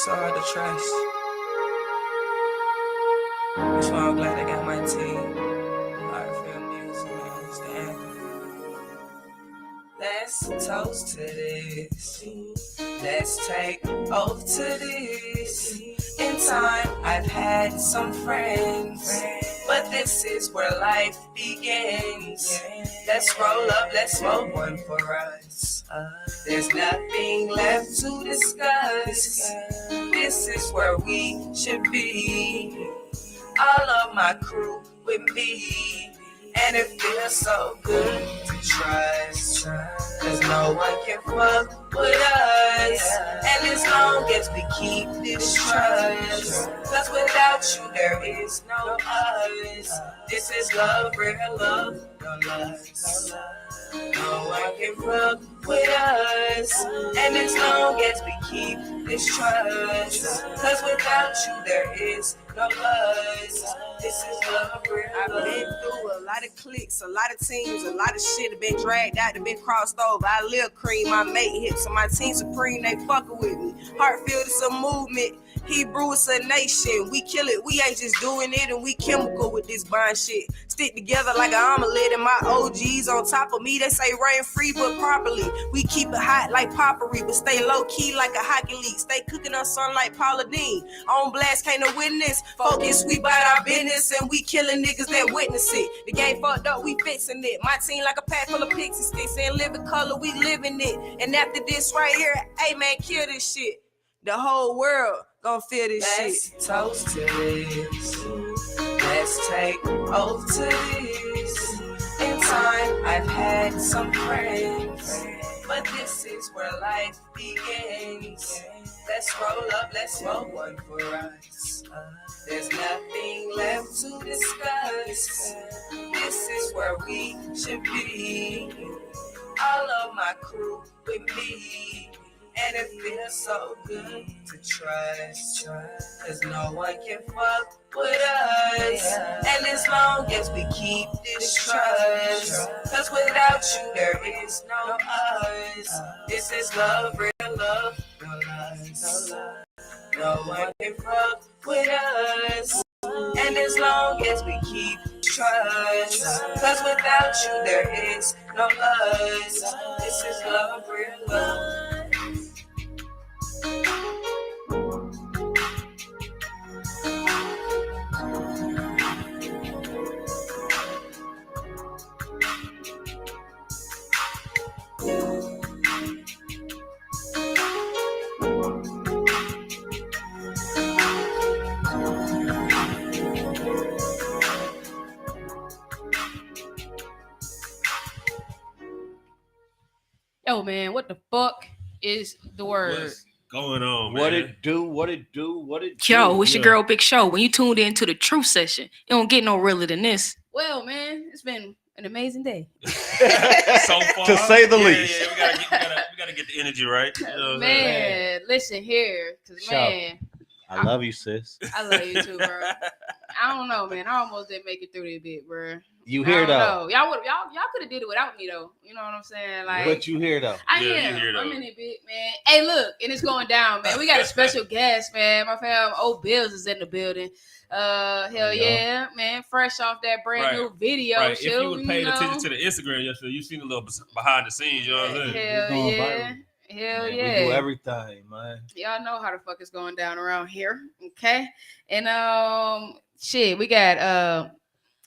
so hard to trust. That's why I'm glad I got my team. Heartfelt music, you understand? Let's toast to this. Let's take oath to this. In time, I've had some friends, but this is where life begins. Let's roll up, let's smoke one for us. There's nothing left to discuss. This is where we should be. All of my crew with me. And it feels so good to trust, cause no one can fuck with us. And as long as we keep this trust, cause without you there is no us. This is love, real love, no lust. No one can fuck with us. And as long as we keep this trust, cause without you there is no us. This is love, real love. I've been through a lot of cliques, a lot of teams, a lot of shit have been dragged out, have been crossed over. I live cream, my mate hips, so my team supreme, they fucking with me. Heartfield is a movement, Hebrew is a nation. We kill it, we ain't just doing it, and we chemical with this bond shit. Stick together like an omelet, and my OGs on top of me, they say rain free but properly. We keep it hot like potpourri, but stay low key like a hockey league. Stay cooking us sun like Paula Dean. On blast, can't no witness. Focus, we bout our business, and we killing niggas that witness it. The game fucked up, we fixing it. My team like a pack full of pixie sticks, and living color, we living it. And after this right here, hey man, kill this shit. The whole world gon' feel this shit. Let's toast to this. Let's take oath to this. In time, I've had some friends, but this is where life begins. Let's roll up, let's smoke one for us. There's nothing left to discuss. This is where we should be. All of my crew with me. And it feels so good to trust, cause no one can fuck with us. And as long as we keep this trust, cause without you there is no us. This is love, real love, no lies. No one can fuck with us. And as long as we keep trust, cause without you there is no us. This is love, real love. Yo, man, what the fuck is the word? What's going on, man? What it do? Yo, it's your girl Big Show. When you tuned into the truth session, it don't get no realer than this. Well, man, it's been an amazing day. So far, to say the least. Yeah, we gotta get the energy right. You know Man, listen here, cause man, I love you, sis. I love you too, bro. I don't know, man. I almost didn't make it through this bit, bro. You here though? Y'all could have did it without me though. You know what I'm saying? Like, but you here though? I am. I'm in it, bit, man. Hey, look, and it's going down, man. We got a special guest, man. My fam, Old Bills is in the building. Hell yeah, man. Fresh off that brand new video. Right. Shoot, if you would pay attention to the Instagram yesterday, you seen a little behind the scenes. You know what I'm saying? Hell yeah. Hell man, yeah. We do everything, man. Y'all know how the fuck is going down around here. Okay. And shit, we got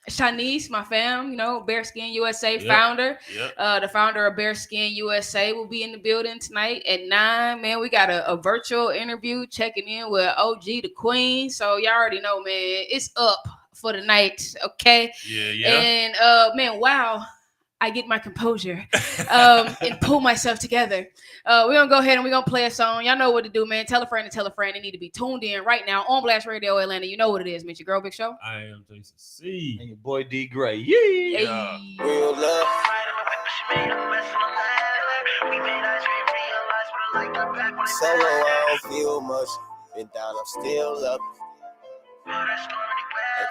Shanice, my fam, you know, Bearskin USA founder. Yep. The founder of Bearskin USA will be in the building tonight at 9. Man, we got a virtual interview checking in with ogdakween. So y'all already know, man, it's up for the night. Okay. Yeah. And man, wow. I get my composure and pull myself together. We're going to go ahead and we're going to play a song. Y'all know what to do, man. Tell a friend to tell a friend. They need to be tuned in right now on Blast Radio Atlanta. You know what it is, man. Your girl, Big Show. I am Jason C. And your boy D Gray. Yeah. Real love. Solo, I don't feel much. Been down, I'm still up. I'm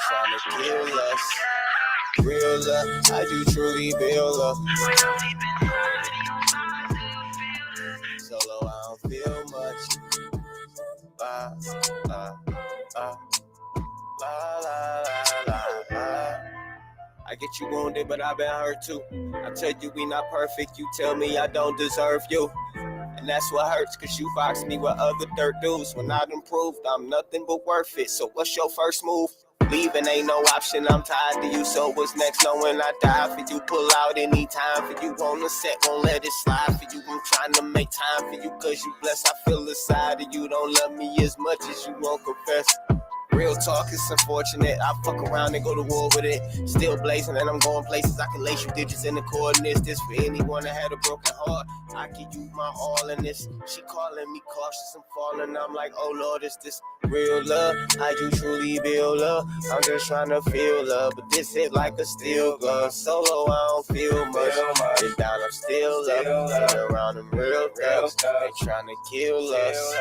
trying to kill us. Real love, I do truly feel love. Solo, I don't feel much. I get you wounded, but I've been hurt too. I tell you we not perfect, you tell me I don't deserve you. And that's what hurts, cause you box me with other dirt dudes. When I've improved, I'm nothing but worth it. So what's your first move? Leaving ain't no option, I'm tired of you. So what's next? Knowing I die for you. Pull out any time for you. On the set, won't let it slide for you. I'm trying to make time for you, cause you blessed. I feel the side of you. Don't love me as much as you won't confess. Real talk, it's unfortunate. I fuck around and go to war with it. Still blazing and I'm going places. I can lace you digits in the coordinates. This for anyone that had a broken heart. I give you my all in this. She calling me cautious, I'm falling. I'm like, oh Lord, is this real love? How you truly feel love? I'm just trying to feel love, but this hit like a steel glove. Solo, I don't feel much. Get down, I'm still love. Get around them real thugs. They trying to kill us.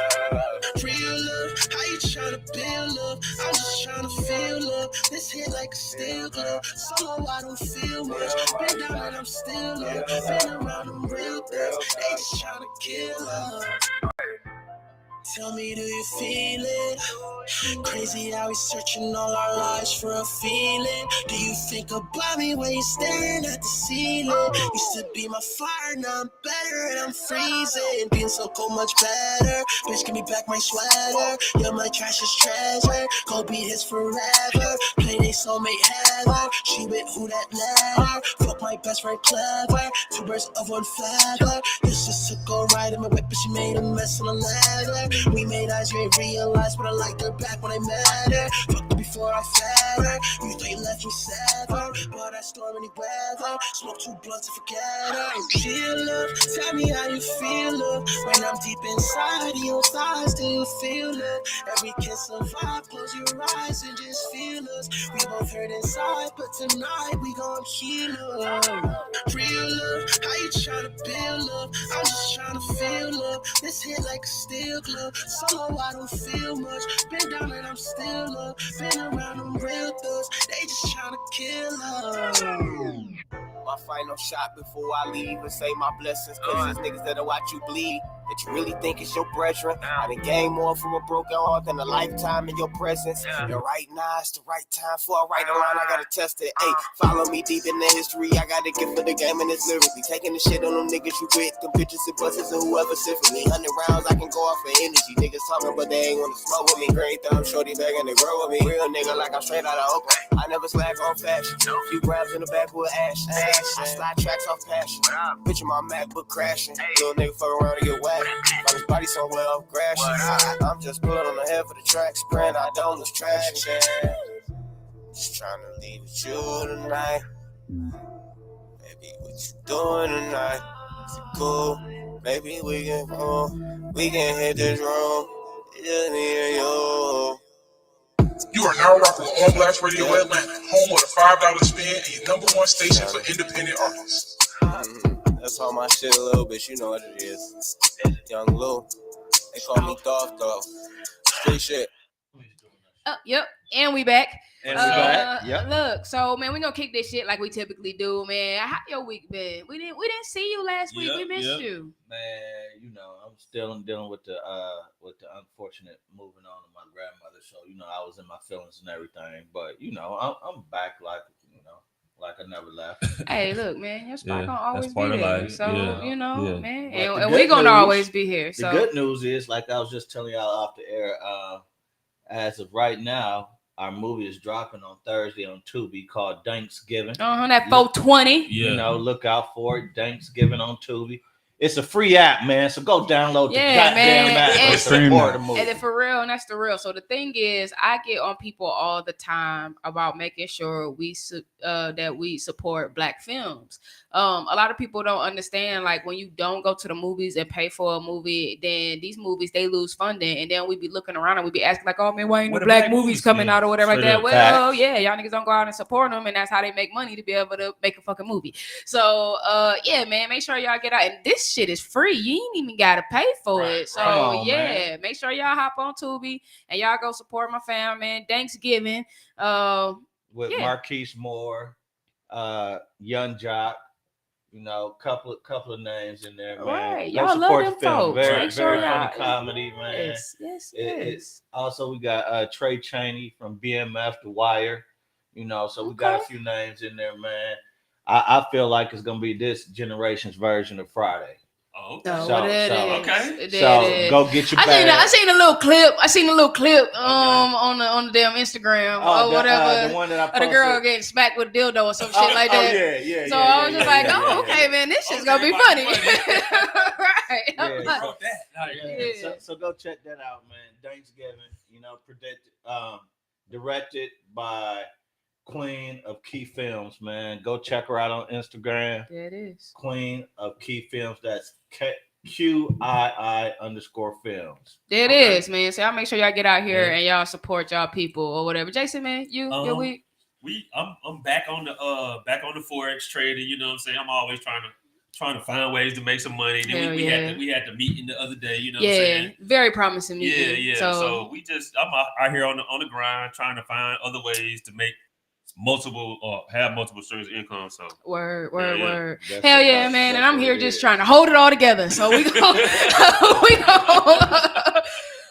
Real love, how you trying to build love? I'm just trying to feel love. This hit like a steel glove. Solo, I don't feel much. Been down and I'm still love. Been around them real thugs. They just trying to kill us. Tell me, do you feel it? Crazy how we searching all our lives for a feeling. Do you think about me when you're staring at the ceiling? Used to be my fire, now I'm better and I'm freezing. Being so cold, much better. Bitch, give me back my sweater. You're my precious treasure. Go beat his forever. Play they soulmate Heather. She with who that letter. Fuck my best friend clever. Two birds of one feather. This just took a ride in my whip, but she made a mess on the leather. We made eyes, you ain't realize, but I liked her back when I met her. Fucked her before I fed her. You thought you left me severed, but I storm any weather. Smoke 2 blunts to forget her. Feel love, tell me how you feel love. When I'm deep inside your thighs, do you feel love? Every kiss of vibe, close your eyes and just feel us. We both hurt inside, but tonight we gon' heal love. Real love, how you tryna build love? I'm just tryna feel love. This hit like a steel glove. Solo, I don't feel much. Been down and I'm still up. Been around them real thugs. They just tryna kill us. My final shot before I leave and say my blessings. Cause these niggas that'll watch you bleed. That you really think it's your brethren. I done gained more from a broken heart than a lifetime in your presence. And right now it's the right time for a right around. I gotta test it. Hey, follow me deep in the history. I got a gift for the game and it's lyrically taking the shit on them niggas you with. Them bitches and buses and whoever sit for me. 100 rounds I can go off for energy. Niggas talking but they ain't wanna smoke with me. Green thumb, shorty bag and they grow with me. Real nigga like I'm straight out of Oakland. I never slack on fashion. Few grams in the backwood ash. I slide tracks off passion. Picture my MacBook crashing. Little nigga fuck around and get whacked. Find his body somewhere off crashing. I'm just pulling on the head for the tracks. Praying I don't lose traction. Just trying to leave with you tonight. Baby, what you doing tonight? Is it cool? Maybe we can go. We can hit this room. Just me and you. You are now rocking with On Blast Radio Atlanta, home of the $5 spin and your #1 station for independent artists. That's all my shit a little bit, you know what it is. Young Lou. They call me Dog though. Street shit. Oh, yep. And we back. And we back. Yep. Look, so man, we gonna kick this shit like we typically do, man. How your week been? We didn't see you last week. We missed you. Man, you know, I'm still dealing with the unfortunate moving on of my grandmother. So, you know, I was in my feelings and everything. But, you know, I'm back like I never left. Hey, look, man, your spot gonna always be there. So, you know, man. And we gonna always be here. So the good news is, like I was just telling y'all off the air, as of right now, our movie is dropping on Thursday on Tubi called Thanksgiving. That 420. You know, look out for it. Thanksgiving on Tubi. It's a free app, man. So go download the goddamn app and support the movie. And for real, and that's the real. So the thing is, I get on people all the time about making sure that we support Black films. A lot of people don't understand, like, when you don't go to the movies and pay for a movie, then these movies, they lose funding, and then we be looking around and we be asking like, oh man, why ain't the Black movies coming out or whatever like that? Well, yeah, y'all niggas don't go out and support them, and that's how they make money to be able to make a fucking movie. So yeah, man, make sure y'all get out. And this shit is free. You ain't even gotta pay for it. So yeah, make sure y'all hop on Tubi and y'all go support my fam, man. Thanksgiving. With Marquise Moore, Young Jock, You know, couple of names in there, man. Right. Go Y'all love support them the film. folks. Very, Make sure very y'all. funny comedy, man. Yes. Also, we got Trey Chaney from BMF, The Wire. You know, so we got a few names in there, man. I feel like it's gonna be this generation's version of Friday. Oh, okay. No, So- it is. so- Okay. It So is. go get your I bag. seen a little clip. On the damn Instagram or whatever. The one that I Of the posted. girl getting smacked with a dildo or some shit like that. Yeah. So I was just like, okay, man, this shit's gonna be funny. Right. Yeah, I'm like, Wrote that. Like, Yeah. So go check that out, man. Thanksgiving, directed by Queen of Key Films, man. Go check her out on Instagram. There it is. Queen of Key Films. That's QII_films. There it is, man. So y'all make sure y'all get out here Yeah. and y'all support y'all people or whatever. Jason, man, your week. I'm back on the forex trading. You know what I'm saying? I'm always trying to find ways to make some money. Then Hell we yeah. had the meeting the other day. You know what I'm Yeah, saying? very promising meeting. Yeah. So I'm out here on the grind trying to find other ways to make multiple or have multiple streams of income. So Word. That's Hell what- yeah, that's- man. that's And I'm what here it just is. trying to hold it all together. So we gonna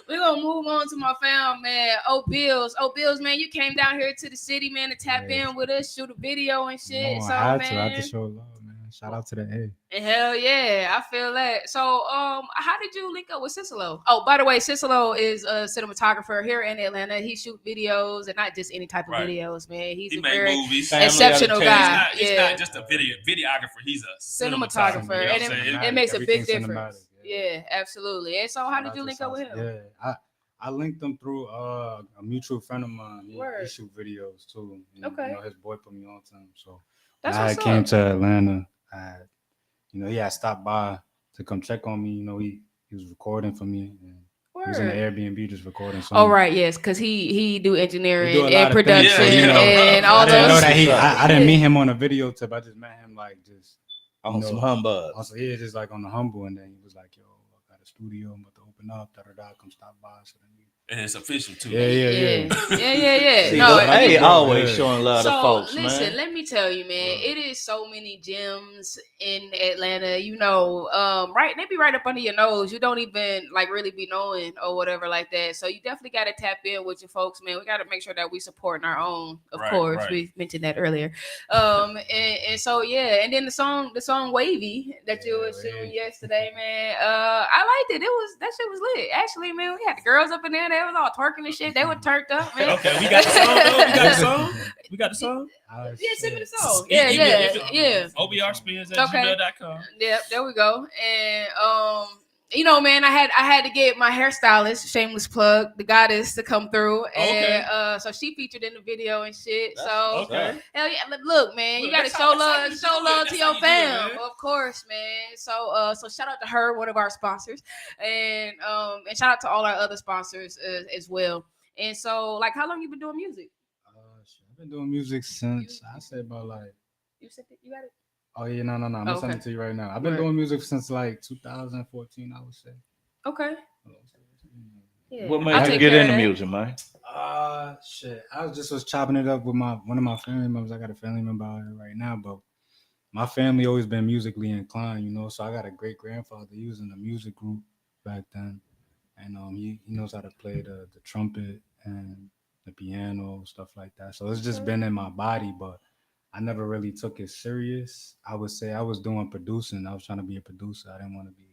we gonna move on to my fam, man. Bills, man. You came down here to the city, man, to tap in with us, shoot a video and shit. No, So I had man, to show love, man. Shout out to the A. and hell yeah, I feel that. So how did you link up with Cicelo? Oh, by the way, Cicelo is a cinematographer here in Atlanta. He shoot videos and not just any type of Right. videos, man. He's he a made very movies. Family exceptional Entertainment. guy. He's Yeah. not just a videographer. He's a Cinematographer, cinematographer. You know what and I'm saying? it makes a big Everything difference. cinematic, Yeah, absolutely. And so, how Shout did out you to link up with him? South- Yeah, I linked them through a mutual friend of mine. He Word. shoot videos too. Okay. You know, his boy put me on to him. So That's I what's had came up. to Atlanta. He had stopped by to come check on me. You know, he was recording for me. And he was in the Word. Airbnb just recording. Oh right, yes, because he do engineering He do a lot and of things, production so, you know, and all I didn't know those. that I didn't meet him on a video tip. I just met him like just On some humbug. Also, yeah, just like on the humble, and then he was like, "Yo, I got a studio. I'm about to open up. Come stop by." So then And it's official too. yeah. See, No, look, hey, it- always yeah. showing love to folks, listen, man. let me tell you, man, it is so many gems in Atlanta. You know, right? They be right up under your nose. You don't even like really be knowing or whatever like that. So you definitely got to tap in with your folks, man. We got to make sure that we supporting our own, of Right, course. right. We mentioned that earlier. And so yeah, and then the song "Wavy" that you were shooting yesterday, man. I liked it. That shit was lit. Actually, man, we had the girls up in there. They was all twerking and shit. They were turned up, man. Okay, we got the song though. We got the song. Yeah, send me the song. Yeah, Yeah. obrspins@gmail.com. Yep, there we go. And you know, man, I had to get my hairstylist, shameless plug, the goddess, to come through, and so she featured in the video and shit. So Okay. hell yeah, look, man, you Look, gotta that's show how love, you show do it. love That's to how your you do it, fam, man. of course, man. So shout out to her, one of our sponsors, and shout out to all our other sponsors as well. And so, like, how long you been doing music? I've been doing music since I say about like. You said that you got it. Oh yeah, no. I'm gonna send Okay. it to you right now. I've been Right. doing music since like 2014, I would say. Okay. Yeah. What I'll made you take get care of into that. music, man? Shit. I was chopping it up with one of my family members. I got a family member out here right now, but my family always been musically inclined, you know. So I got a great grandfather. He was in a music group back then, and he knows how to play the trumpet and the piano, stuff like that. So it's just been in my body, but I never really took it serious. I would say I was doing producing. I was trying to be a producer. I didn't want to be,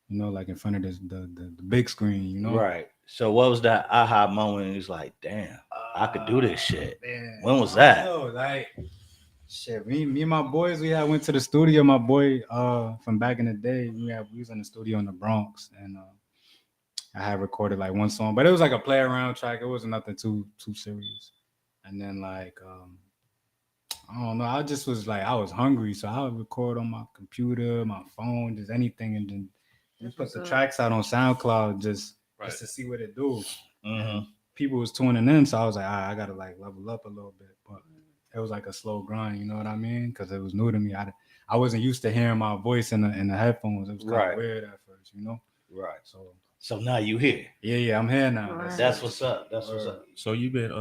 you know, like in front of the big screen, you know. Right. So what was that aha moment? And he's like, damn, I could do this shit. Man, When was that? Like, shit, me and my boys, we went to the studio. My boy, from back in the day, we was in the studio in the Bronx, and I had recorded like one song, but it was like a play around track. It wasn't nothing too serious. And then like, I don't know. I just was like, I was hungry, so I would record on my computer, my phone, just anything, and then put the tracks out on SoundCloud just to see what it do. Mm-hmm. People was tuning in, so I was like, all right, I gotta like level up a little bit, but it was like a slow grind, you know what I mean? Because it was new to me. I wasn't used to hearing my voice in the headphones. It was kind of weird at first, you know. Right. So now you here. Yeah, I'm here now. Right. That's what's up. That's what's up. So you've been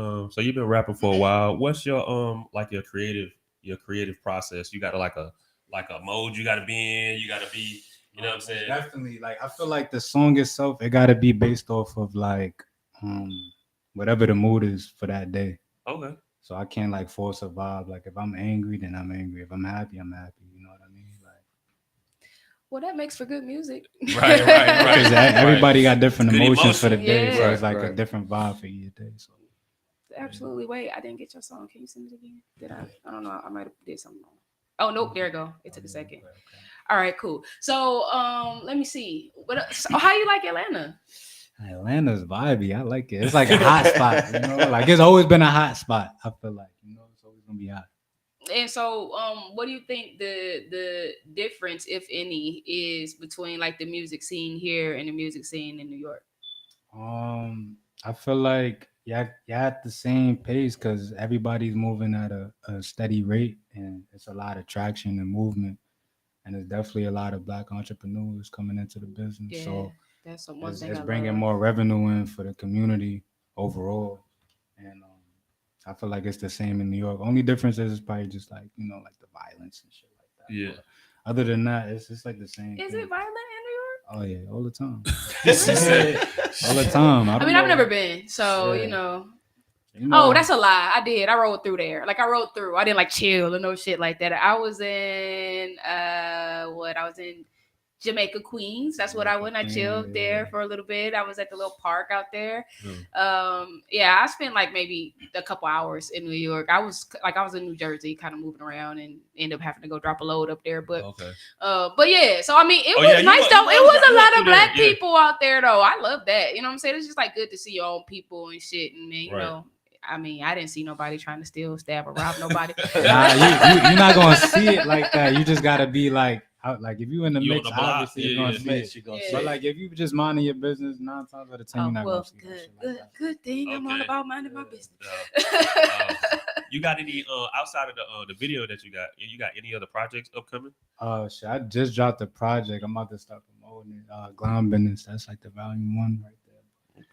rapping for a while. What's your like your creative process? You got like a like a mode you gotta be in? You gotta be, you know what I'm saying? Definitely. Like I feel like the song itself, it gotta be based off of like whatever the mood is for that day. Okay. So I can't like force a vibe. Like if I'm angry, then I'm angry. If I'm happy, I'm happy. You know what I mean? Like Well, that makes for good music. Right. because everybody got different Good emotions for the emotion. day, so Yeah. it's like a Right. different vibe for each day. So Absolutely. Wait, I didn't get your song. Can you send it again? Did I? I don't know. I might have did something wrong. Oh nope, there you go. It took a second. Okay. All right, cool. So let me see. So how you like Atlanta? Atlanta's vibey. I like it. It's like a hot spot, you know. Like it's always been a hot spot. I feel like it's always gonna be hot. And so what do you think the difference, if any, is between like the music scene here and the music scene in New York? I feel like you're at the same pace because everybody's moving at a steady rate, and it's a lot of traction and movement, and there's definitely a lot of black entrepreneurs coming into the business. Yeah, So that's one thing it's I bringing love. more revenue in for the community overall, and I feel like it's the same in New York. Only difference is probably just like like the violence and shit like that. Yeah. But other than that, it's just like the same. Is thing. it violent in New York? Oh yeah, all the time. She said, All the time. I don't mean, I've know. never been, so Yeah. you know. You know, Oh, that's a lie. I did. I rode through there. Like I rode through. I didn't like chill or no shit like that. I was in I was in Jamaica, Queens. That's what I went. I chilled there for a little bit. I was at the little park out there. Yeah, I spent like maybe a couple hours in New York. I was in New Jersey, kind of moving around, and ended up having to go drop a load up there. But okay. but yeah. So I mean, it was yeah, you nice went- though. you It was went a lot through of there, black yeah. people out there though. I love that. You know what I'm saying? It's just like good to see your own people and shit. And then you Right. know. I mean, I didn't see nobody trying to steal, stab, or rob nobody. Nah, you're not gonna see it like that. You just gotta be like if you in the You on mix, the block, obviously you're gonna yeah. see Mix, it. you gonna Yeah. see But it. like if you just minding your business, 9 times out of 10 you're not well, gonna see that good, shit like good, that. good thing. I'm all Okay. about minding my business. You got any outside of the video that you got? You got any other projects upcoming? Shit, I just dropped the project. I'm about to start promoting it. Glam Business. That's like the volume 1 right there.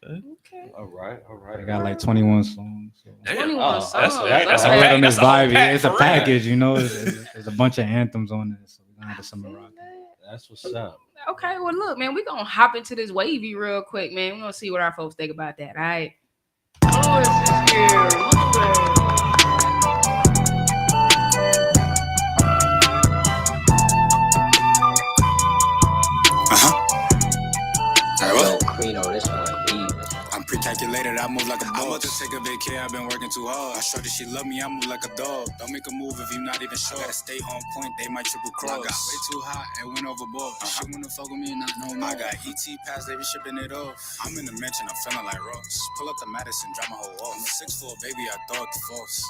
Okay. All right. I got like 21 songs. So. Damn. 21 Oh, songs. that's I a let pack- them that's is a whole vibey. pack It's a for real. package, There's a bunch of anthems on it, so we're gonna have some rock. That's what's up. Okay, well, look, man, we're going to hop into this wavy real quick, man. We're going to see what our folks think about that, all right? I'm pre-calculated, I move like a boss. I'm about to take a vacay, I've been working too hard. I show that she love me, I move like a dog. Don't make a move if you not even sure. Gotta stay on point, they might triple cross. I got way too hot and went overboard. She wanna fuck with me, not no more. I got ET pass, they be shipping it off. I'm in the mansion, I'm feeling like Ross. Pull up the Madison, drop my whole wall. I'm a 6'4", baby, I thought the force.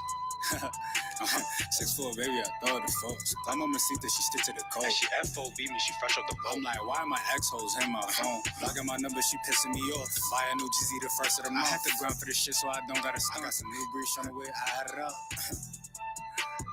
6'4", baby, I thought the force. Climb on my seat that she stick to the code. And she FOB me, she fresh off the boat. I'm like, why my ex-hoes in my phone? Blocking my number, she pissing me off. Buy a new GZ the first of the month. I had to grind for this shit, so I don't gotta stunt. I got some new breeze on the way, I add it up.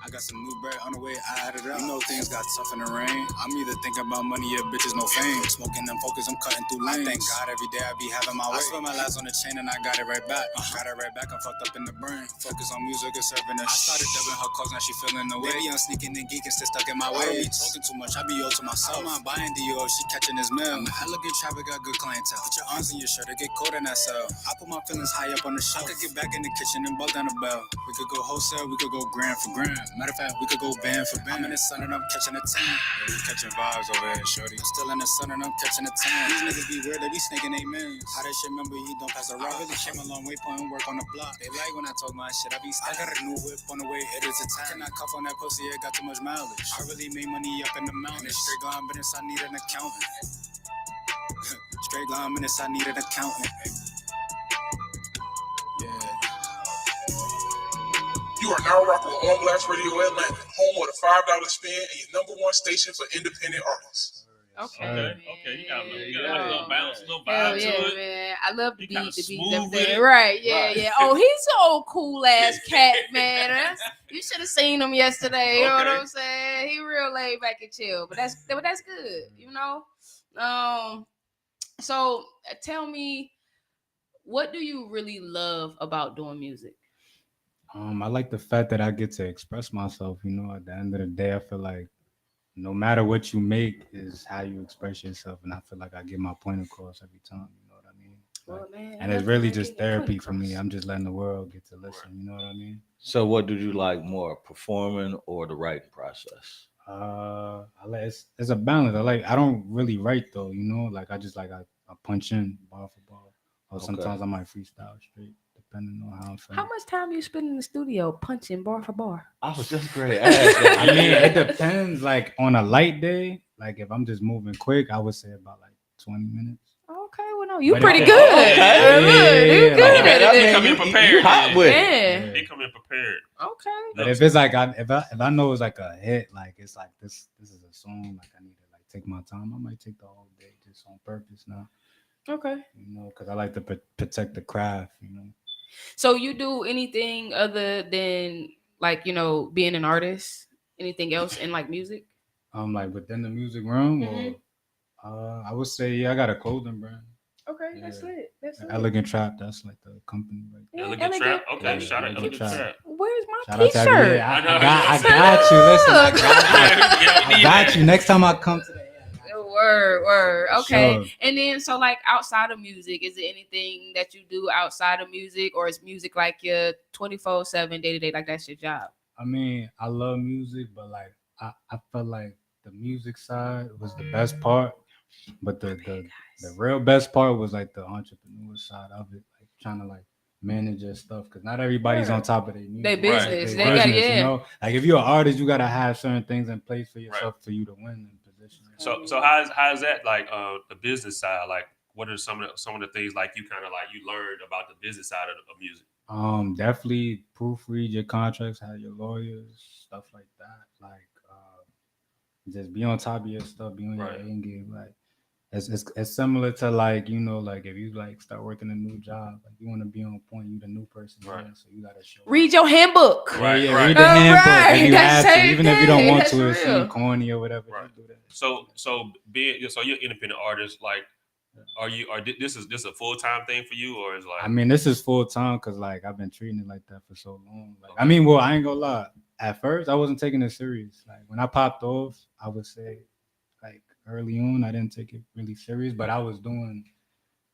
I got some new bread on the way, I added up. You know things got tough in the rain. I'm either thinking about money or bitches, no fame. Smoking them focus, I'm cutting through lanes. I thank God every day I be having my way. I spent my last on the chain and I got it right back. Got it right back, I'm fucked up in the brain. Focus on music and serving her. I started dubbing her cause, now she feeling the way. Baby, I'm sneaking and geeking, still stuck in my way. I don't be talking too much, I be all to myself. I'm not buying Dior, she catching his mail. I look at traffic, got good clientele. Put your arms in your shirt, I get cold in that cell. I put my feelings high up on the shelf. I could get back in the kitchen and bug down the bell. We could go wholesale, we could go grand for grand. Matter of fact, we could go band for band. I'm in the sun and I'm catching a tan. Yeah, we catching vibes over here, shorty. I'm still in the sun and I'm catching a tan. These niggas be weird, they be snaking they mans. How that shit remember he don't pass the rock. I really came a long way, putting work on the block. They like when I talk my shit, I got a new whip on the way, it is a time. Cannot cuff on that pussy, it got too much mileage. I really made money up in the mountains. Straight gone business, I need an accountant. Straight gone business, I need an accountant. Yeah. You are now rocking with On Blast Radio Atlanta, home of the $5 spin and your #1 station for independent artists. Okay, Okay, you got a man. like a little bounce, little Hell vibe yeah, to it. man. I love the He beat. kinda The beat smooth up with there. it. Right, yeah, Right. yeah. Oh, he's an old cool ass cat, man. You should have seen him yesterday. You know what Okay. I'm saying? He real laid back and chill. But that's good, you know? So tell me, what do you really love about doing music? I like the fact that I get to express myself. At the end of the day, I feel like no matter what you make is how you express yourself, and I feel like I get my point across every time. You know what I mean? Well, man, And it's nothing really like just getting your point therapy for me. across. I'm just letting the world get to listen. You know what I mean? So, what did you like more, performing or the writing process? I like it's a balance. I don't really write though. You know, like I punch in bar for bar, or Okay. sometimes I might freestyle straight, depending on how I'm How feeling. much time you spend in the studio punching bar for bar? I was just going to ask that. I mean, it depends. Like on a light day, like if I'm just moving quick, I would say about like 20 minutes. Okay, well, no, you But pretty if- good. Okay. Look, you Yeah, good like- at He it. come in you prepared. hot then. with it. Yeah. He come in prepared. Okay. But if it's like if I know it's like a hit, like it's like this is a song, like I need to like take my time. I might take the whole day just on purpose now, Okay. you know, because I like to protect the craft, you know. So you do anything other than like, being an artist? Anything else in like music? Like within the music realm, Mhm. or I would say I got a clothing brand, Okay, Yeah. that's lit. That's lit. Elegant Trap. That's like the company, right? Yeah, Elegant Trap. Okay, Yeah, shout out Elegant Elegant Trap. Trap. Where's my Shout out to t-shirt? everybody. Yeah, I know, I you got you. Listen, Yeah, we I need got that. you. Next time I come to the Word. Okay. Sure. And then, so like outside of music, is there anything that you do outside of music, or is music like your 24/7 day to day? Like that's your job? I mean, I love music, but like I felt like the music side was the best part, but the real best part was like the entrepreneur side of it, like trying to like manage your stuff, because not everybody's on Word. top of their music. They business. They They got business, yeah. you know. Like if you're an artist, you gotta have certain things in place for yourself for you to win in position. So how's that like the business side? Like what are some of the things like you kind of like you learned about the business side of music? Definitely proofread your contracts, have your lawyers, stuff like that. Like just be on top of your stuff, be on your Right. A game. Like it's similar to like, you know, like if you like start working a new job, like you want to be on point. You the new person, Right. there, so you gotta show. Read your handbook. Yeah, Right, yeah, right. read the handbook. Right, If you that's have to, same even if you don't thing, want that's to, it real. seem corny or whatever. Right. Just do that. So being so you're an independent artist. Like, this is a full time thing for you, or is like I mean, this is full time because like I've been treating it like that for so long. Like, I mean, well, I ain't gonna lie. At first, I wasn't taking it serious. Like when I popped off, I would say, like early on, I didn't take it really serious. But I was doing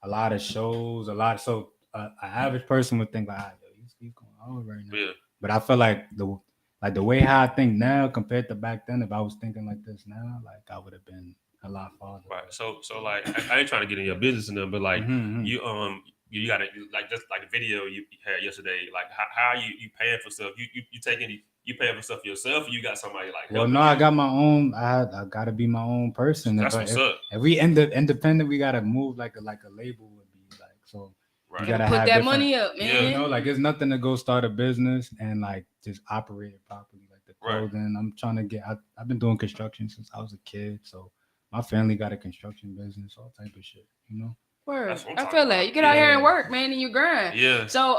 a lot of shows, a lot. So an average person would think like, yo, he's going hard right now. yeah. But I feel like the way how I think now compared to back then, if I was thinking like this now, like I would have been a lot farther. Right. So like I ain't trying to get in your business and them, but like Mhm. you got to like just like the video you had yesterday. Like how you paying for stuff? You taking you paying for stuff yourself? Or you got somebody like Well, helping no, I you? got my own. I got to be my own person. That's what's up. If we independent, we gotta move like a label would be like. So Right. you gotta Put have that different- money up, Yeah. man. You know, like it's nothing to go start a business and like just operate it properly. Like the Right. clothing, I'm trying to get. I've been doing construction since I was a kid, so my family got a construction business, all type of shit. You know. Word. That's what I'm I talking feel that. about. You get out here Yeah. and work, man, and you grind. Yeah. So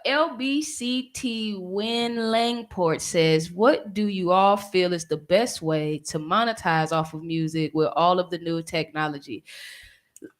LBCT Win Langport says, what do you all feel is the best way to monetize off of music with all of the new technology?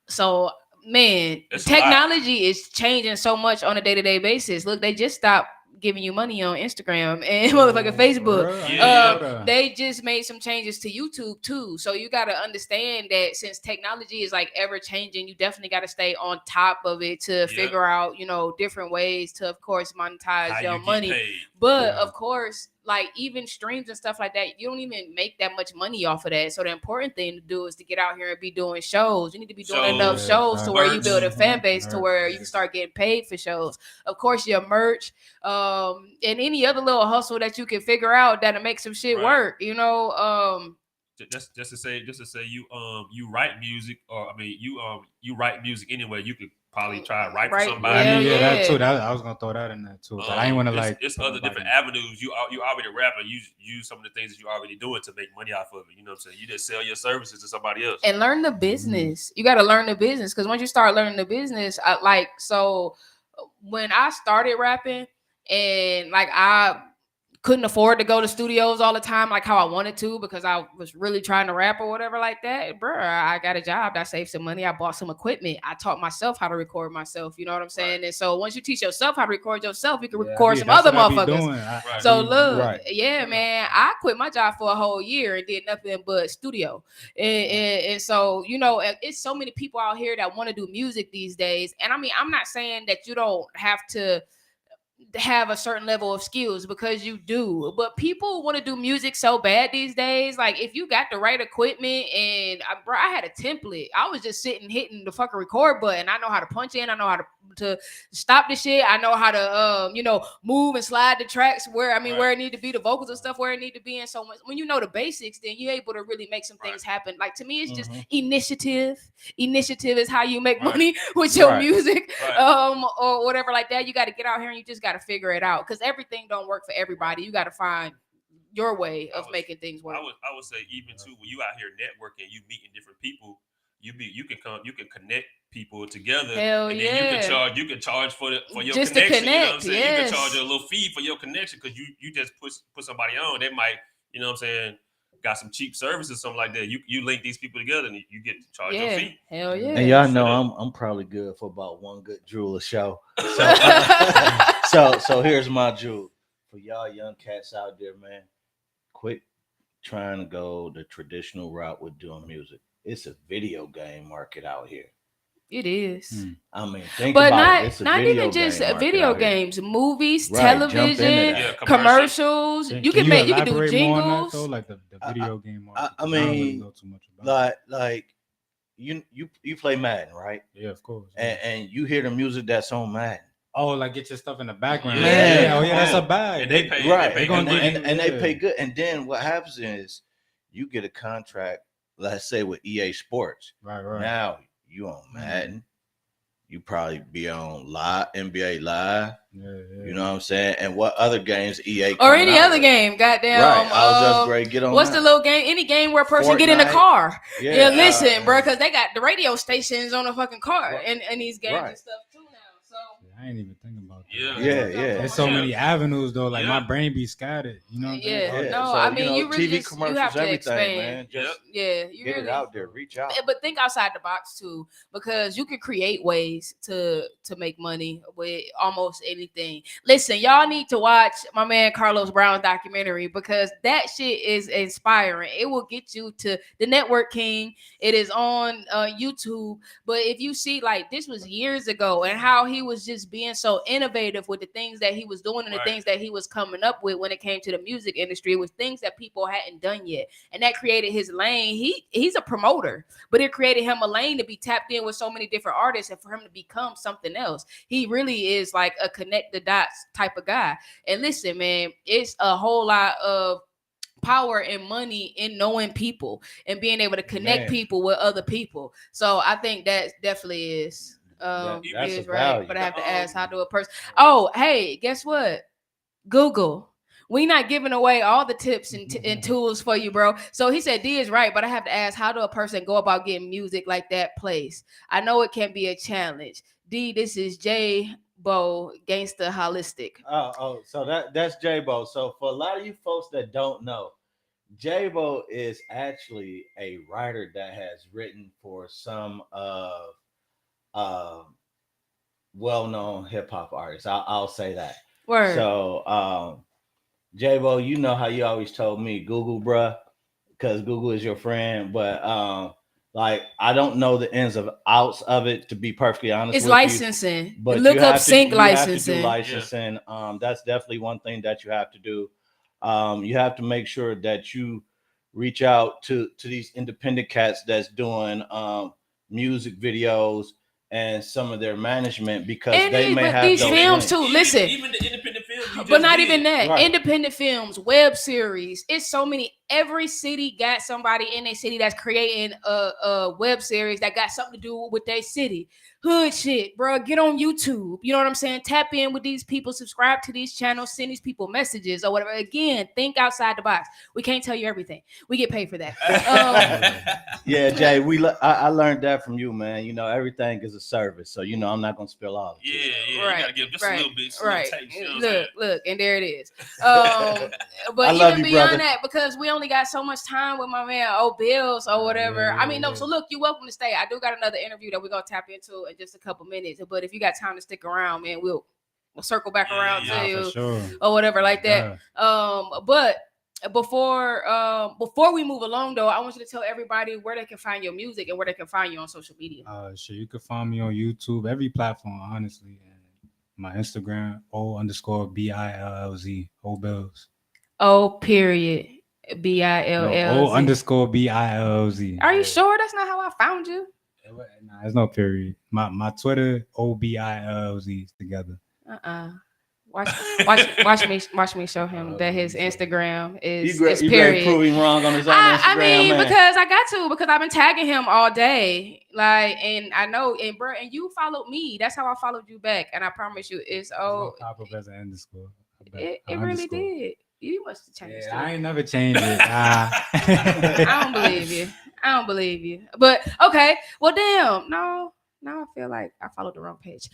So man, It's a lot. technology is changing so much on a day-to-day basis. Look, they just stopped giving you money on Instagram and motherfucking Facebook. Yeah. They just made some changes to YouTube too. So you got to understand that since technology is like ever changing, you definitely got to stay on top of it to figure out, different ways to, of course, monetize How your you get money. paid. But Yeah. of course, like even streams and stuff like that, you don't even make that much money off of that. So the important thing to do is to get out here and be doing shows. You need to be doing enough Shows, shows to where you merch. build a fan base to Merch, where you can start getting paid for shows. Of course, your merch, and any other little hustle that you can figure out that'll make some shit Right. work. Just to say you write music, or I mean you write music anyway. You could probably try to write for Right, somebody. I mean, Yeah, that yeah. too. I was gonna throw that in there too. But I ain't want to like. It's put other nobody- different avenues. You already rap and use some of the things that you're already doing to make money off of it. You know what I'm saying? You just sell your services to somebody else. And learn the business. You got to learn the business because once you start learning the business, when I started rapping and like I couldn't afford to go to studios all the time like how I wanted to because I was really trying to rap or whatever like that, bro, I got a job. I saved some money. I bought some equipment. I taught myself how to record myself. You know what I'm saying? Right. And so once you teach yourself how to record yourself, you can record some other motherfuckers. So look, man, I quit my job for a whole year and did nothing but studio. And so, you know, it's so many people out here that want to do music these days. And I mean, I'm not saying that you don't have to have a certain level of skills because you do, but people want to do music so bad these days. Like if you got the right equipment and bro, I had a template. I was just sitting hitting the fucking record button. I know how to punch in. I know how to stop the shit. I know how to you know, move and slide the tracks where where it need to be, the vocals and stuff where it need to be. And so when you know the basics, then you're able to really make some things happen. Like to me, it's just initiative. Initiative is how you make money with your music, or whatever like that. You got to get out here and you just got to figure it out because everything don't work for everybody. You got to find your way of making things work. I would say even too when you out here networking, you meeting different people. You can connect people together. Hell and yeah. Then you can charge for your just connection. To connect, you know what I'm saying? Yes. You can charge a little fee for your connection because you just put somebody on. They might, you know what I'm saying, got some cheap services, something like that. You link these people together and you get to charge your fee. Hell yeah. And y'all know I'm probably good for about one good jewel a show. So here's my jewel for y'all young cats out there, man. Quit trying to go the traditional route with doing music. It's a video game market out here. It is. I mean, think about it. It's not even just video games, movies, television, commercials. You can do jingles. Though, like the video game market. I mean, really know too much about like you play Madden, right? Yeah, of course. And you hear the music that's on Madden. Oh, like get your stuff in the background. Yeah. That's a bag. And they pay, they pay good. And then what happens is you get a contract, let's say with EA Sports. Right. Now you on Madden. You probably be on NBA Live. Yeah. You know what I'm saying? And what other games EA or any other game? Goddamn. Right. I was just ready to get on. What's the little game? Any game where a person get in a car? Yeah. Listen, bro, because they got the radio stations on the fucking car and these games and stuff too now. So I ain't even thinking about that. Yeah. There's so many avenues though. Like my brain be scattered. You know what I'm saying? Yeah. No, so, I mean you really TV just commercials, you have to everything, expand. Man. Just you get it out there. Reach out. But think outside the box too, because you can create ways to make money with almost anything. Listen, y'all need to watch my man Carlos Brown's documentary because that shit is inspiring. It will get you to the Network King. It is on YouTube. But if you see, like, this was years ago and how he was just being so innovative with the things that he was doing and the things that he was coming up with when it came to the music industry, it was things that people hadn't done yet. And that created his lane. He's a promoter, but it created him a lane to be tapped in with so many different artists and for him to become something else. He really is like a connect the dots type of guy. And listen, man, it's a whole lot of power and money in knowing people and being able to connect people with other people. So I think that definitely is is right. But I have to ask, how do a person? Oh, hey, guess what? Google. We not giving away all the tips and tools for you, bro. So he said D is right, but I have to ask, how do a person go about getting music like that placed? I know it can be a challenge. D, this is J Bo, Gangsta Holistic. Oh, so that's J Bo. So for a lot of you folks that don't know, J Bo is actually a writer that has written for some of well-known hip-hop artists. I'll say that. Word. So J-Bo, you know how you always told me Google, bruh, because Google is your friend. But like, I don't know the ins and outs of it, to be perfectly honest. It's with licensing. You, but look up sync licensing. licensing. That's definitely one thing that you have to do. You have to make sure that you reach out to these independent cats that's doing music videos and some of their management, because they may have these those films links. too. Listen, even the independent films, but not even that. Right. Independent films, web series. It's so many every city got somebody in their city that's creating a web series that got something to do with their city. Hood shit, bro. Get on YouTube. You know what I'm saying? Tap in with these people, subscribe to these channels, send these people messages or whatever. Again, think outside the box. We can't tell you everything. We get paid for that. Yeah, Jay, I learned that from you, man. You know, everything is a service, so you know I'm not gonna spill all of it. Yeah, Right, you gotta give just a little bit, just a right. little taste. You know what I'm saying? Look, and there it is. I But love even you, beyond brother. that, because we only got so much time with my man, Bills or whatever. Yeah, I mean, no. yeah. So look, you're welcome to stay. I do got another interview that we're gonna tap into in just a couple minutes. But if you got time to stick around, man, we'll circle back around to Nah, you for sure. or whatever like that. Yeah. But before we move along though, I want you to tell everybody where they can find your music and where they can find you on social media. Sure, you can find me on YouTube, every platform, honestly, and my Instagram O_BILLZ Bills. O period BILLZ. O_BILLZ. Are you sure that's not how I found you? Nah, there's no period. My Twitter OBILZ together. Watch me show him that his Instagram is You great period. proving wrong on his own Instagram, I mean, man. because I got to, because I've been tagging him all day. Like, and I know, and bro, and you followed me. That's how I followed you back. And I promise you, it's Pop up as an underscore. it really did. You must have changed it. I ain't never changed it. I don't believe you. But okay, well, damn. No, now I feel like I followed the wrong page.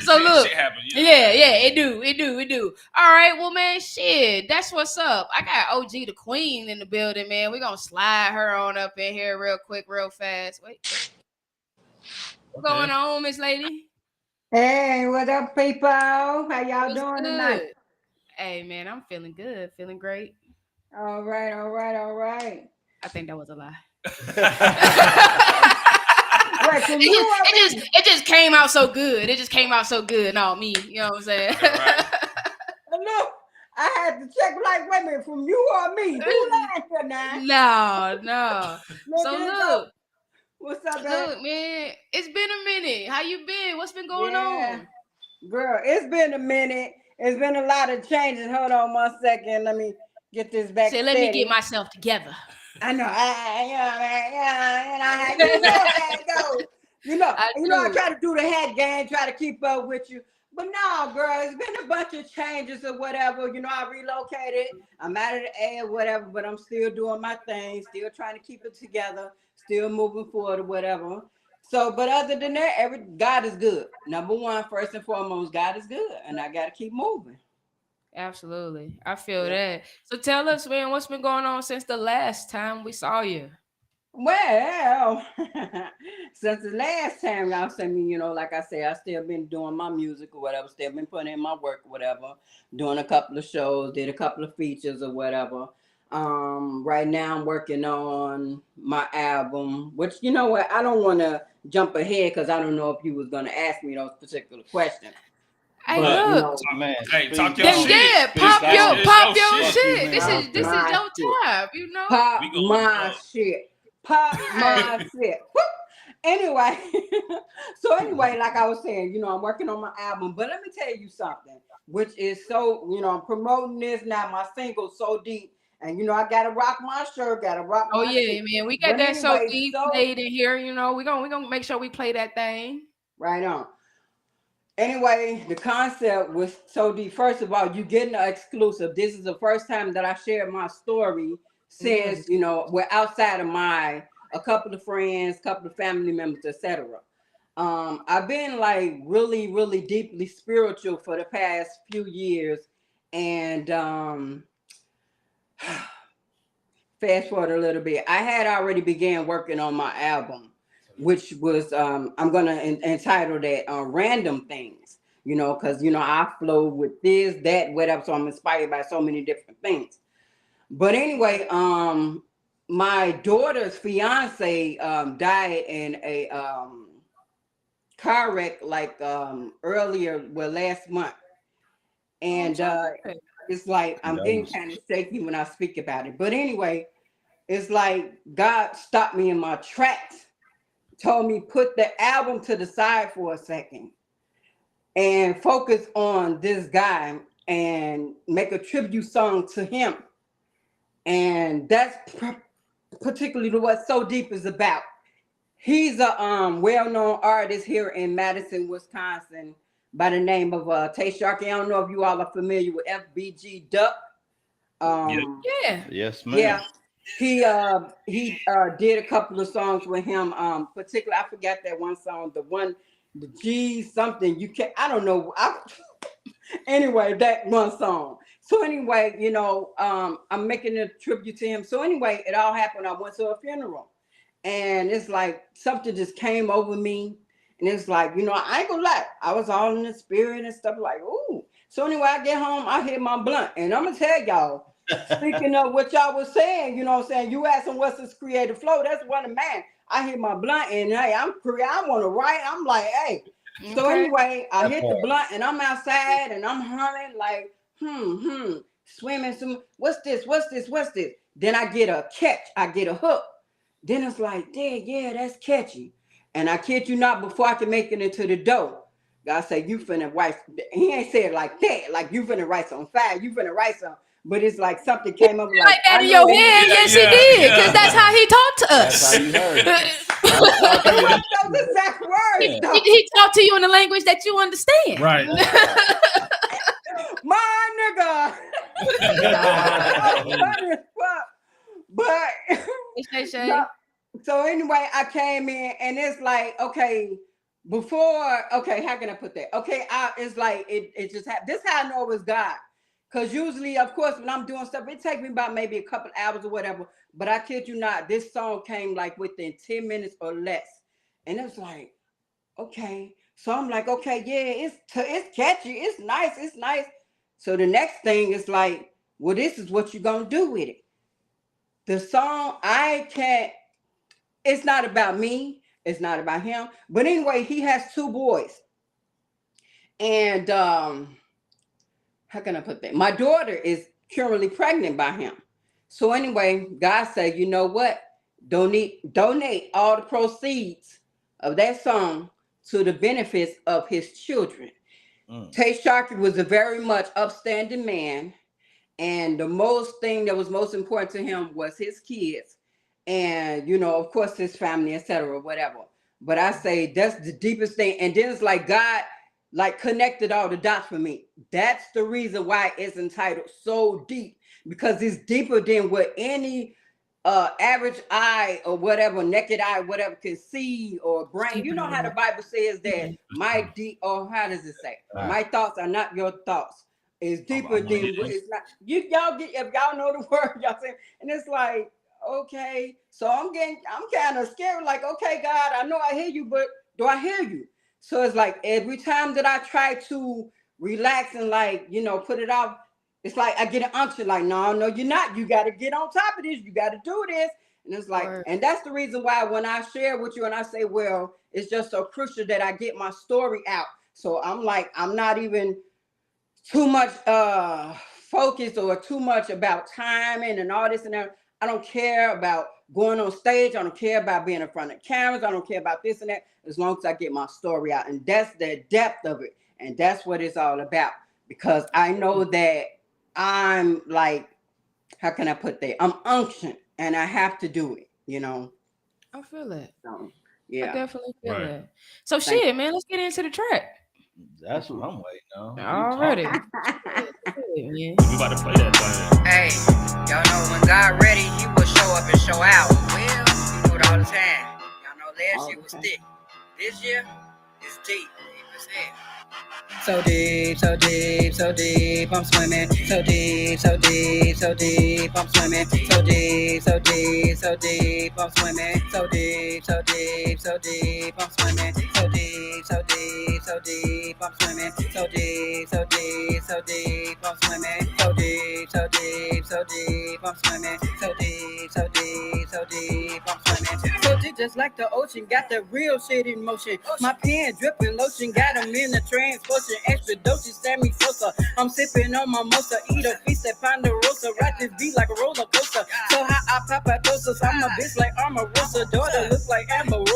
So look, shit happen, you know? yeah, it do. All right, well, man, shit, that's what's up. I got ogdakween in the building, man. We're gonna slide her on up in here real quick, real fast. Wait. What's going on, Miss Lady? Hey, what up, people? How y'all What's doing good? tonight? Hey, man, I'm feeling good, feeling great. All right. I think that was a lie. Wait, from you or me? It just came out so good. It just came out so good. No, me. You know what I'm saying? Right. Look, I had to check. Like, wait a minute, from you or me? Who lying now? No. Look So at it look. go. What's up, babe? Look, man, it's been a minute. How you been? What's been going on? Girl, it's been a minute. It's been a lot of changes. Hold on 1 second. Let me get this back. Say, let me get myself together. I know. You know how it goes. You know, I try to do the hat game, try to keep up with you. But no, girl, it's been a bunch of changes or whatever. You know, I relocated. I'm out of the A or whatever, but I'm still doing my thing, still trying to keep it together, still moving forward or whatever. So, but other than that, God is good. Number one, first and foremost, God is good. And I got to keep moving. Absolutely. I feel that. So tell us, man, what's been going on since the last time we saw you? Well, since the last time y'all seen me, you know, like I say, I still been doing my music or whatever, still been putting in my work or whatever, doing a couple of shows, did a couple of features or whatever. Right now I'm working on my album, which, you know what, I don't want to jump ahead because I don't know if you was going to ask me those particular questions. Hey, But, look. you know, Man, Hey, talk speak your on shit. Yeah, Speak pop on your it. pop It's your your shit. shit, This man. is My your shit. time, you know. Pop We gonna my know. shit. Pop my shit. Woo! Anyway, like I was saying, you know, I'm working on my album, but let me tell you something, which is so, you know, I'm promoting this now, my single So Deep, and you know, I gotta rock my shirt, gotta rock Oh my yeah, shit. man. We got But that so anyway, deep so played in here, you know. We gonna make sure we play that thing. right on. Anyway, the concept was So Deep. First of all, you getting an exclusive. This is the first time that I shared my story since, you know, we're outside of a couple of friends, couple of family members, etc. I've been like really, really deeply spiritual for the past few years, and fast forward a little bit, I had already began working on my album, which was I'm gonna entitle that Random Things, you know, because you know I flow with this, that, whatever. So I'm inspired by so many different things. But anyway, my daughter's fiance died in a car wreck like earlier, well, last month. And it's like I'm getting kind of shaky when I speak about it. But anyway, it's like God stopped me in my tracks, told me put the album to the side for a second and focus on this guy. and make a tribute song to him. And that's particularly what So Deep is about. He's a well-known artist here in Madison, Wisconsin, by the name of Tay Sharkey. I don't know if you all are familiar with FBG Duck. Yeah. Yes, ma'am. Yeah. He did a couple of songs with him. Particularly, I forgot that one song, the G something. You can't. I don't know. Anyway, that one song. So anyway, I'm making a tribute to him. So anyway, it all happened. I went to a funeral, and it's like something just came over me, and it's like, I ain't gonna lie, I was all in the spirit and stuff like, ooh. So anyway, I get home, I hit my blunt, and I'm gonna tell y'all. Speaking of what y'all was saying, what I'm saying, you asking what's this creative flow? That's one of mine. I hit my blunt, and hey, I want to write. I'm like, hey. Okay. So anyway, I hit the blunt, and I'm outside, and I'm humming like, swimming some. What's this? Then I get a catch. I get a hook. Then it's like, dang, yeah, that's catchy. And I kid you not, before I can make it into the dough, God say, you finna write. He ain't said it like that. Like, you finna write some fire. You finna write some. But it's like something came up like that in your head. Yes, he did. Because that's how he talked to us. That's how you heard. Those exact words. He talked to you in the language that you understand. Right. My nigga. But so anyway, I came in, and it's like, okay, how can I put that? Okay, it's like it just happened. This is how I know it was God. Because usually, of course, when I'm doing stuff, it takes me about maybe a couple hours or whatever. But I kid you not, this song came like within 10 minutes or less. And it's like, okay. So I'm like, okay, yeah, it's catchy. It's nice. So the next thing is like, well, this is what you're going to do with it. The song, it's not about me. It's not about him. But anyway, he has 2 boys. And, how can I put that? My daughter is currently pregnant by him. So anyway, God said, you know what? Donate all the proceeds of that song to the benefits of his children. Tay Sharkey was a very much upstanding man. And the thing that was most important to him was his kids. And, of course, his family, etc., whatever. But I say that's the deepest thing. And then it's like God connected all the dots for me. That's the reason why it's entitled So Deep, because it's deeper than what any average eye or whatever, naked eye, whatever, can see or brain. You know how the Bible says that how does it say? My thoughts are not your thoughts. It's deeper than it's not. Y'all get, if y'all know the word, y'all say, and it's like, okay, so I'm kind of scared, like, okay, God, I know I hear you, but do I hear you? So it's like every time that I try to relax and put it off, it's like I get an unction like, no, you're not. You got to get on top of this. You got to do this. And it's like, and that's the reason why when I share with you and I say, well, it's just so crucial that I get my story out. So I'm like, I'm not even too much focused or too much about timing and all this and that. I don't care about going on stage. I don't care about being in front of cameras. I don't care about this and that, as long as I get my story out. And that's the depth of it. And that's what it's all about. Because I know that I'm like, how can I put that? I'm unctioned and I have to do it, I feel it. So, yeah. I definitely feel it. So shit, man, let's get into the track. That's what I'm waiting on. Already. We about to play that thing. Hey, y'all know when God ready, he will show up and show out. Well, he do it all the time. Y'all know last year was thick. This year is deep. Deep as hell. So deep, so deep, so deep, I'm swimming. So deep, so deep, so deep, I'm swimming. So deep, so deep, so deep, I'm swimming. So deep, so deep, so deep, I'm swimming. So deep, so deep, so deep, I'm swimming. So deep, so deep, so deep, I'm swimming. So deep, so deep, so deep, I'm swimming. So deep, so deep, so deep, I'm swimming. So deep, just like the ocean, got the real shit in motion. My pen dripping lotion, got them in the transportation. Extra dosage, stand me closer. I'm sipping on my mocha, eat a feast at Ponderosa. Ride this beat like a roller coaster. So high, I pop a toaster. I'm a bitch like Omarosa. Daughter looks like Amber Rose.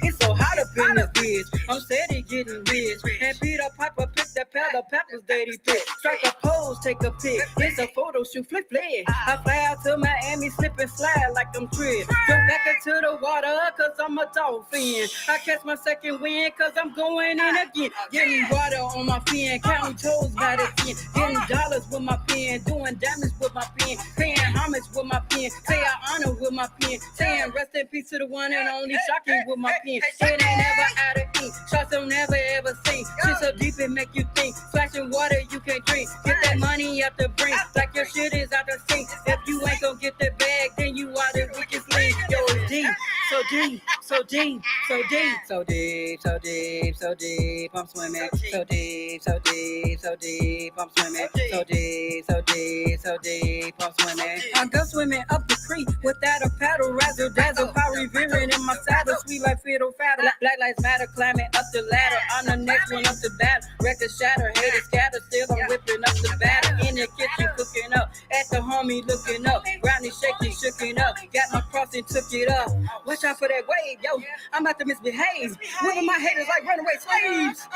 It's so hot up in this bitch. I'm steady getting rich. And Peter Piper picked that pile of peppers dirty pick. Strike a pose, take a pic. It's a photo shoot, flip. I fly out to Miami, slip and slide like I'm Trip. Jump back into the water, cause I'm a dolphin. I catch my second wind, cause I'm going in again. Getting water on my fin, counting toes by the 10. Getting dollars with my pen, doing damage with my pen. Paying homage with my pen, say I honor with my pen. Saying rest in peace to the one and only, shocking with my pen. It ain't never out of ink, shots don't never ever sink. Shit so deep it make you think, splashing water you can't drink. Get that money out the brink, like your shit is out the sink. If you ain't gon' get the bag, then you out the weakest link. Yo, it's deep, so deep, so deep, so deep, so deep, so deep, so deep. I'm swimming, so deep, so deep, so deep. I'm swimming, so deep, so deep, so deep. I'm swimming. I go swimming up the creek without a paddle, razzle dazzle, power veering in my saddle, sweet like fiddle faddle. Black lives matter, climbing up the ladder. On the next one up the bat, record shatter, haters scatter. Still I'm whipping up the batter in the kitchen, cooking up at the homie looking up. Brownie shaking, shooking up. Got my cross and took it up. Watch out for that wave, yo. I'm about to misbehave. Moving my haters like runaway slaves.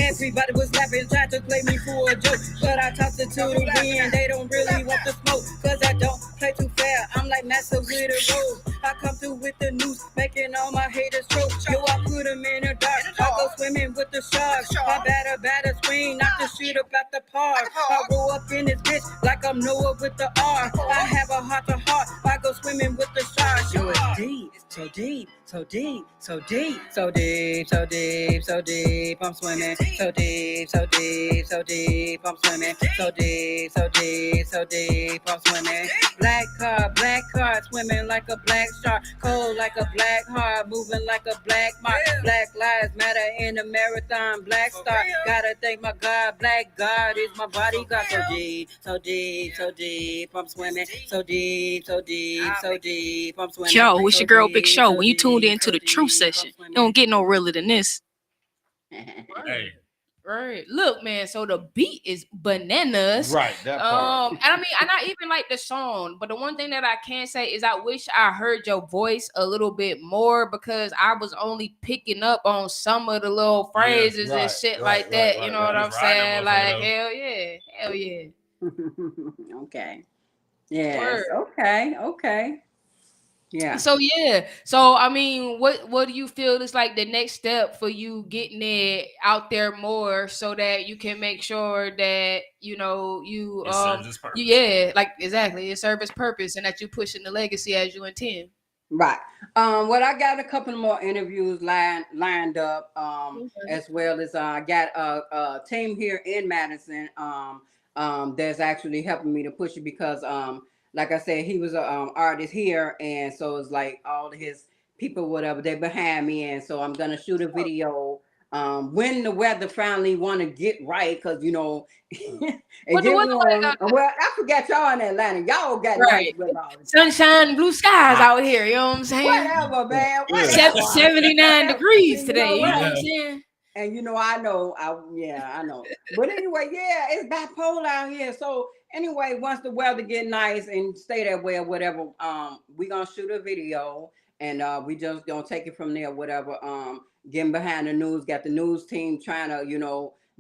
Everybody was laughing, trying to play me for a joke. But I tossed it to the wind. They don't really want the smoke, cause I don't play too fair. I'm like Master with a rope. I come through with the noose, making all my haters choke. Yo, I put them in the dark. I go swimming with the sharks. I batter swing, knock the shit up at the park. I roll up in this bitch like I'm Noah with the R. I have a heart to heart. I go swimming with the sharks. Yo, it's deep, so deep, so deep, so deep, so deep, so deep, so deep. I'm swimming, so deep, so deep, so deep. I'm swimming, so deep, so deep, so deep. I'm swimming. Black car, swimming like a black shark. Cold like a black heart, moving like a black mark. Black lives matter in the marathon. Black star, gotta thank my God. Black God is my bodyguard. So deep, so deep, so deep. I'm swimming, so deep, so deep, so deep. I'm swimming. Yo, it's your girl Big Show. When you tuned in to the Truth Session, you don't get no realer than this. Hey, Right. Look, man, so the beat is bananas. Right, that part. And I mean, and I even like the song, but the one thing that I can say is I wish I heard your voice a little bit more, because I was only picking up on some of the little phrases and shit like that. You know what I'm saying? Like, hell yeah. Hell yeah. Okay. Yes. Word. Okay. Yeah. So yeah. So I mean, what do you feel is like the next step for you getting it out there more, so that you can make sure that you it serves its purpose. like exactly, it serves its purpose, and that you pushing the legacy as you intend. Right. Well, I got a couple more interviews lined up. As well as I got a team here in Madison. That's actually helping me to push it, because like I said, he was an artist here, and so it's like all of his people, whatever, they're behind me, and so I'm gonna shoot a video when the weather finally want to get right, because well, I forgot y'all in Atlanta, y'all got nice weather. Sunshine, blue skies out here. You know what I'm saying? Whatever, man. 79 degrees today. You know what I'm saying? And I know. But anyway, yeah, it's bipolar out here. So anyway, once the weather get nice and stay that way or whatever, we gonna shoot a video, and we just gonna take it from there, whatever. Getting behind the news, got the news team trying to,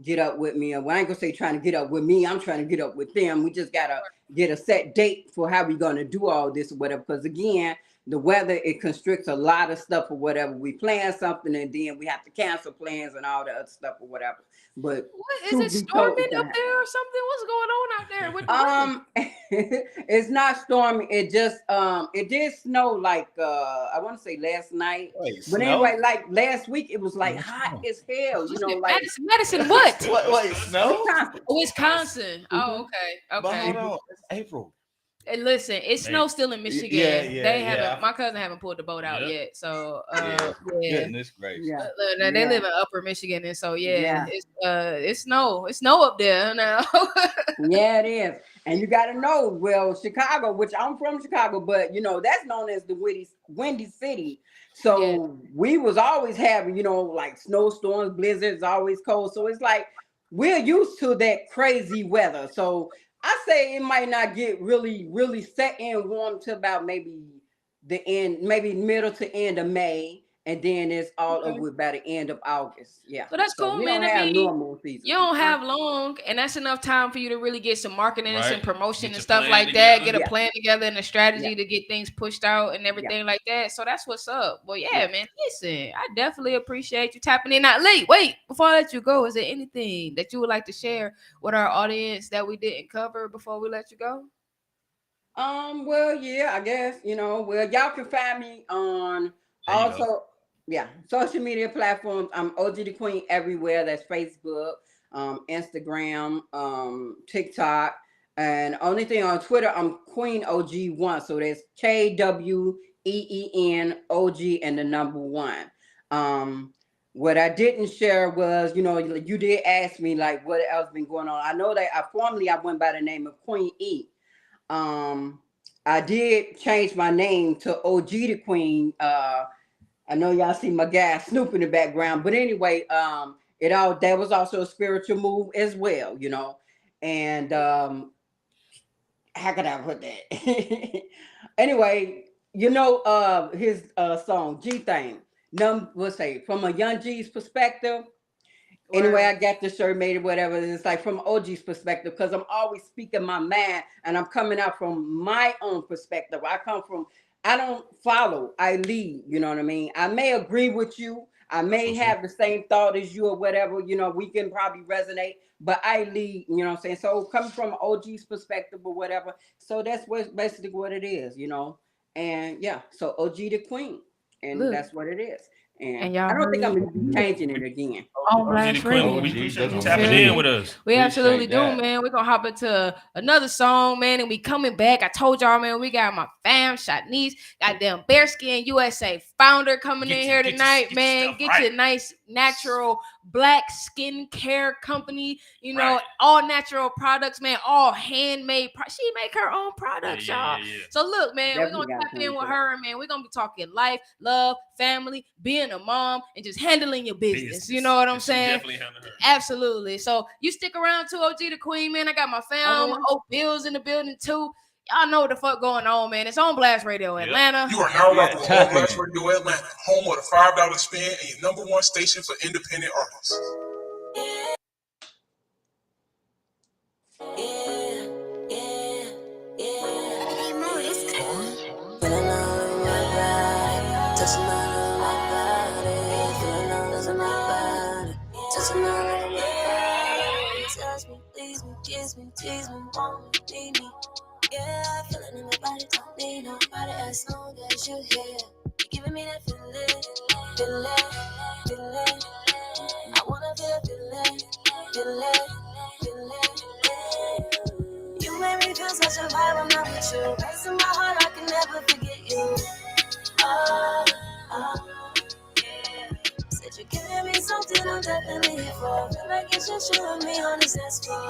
get up with me. Well, I ain't gonna say trying to get up with me. I'm trying to get up with them. We just gotta get a set date for how we gonna do all this or whatever. Because again, the weather, it constricts a lot of stuff or whatever. We plan something and then we have to cancel plans and all the other stuff or whatever. But what is it, storming up there or something? What's going on out there with the it's not storming. It just it did snow like I want to say last night. But anyway, like last week it was like hot as hell. Like Madison what? What snow? Wisconsin. Oh, okay. But hold on, it's April. And listen, it's snow still in Michigan. They haven't. My cousin haven't pulled the boat out yet. So goodness gracious. They live in Upper Michigan, and so it's snow. It's snow up there now. Yeah, it is. And you got to know, well, Chicago, which I'm from Chicago, but that's known as the windy city. So we was always having, like snowstorms, blizzards, always cold. So it's like we're used to that crazy weather. So I say it might not get really, really set in warm till about maybe the end, maybe middle to end of May. and then it's all Okay. over by the end of August. Yeah. So that's So cool, we man. don't I have mean, normal season. you don't have long, and that's enough time for you to really get some marketing and some Right. promotion Get and your stuff plan like that. together. Get a Yeah. plan together and a strategy Yeah. to get things pushed out and Yeah. everything like that. So that's what's up. Well, yeah, Yeah. man. Listen, I definitely appreciate you tapping in. Now, Lee, wait, before I let you go, is there anything that you would like to share with our audience that we didn't cover before we let you go? Well, yeah, I guess, well, y'all can find me on There you go. also, yeah, social media platforms. I'm OG the Queen everywhere. That's Facebook, Instagram, TikTok, and only thing on Twitter, I'm Queen OG1. So that's KWEEN OG and the number one. What I didn't share was, you did ask me like what else been going on. I know that I went by the name of Queen E. I did change my name to OG the Queen. I know y'all see my guy Snoop in the background, but anyway, that was also a spiritual move as well, And how could I put that? Anyway, his song G Thing. Let's say from a young G's perspective. Anyway, I got the shirt made or whatever. It's like from OG's perspective, because I'm always speaking my mind and I'm coming out from my own perspective. I don't follow, I lead. You know what I mean? I may agree with you. I may have the same thought as you or whatever. We can probably resonate, but I lead, you know what I'm saying? So coming from OG's perspective or whatever. So that's basically what it is, And yeah, so OG the Queen. And Look. that's what it is. And And y'all I don't think heard I'm it. going to be changing it again. On OG the Blast Queen. Radio. We appreciate you You tapping feel in me? with us. We absolutely Appreciate do, that. man. We're gonna hop into another song, man, and we coming back. I told y'all, man, we got my fam, Shotnice, goddamn Bearskin USA founder coming in here tonight, man. Get your nice natural black skincare company, all natural products, man, all handmade. She make her own products, y'all. So look, man, we're Definitely gonna got tap in time with for her, man. We're gonna be talking life, love, family, being a mom, and just handling your business. You know what I'm saying? Definitely handling her. Absolutely. So you stick around to OG the Queen, man. I got my fam, Oak Bills in the building too. Y'all know what the fuck going on, man. It's on Blast Radio Atlanta. You are now rocking with On Blast Radio Atlanta, home of the $5 spin and your number one station for independent artists. Touch me, please me, kiss me, tease me, want me, need me. Yeah, I feel it in my body, don't need nobody as long as you here. You're giving me that feeling, feeling, feeling. I wanna feel feeling, feeling, feeling. You make me feel such a vibe when I'm with you. Racing my heart, I can never forget you. Oh, oh, yeah. Said you're giving me something I'm definitely here for. Feel like it's just you and me on this dance floor.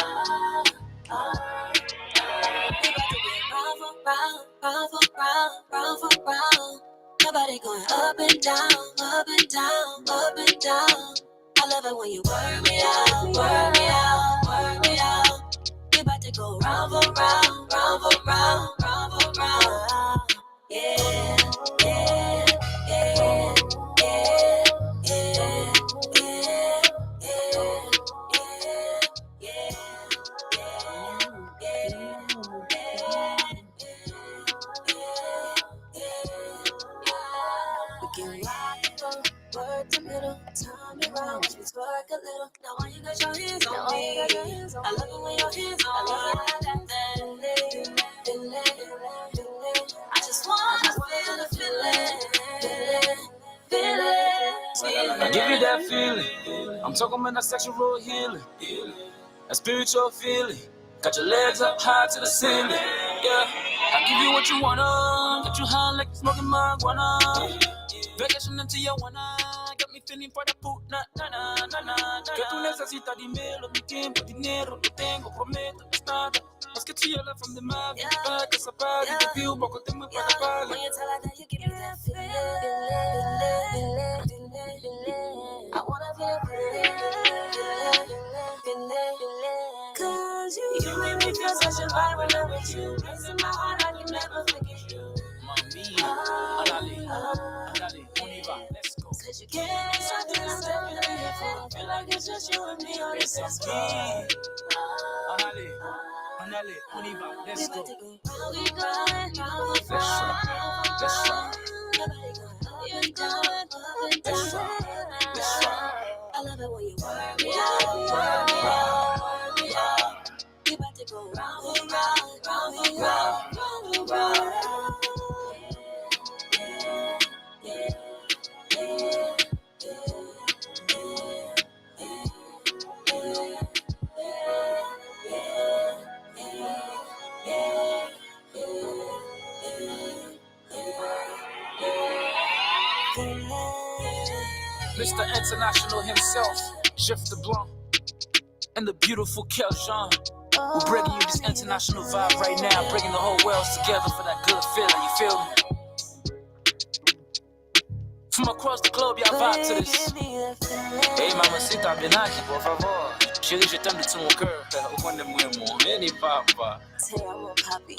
Oh, oh. We about to get round for round, round for round, round for round. Nobody going up and down, up and down, up and down. I love it when you work me out, work me out, work me out. We about to go round for round, round for round, round for round. Yeah, yeah, yeah, yeah, yeah, yeah, yeah, yeah, we can rock, work the middle, time me round, just work a little. Now when you got your hands on me, I love it when your hands on me. I just wanna feel the feeling. I give you that feeling. I'm talking about that sexual healing, that spiritual feeling. Got your legs up high to the ceiling. Yeah, I give you what you wanna. Get you high like smoking marijuana. Vacation until you wanna. Got me feeling for the poop, na na na na na. Que tú necesitas dinero, mi tiempo, dinero, lo tengo, prometo, no es nada. Más que chilla from the map, para que se apague, te pido un poco de más para que pague. When you tell her that you give me that feeling. I wanna feel feeling. Cause you make me feel such a vibe when I'm with you. Racing my heart, I can never forget you. Mami, alale, like it's just you and me on this is Allez, on y va, let's go. We going round and round. Let's try. You going up and down. I love it when you work me out. We about to go round and round, round and round, round and round. Mr. International himself, Jeff DeBlanc, and the beautiful Kel Jean. We're bringing you this international vibe right now, bringing the whole world together for that good feeling, you feel me? From across the globe, y'all vibe to this. Hey, mamacita, bien aquí, por favor. Chérie, je t'aime de tout mon cœur. Au fond de moi, mon mini papa. Say I'm a puppy.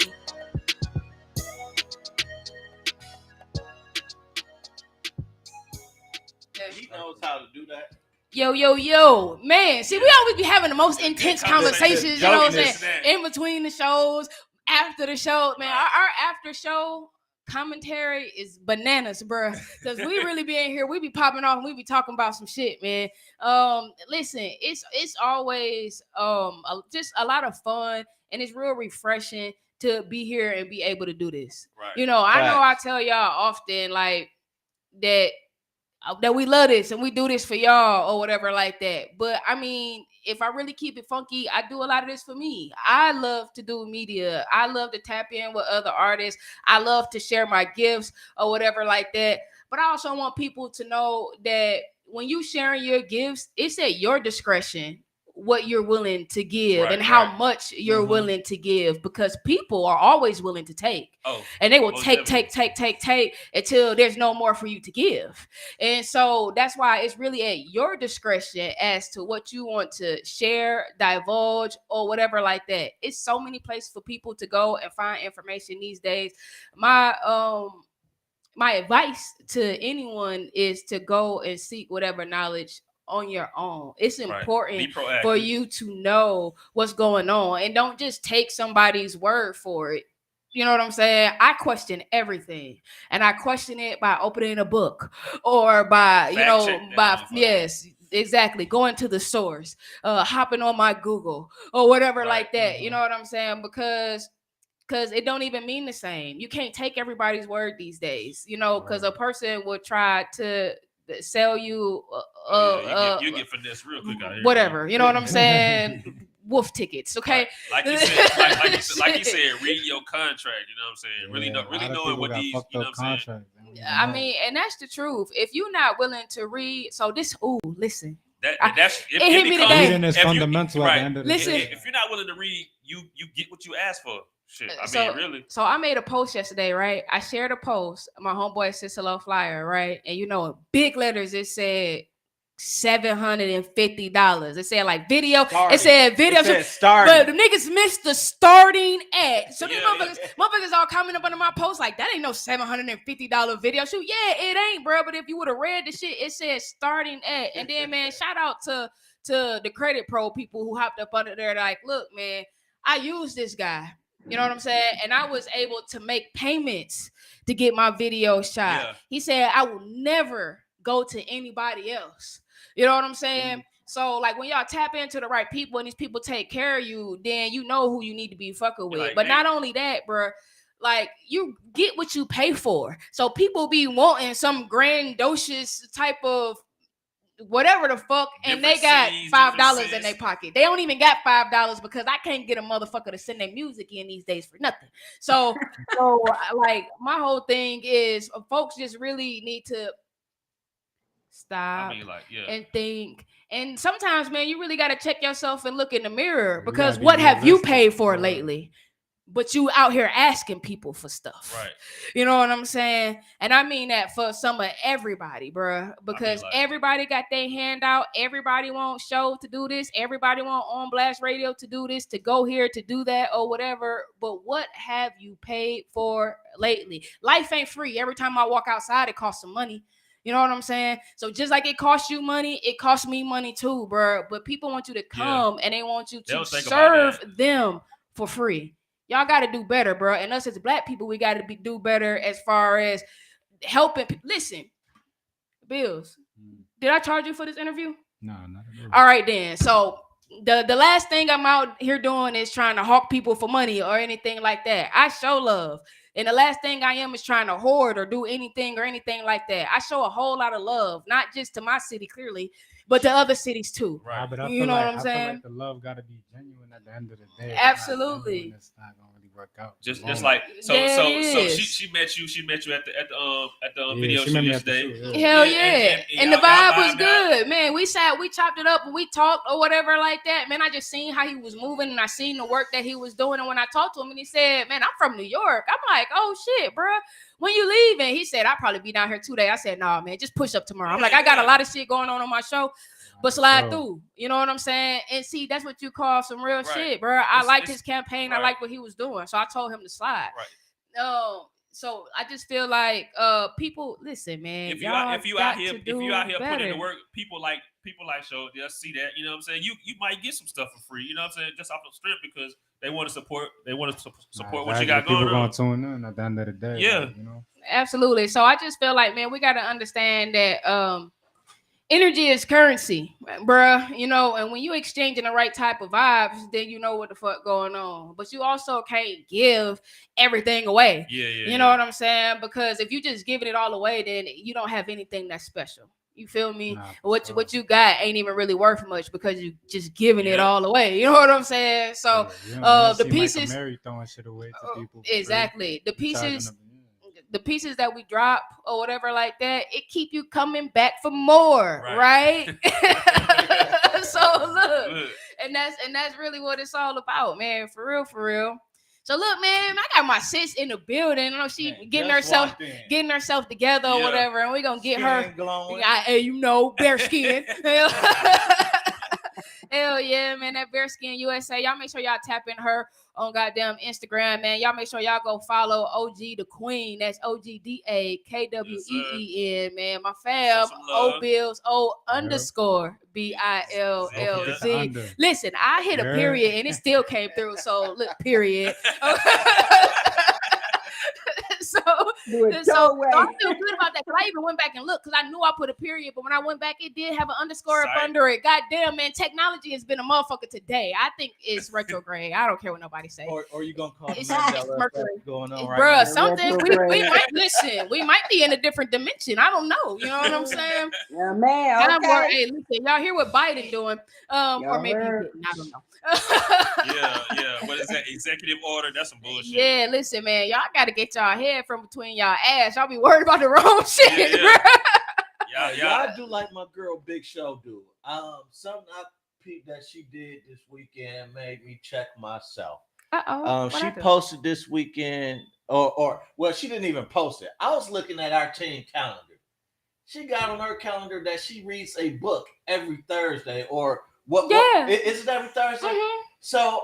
He knows how to do that. Yo, man. See, we always be having the most intense conversations, you know what I'm saying? In between the shows, after the show, man. Our after show commentary is bananas, bro. Because we really be in here, we be popping off and we be talking about some shit, man. Listen, it's always just a lot of fun, and it's real refreshing to be here and be able to do this. Right. You know, I know I tell y'all often like that we love this and we do this for y'all or whatever like that. But I mean, if I really keep it funky, I do a lot of this for me. I love to do media. I love to tap in with other artists. I love to share my gifts or whatever like that. But I also want people to know that when you sharing your gifts, it's at your discretion what you're willing to give and how much you're willing to give, because people are always willing to take. And they will take until there's no more for you to give. And so that's why it's really at your discretion as to what you want to share, divulge, or whatever like that. It's so many places for people to go and find information these days. My advice to anyone is to go and seek whatever knowledge on your own. It's important for you to know what's going on and don't just take somebody's word for it. You know what I'm saying? I question everything, and I question it by opening a book or by, yes, exactly, going to the source, hopping on my Google or whatever like that. You know what I'm saying? Because it don't even mean the same. You can't take everybody's word these days, you know, because a person would try to sell you you get finesse real quick out here. Whatever, you know what I'm saying? Wolf tickets, okay? Like you said, like you said, read your contract, you know what I'm saying? Really knowing what these, you know what I'm saying? I mean, and that's the truth. If you're not willing to read, so this, listen. That's it hit me today. Reading is fundamental at the end of the day. If you're not willing to read, you get what you ask for. Shit, I mean, really. So I made a post yesterday, right? I shared a post. My homeboy said hello flyer, right? And you know, in big letters, it said $750. It said like video. Starting. It said video. It said starting. But the niggas missed the starting ad. So these motherfuckers all coming up under my post like, that ain't no $750 video shoot. Yeah, it ain't, bro. But if you would have read the shit, it said starting ad. And then, man, shout out to the Credit Pro people who hopped up under there like, look, man, I use this guy. You know what I'm saying? And I was able to make payments to get my video shot. Yeah. He said, I will never go to anybody else. You know what I'm saying? Mm-hmm. So, like, when y'all tap into the right people and these people take care of you, then you know who you need to be fucking with. Like, but not only that, bro, like, you get what you pay for. So people be wanting some grandiose type of whatever the fuck, and they got $5 in their pocket. They don't even got $5 because I can't get a motherfucker to send their music in these days for nothing. So like, my whole thing is folks just really need to stop and think. And sometimes, man, you really got to check yourself and look in the mirror, because what have you paid for lately? But you out here asking people for stuff. Right. You know what I'm saying? And I mean that for some of everybody, bro. Because everybody got their hand out. Everybody want show to do this. Everybody want On Blast Radio to do this, to go here, to do that, or whatever. But what have you paid for lately? Life ain't free. Every time I walk outside, it costs some money. You know what I'm saying? So just like it costs you money, it costs me money too, bro. But people want you to come and they want you to serve them for free. Y'all got to do better, bro. And us as Black people, we got to do better as far as helping. Listen, Bills, did I charge you for this interview? No, not at all. All right, then. So the last thing I'm out here doing is trying to hawk people for money or anything like that. I show love. And the last thing I am is trying to hoard or do anything like that. I show a whole lot of love, not just to my city, clearly, but to other cities too. Right. But I you know like, what I'm saying? I feel like the love got to be genuine at the end of the day. Absolutely. It's not gonna really work out. Just like so she met you at the video shoot yesterday. Hell yeah. And the vibe was good, man. We chopped it up and we talked or whatever like that. Man, I just seen how he was moving and I seen the work that he was doing. And when I talked to him and he said, man, I'm from New York. I'm like, oh shit, bro. When you leaving? He said, I'll probably be down here 2 days. I said, nah, man, just push up tomorrow. I'm like, I got a lot of shit going on my show, but slide through. You know what I'm saying? And see, that's what you call some real shit, bro. I liked his campaign. I liked what he was doing. So I told him to slide. Right. So I just feel like people listen, man. If you out here putting in the work, people like show, they'll see that. You know what I'm saying? You might get some stuff for free. You know what I'm saying? Just off the strip because they want to support. They want to support what you got going on. People gonna tune in at the end of the day. Yeah, like, you know. Absolutely. So I just feel like, man, we got to understand that energy is currency, bruh. You know, and when you exchanging the right type of vibes, then you know what the fuck going on. But you also can't give everything away. You know what I'm saying? Because if you just giving it all away, then you don't have anything that's special. You feel me? What you got ain't even really worth much because you just giving it all away. You know what I'm saying? So the pieces, like Mary throwing shit away to people. Exactly. The pieces that we drop or whatever like that, it keep you coming back for more, right? So look, and that's really what it's all about, man. For real. So look, man, I got my sis in the building. You know, she getting herself together or whatever, and we gonna get her. Hey, you know, bear skin. Hell yeah, man. That Bearskin USA. Y'all make sure y'all tap in her on goddamn Instagram, man. Y'all make sure y'all go follow ogdakween. That's OGDAKWEEN, man. My fam, O-Bills, O_BILLZ. Listen, I hit a period and it still came through. So look, period. So I feel good about that because I even went back and looked because I knew I put a period, but when I went back, it did have an underscore up under it. God damn, man, technology has been a motherfucker today. I think it's retrograde. I don't care what nobody say. Or you gonna call it's Mercury going on right bruh, now? something we might listen. We might be in a different dimension. I don't know. You know what I'm saying? Yeah, man. Okay. Hey, listen, y'all hear what Biden doing? Or maybe you didn't. I don't know. yeah. What is that executive order? That's some bullshit. Yeah, listen, man. Y'all got to get y'all head from between y'all ass. Y'all be worried about the wrong shit. Y'all do like my girl Big Show do. Something I peeped that she did this weekend made me check myself. She posted this weekend, or she didn't even post it. I was looking at our team calendar. She got on her calendar that she reads a book every Thursday, or what? Yeah, is it every Thursday? Mm-hmm. So,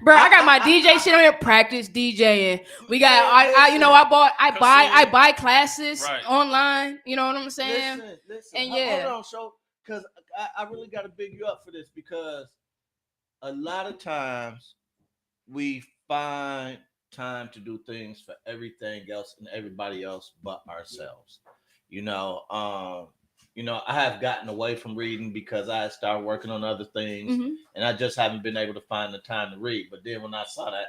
bro, I got my DJ shit on here. Practice DJing. We got. I buy classes online. You know what I'm saying? Listen. And hold on, so because I really got to big you up for this because a lot of times we find time to do things for everything else and everybody else but ourselves. I have gotten away from reading because I started working on other things, and I just haven't been able to find the time to read. But then when I saw that,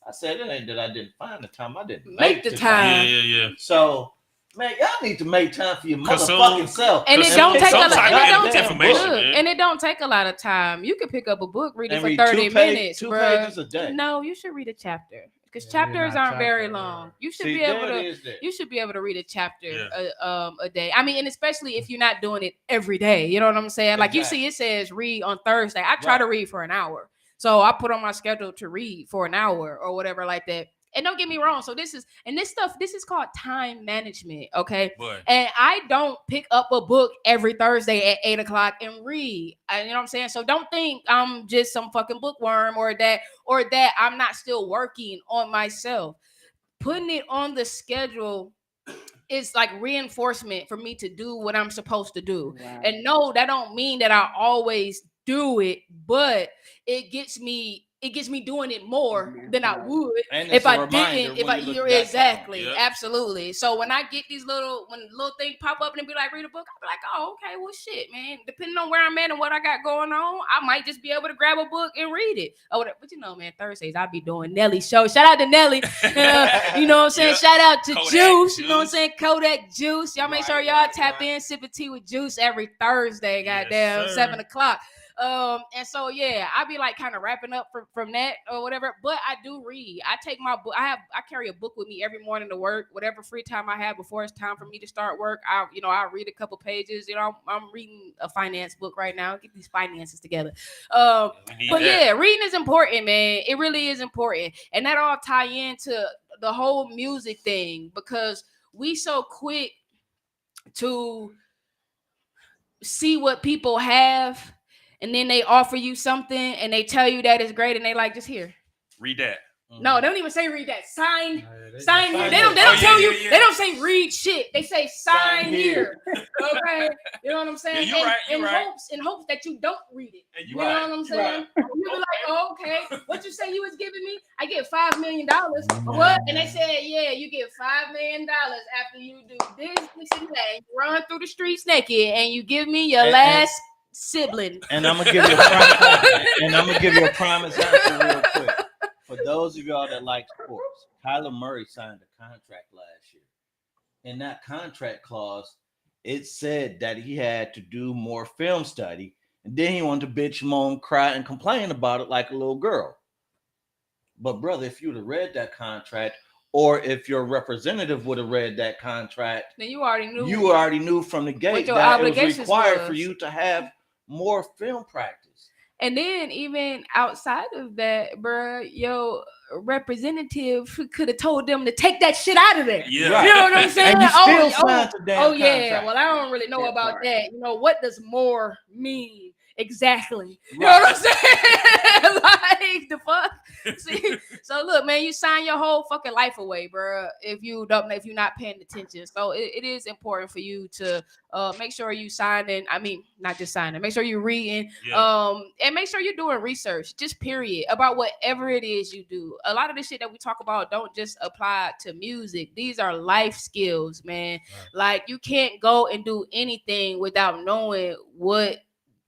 I said, it ain't that I didn't find the time. I didn't make the time. Yeah. So, man, y'all need to make time for your motherfucking self. And it don't take a lot. And it don't take a lot of time. You can pick up a book, read it for 30 minutes, two pages a day. No, you should read a chapter. Because chapters aren't very long. You should be able to. You should be able to read a chapter a day. I mean, and especially if you're not doing it every day. You know what I'm saying? Like you see, it says read on Thursday. I try to read for an hour, so I put on my schedule to read for an hour or whatever like that. And don't get me wrong. So this is called time management. Okay. Boy. And I don't pick up a book every Thursday at 8:00 and read. You know what I'm saying? So don't think I'm just some fucking bookworm or that I'm not still working on myself. Putting it on the schedule it's like reinforcement for me to do what I'm supposed to do. Right. And no, that don't mean that I always do it, but it gets me doing it more than I would if I didn't. If you're exactly, absolutely. So when I get these little thing pop up and be like, read a book, I'll be like, oh, okay, well, shit, man. Depending on where I'm at and what I got going on, I might just be able to grab a book and read it. Oh, but you know, man, Thursdays I'll be doing Nelly's show. Shout out to Nelly. You know what I'm saying? Shout out to Kodak Juice. You know what I'm saying? Kodak Juice. Y'all make sure y'all tap in, sipping tea with Juice every Thursday. Goddamn, 7:00. And so yeah, I be like kind of wrapping up from that or whatever. But I do read. I take my book. I carry a book with me every morning to work. Whatever free time I have before it's time for me to start work, I read a couple pages. You know, I'm reading a finance book right now. Get these finances together. But yeah, reading is important, man. It really is important, and that all tie into the whole music thing because we so quick to see what people have. And then they offer you something and they tell you that it's great and they like, just here. Read that. No, they don't even say read that. Sign here. They don't tell you. They don't say read shit. They say sign here. Okay, you know what I'm saying? Yeah, you're right. In hopes that you don't read it. And you know what I'm saying? You be like, oh, okay. What you say you was giving me? I get $5 million. What? And they said, yeah, you get $5 million after you do this, and that. And you run through the streets naked, and you give me your last sibling. And I'm gonna give you a prime example real quick. For those of y'all that like sports, Kyler Murray signed a contract last year. In that contract clause, it said that he had to do more film study, and then he wanted to bitch, moan, cry, and complain about it like a little girl. But brother, if you'd have read that contract, or if your representative would have read that contract, then you already knew. You already knew from the gate that it was required for you to have more film practice. And then even outside of that, bro, your representative could have told them to take that shit out of there. Yeah. Right. You know what I'm saying? And you still signed the damn yeah. contract. Well, I don't really know about that. You know, what does more mean? Exactly. You know what I'm saying? Like the fuck. See, so look, man, you sign your whole fucking life away, bro. If you're not paying attention. So it is important for you to make sure you signing. I mean, not just signing. Make sure you're reading. Yeah. And make sure you're doing research. Just period about whatever it is you do. A lot of the shit that we talk about don't just apply to music. These are life skills, man. Right. Like you can't go and do anything without knowing what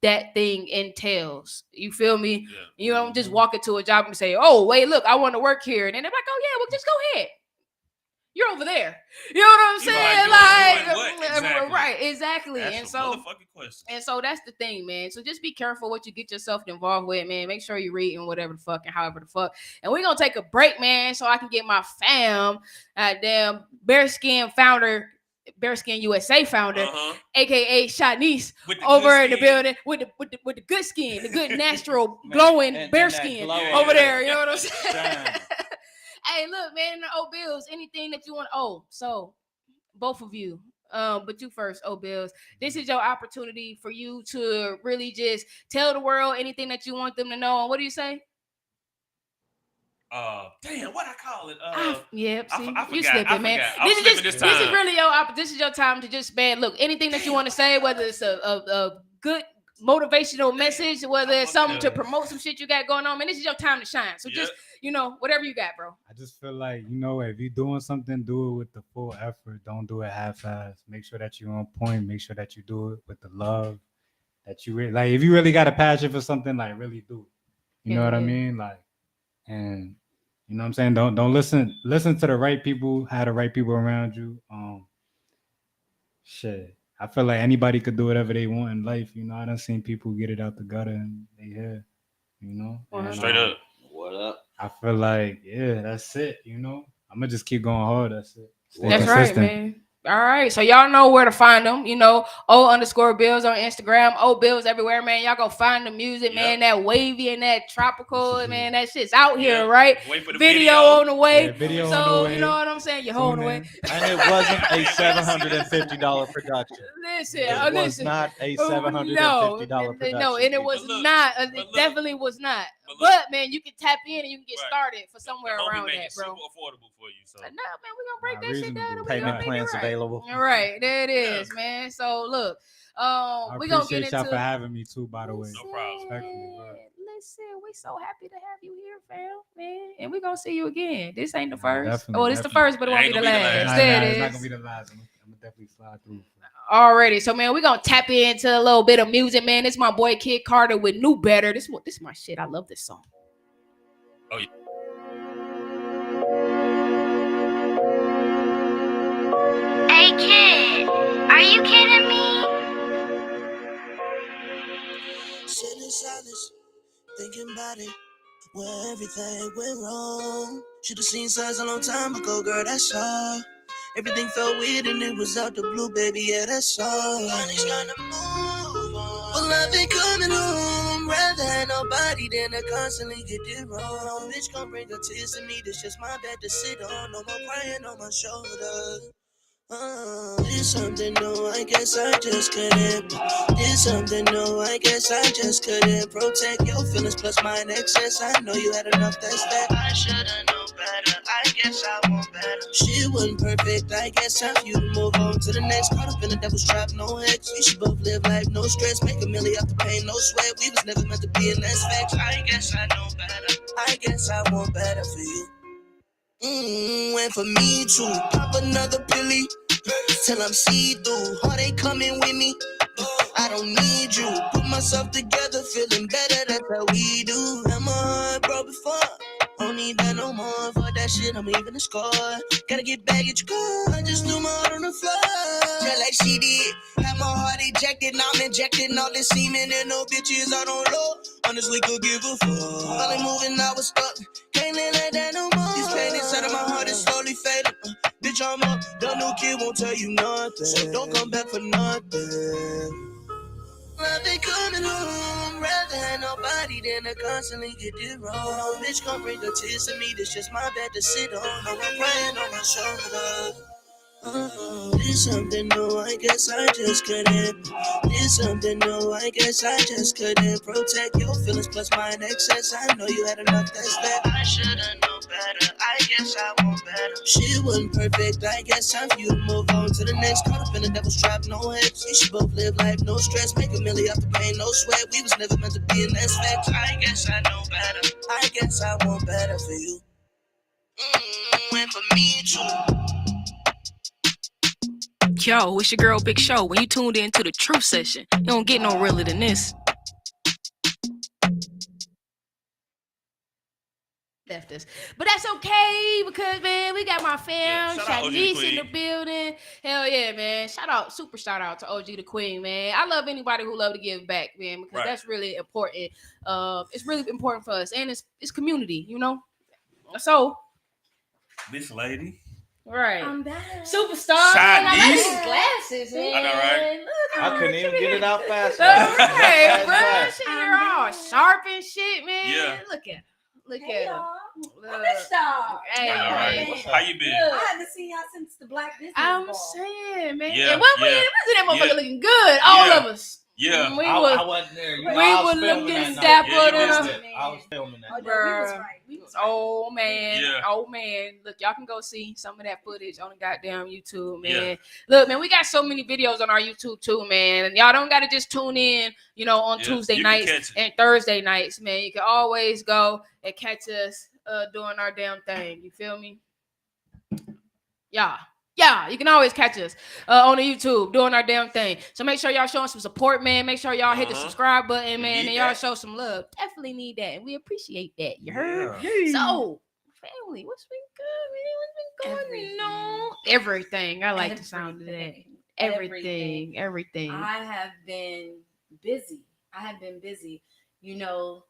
that thing entails. You feel me? Yeah. You don't just walk into a job and say, oh, wait, look, I want to work here. And then they're like, oh, yeah, well, just go ahead. You're over there. You know what I'm saying? Exactly. Right, exactly. That's and so that's the thing, man. So just be careful what you get yourself involved with, man. Make sure you read and whatever the fuck and however the fuck. And we're going to take a break, man, so I can get my fam, damn Bearskin USA founder, aka Shanice, over in the building with the good skin, the good natural glowing bear skin over there. You know what I'm saying? Hey, look, man, Bills, anything that you want. So both of you, but you first, Bills. This is your opportunity for you to really just tell the world anything that you want them to know. And what do you say? Damn, what I call it? You slipping, man. This is really this is your time to just, man, look, anything that you want to say, whether it's a good motivational message, whether it's something to promote some shit you got going on, man, this is your time to shine. So just, whatever you got, bro. I just feel like, if you're doing something, do it with the full effort. Don't do it half-assed. Make sure that you're on point. Make sure that you do it with the love that you really, like, if you really got a passion for something, like, really do it. You know what I mean? Like, and you know what I'm saying? Don't listen to the right people, have the right people around you. Shit. I feel like anybody could do whatever they want in life. I done seen people get it out the gutter and they here, And, straight up. What up? I feel like, that's it, I'm gonna just keep going hard. That's it. That's right, man. All right, so y'all know where to find them. O_Bills on Instagram, Bills everywhere, man. Y'all go find the music, man. That wavy and that tropical, man. That shit's out here, right? Wait for the video on the way. Yeah, video so on the way. You know what I'm saying? You're holding away. And it wasn't a $750 production. Listen, it was not a $750 production. No, and it was not. It definitely was not. But man, you can tap in and you can get started for somewhere around that, bro. Super affordable for you. So no, man, we gonna break that shit down. Payment plans available. All right, there it is, man. So look, I appreciate y'all for having me too. By the way, no problem. Listen, we so happy to have you here, fam, man. And we gonna see you again. This ain't the first. Definitely, It's the first, but it won't be the last. It's not gonna be the last. I'm gonna definitely slide through. Already, so man, we're gonna tap into a little bit of music, man. This is my boy Kid Carter with New Better. This is my shit. I love this song. Oh yeah. Hey kid, are you kidding me? Sitting in silence, thinking about it, where everything went wrong. Should've seen signs a long time ago, girl, that's all. Everything felt weird and it was out the blue, baby, yeah, that's all. Finally starting to move on. Well, I've been coming home, rather than nobody than to constantly get it wrong. Bitch, gon' bring her tears to me, this just my bed to sit on. No more crying on my shoulder. Did something new, I guess I just couldn't. Did something new, I guess I just couldn't protect your feelings plus mine excess. I know you had enough, that's that. I should've known better, I guess I want better. Shit wasn't perfect, I guess time for you to move on to the next. Caught up in the devil's trap, no hex. We should both live life, no stress. Make a million off the pain, no sweat. We was never meant to be in that facts. I guess I know better, I guess I want better for you. And for me to pop another pilly till I'm see-through. Heart ain't coming with me. I don't need you. Put myself together, feeling better. That's how we do. Am I heart broke before? Don't need that no more. For that shit, I'm leaving the score. Gotta get baggage gone. I just threw my heart on the floor. Just like she did. Had my heart ejected. Now I'm injecting all this semen and no bitches I don't know. Honestly, could give a fuck. Finally moving, I was stuck. Can't live like that no more. This pain inside of my heart is slowly fading. Bitch, I'm up. The new kid won't tell you nothing. So don't come back for nothing. I've been coming home, rather than nobody than to constantly get it wrong. Bitch, gon' bring the tears to me, this just my bed to sit on. No one crying on my shoulder. Did something new, I guess I just couldn't. Did something new, I guess I just couldn't protect your feelings plus mine excess. I know you had enough, that's that. I should've known better, I guess I want better. Shit wasn't perfect, I guess time for you to move on to the next. Caught up in the devil's trap, no hex. We should both live life, no stress. Make a million off the pain, no sweat. We was never meant to be in that facts. I guess I know better, I guess I want better for you. And for me too. Yo, it's your girl Big Show. When you tuned in to the Truth Session, you don't get no realer than this. Left us, but that's okay because man, we got my fam, Shanice in the building. Hell yeah, man! Shout out to OG the Queen, man. I love anybody who love to give back, man, because that's really important. It's really important for us, and it's community, you know. So, this lady. Right. I'm back. Superstar. Man, I like these glasses, man. I know, right? I couldn't even get it out fast. Right, bro. She here all sharp and shit, man. Yeah. Look at her. Look at her. I missed y'all. Hey, How you been? I haven't seen y'all since the Black Business I'm Ball. saying, man. Yeah, and we was in that motherfucker looking good. All of us. Yeah. I wasn't there. We were looking dapper. I was filming that. Oh man. Yeah. Oh man. Look, y'all can go see some of that footage on the goddamn YouTube, man. Yeah. Look, man, we got so many videos on our YouTube too, man. And y'all don't gotta just tune in, you know, on Tuesday nights and Thursday nights, man. You can always go and catch us doing our damn thing. You feel me? Yeah, you can always catch us on the YouTube doing our damn thing. So make sure y'all showing some support, man. Make sure y'all hit the subscribe button, man, and y'all show some love. Definitely need that, and we appreciate that. You heard? Yeah. So, family, what's been good, man? What's been going on? Everything. I like the sound of that. Everything. I have been busy. You know,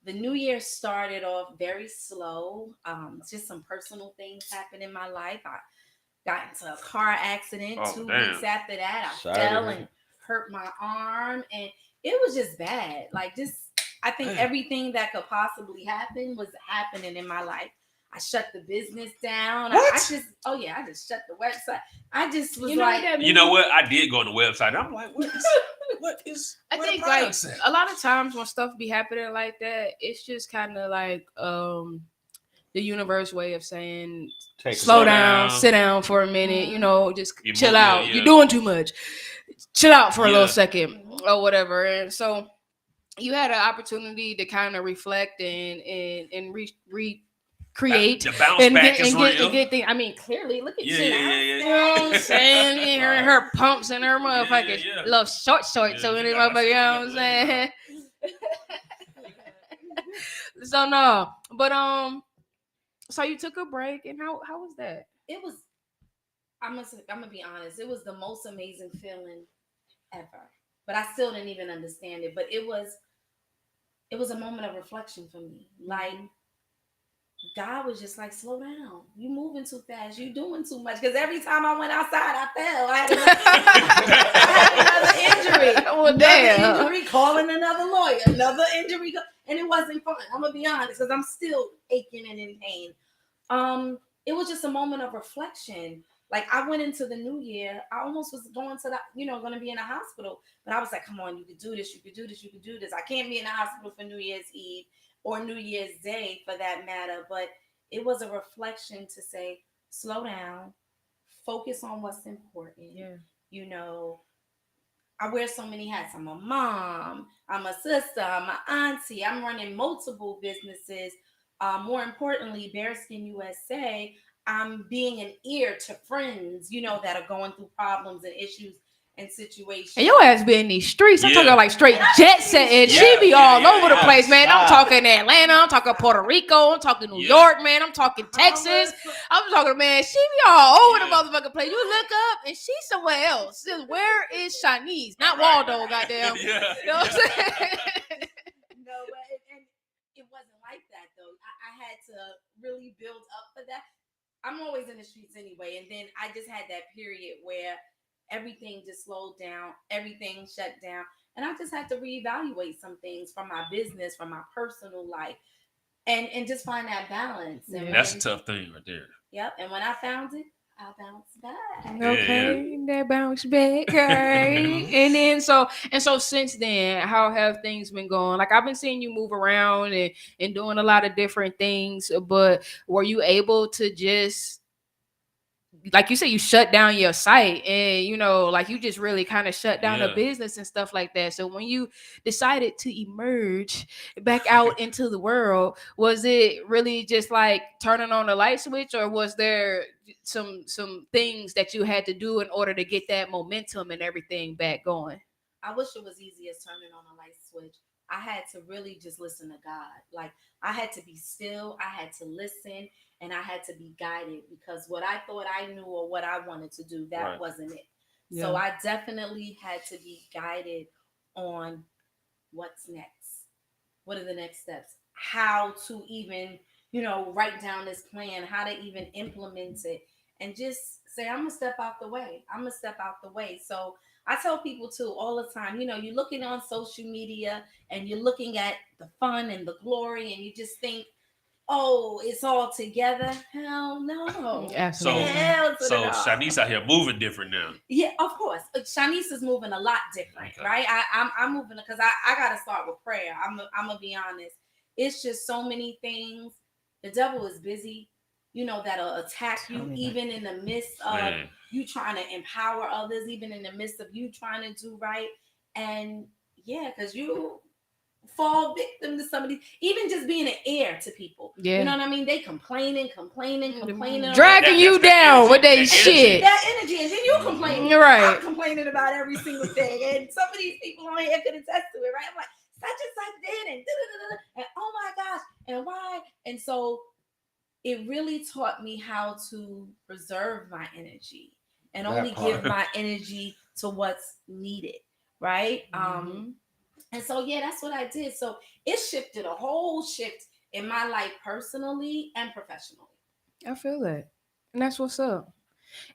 the new year started off very slow. Just some personal things happened in my life. I got into a car accident 2 weeks after that. I fell and hurt my arm, and it was just bad. I think everything that could possibly happen was happening in my life. I shut the business down. What? I just shut the website. I just was you know what you know what? I did go on the website. I'm like, what is? I think like a lot of times when stuff be happening like that, it's just kind of like the universe way of saying slow down, sit down for a minute, just chill out. You're doing too much. Chill out for a little second or whatever. And so you had an opportunity to kind of reflect and recreate the bounce back is real. Get things. I mean, clearly, look at you. You know what I'm saying? Her pumps and her motherfuckers little short. So any motherfucker, you know what I'm saying? So no, but so you took a break, and how was that? It was. I'm gonna be honest. It was the most amazing feeling ever. But I still didn't even understand it. But it was a moment of reflection for me. Like God was just like, slow down. You moving too fast. You doing too much. Because every time I went outside, I fell. I had another injury. Another injury, calling another lawyer. Another injury. And it wasn't fun. I'm going to be honest. Because I'm still aching and in pain. It was just a moment of reflection. Like I went into the new year. I almost was going to going to be in a hospital. But I was like, come on, you could do this. You could do this. You could do this. I can't be in a hospital for New Year's Eve. Or New Year's Day for that matter. But it was a reflection to say, slow down, focus on what's important. Yeah. I wear so many hats. I'm a mom, I'm a sister, I'm an auntie, I'm running multiple businesses. More importantly, Bearskin USA, I'm being an ear to friends, that are going through problems and issues and situations. And your ass be in these streets. I'm talking like straight jet setting. She be all over the place, man. I'm talking Atlanta. I'm talking Puerto Rico. I'm talking New York, man. I'm talking Texas. I'm talking, man, she be all over the motherfucking place. You look up and she's somewhere else. Where is Shanice? Not Waldo, goddamn. You know what I'm saying? No, but it wasn't like that, though. I had to really build up for that. I'm always in the streets anyway. And then I just had that period where everything just slowed down, everything shut down. And I just had to reevaluate some things from my business, from my personal life, and just find that balance. And that's a tough thing right there. Yep. And when I found it, I bounced back. Okay, that bounce back, right? And then so since then, how have things been going? Like I've been seeing you move around and doing a lot of different things, but were you able to just, like you said, you shut down your site and, like you just really kind of shut down the business and stuff like that. So when you decided to emerge back out into the world, was it really just like turning on the light switch, or was there some things that you had to do in order to get that momentum and everything back going? I wish it was easy as turning on a light switch. I had to really just listen to God. Like I had to be still. I had to listen. And I had to be guided, because what I thought I knew or what I wanted to do, that wasn't it. Yeah. So I definitely had to be guided on what's next. What are the next steps? How to even, write down this plan, how to even implement it, and just say, I'm going to step out the way. So I tell people too all the time, you're looking on social media and you're looking at the fun and the glory, and you just think, oh, it's all together. Hell no. Absolutely. So Shanice out here moving different now. Yeah, of course. Shanice is moving a lot different, right? I'm moving because I got to start with prayer. I'm gonna be honest. It's just so many things. The devil is busy, that'll attack you even in the midst of you trying to empower others, even in the midst of you trying to do right. And because you fall victim to somebody, even just being an heir to people. Yeah. You know what I mean? They complaining. Dragging you down with that shit. That energy. And then you complaining. You're right. I'm complaining about every single thing. And some of these people on here could attest to it, right? I'm like, such and such did and oh my gosh. And why? And so it really taught me how to preserve my energy and only give my energy to what's needed. Right? Mm-hmm. And so, that's what I did. So it shifted, a whole shift in my life personally and professionally. I feel that. And that's what's up.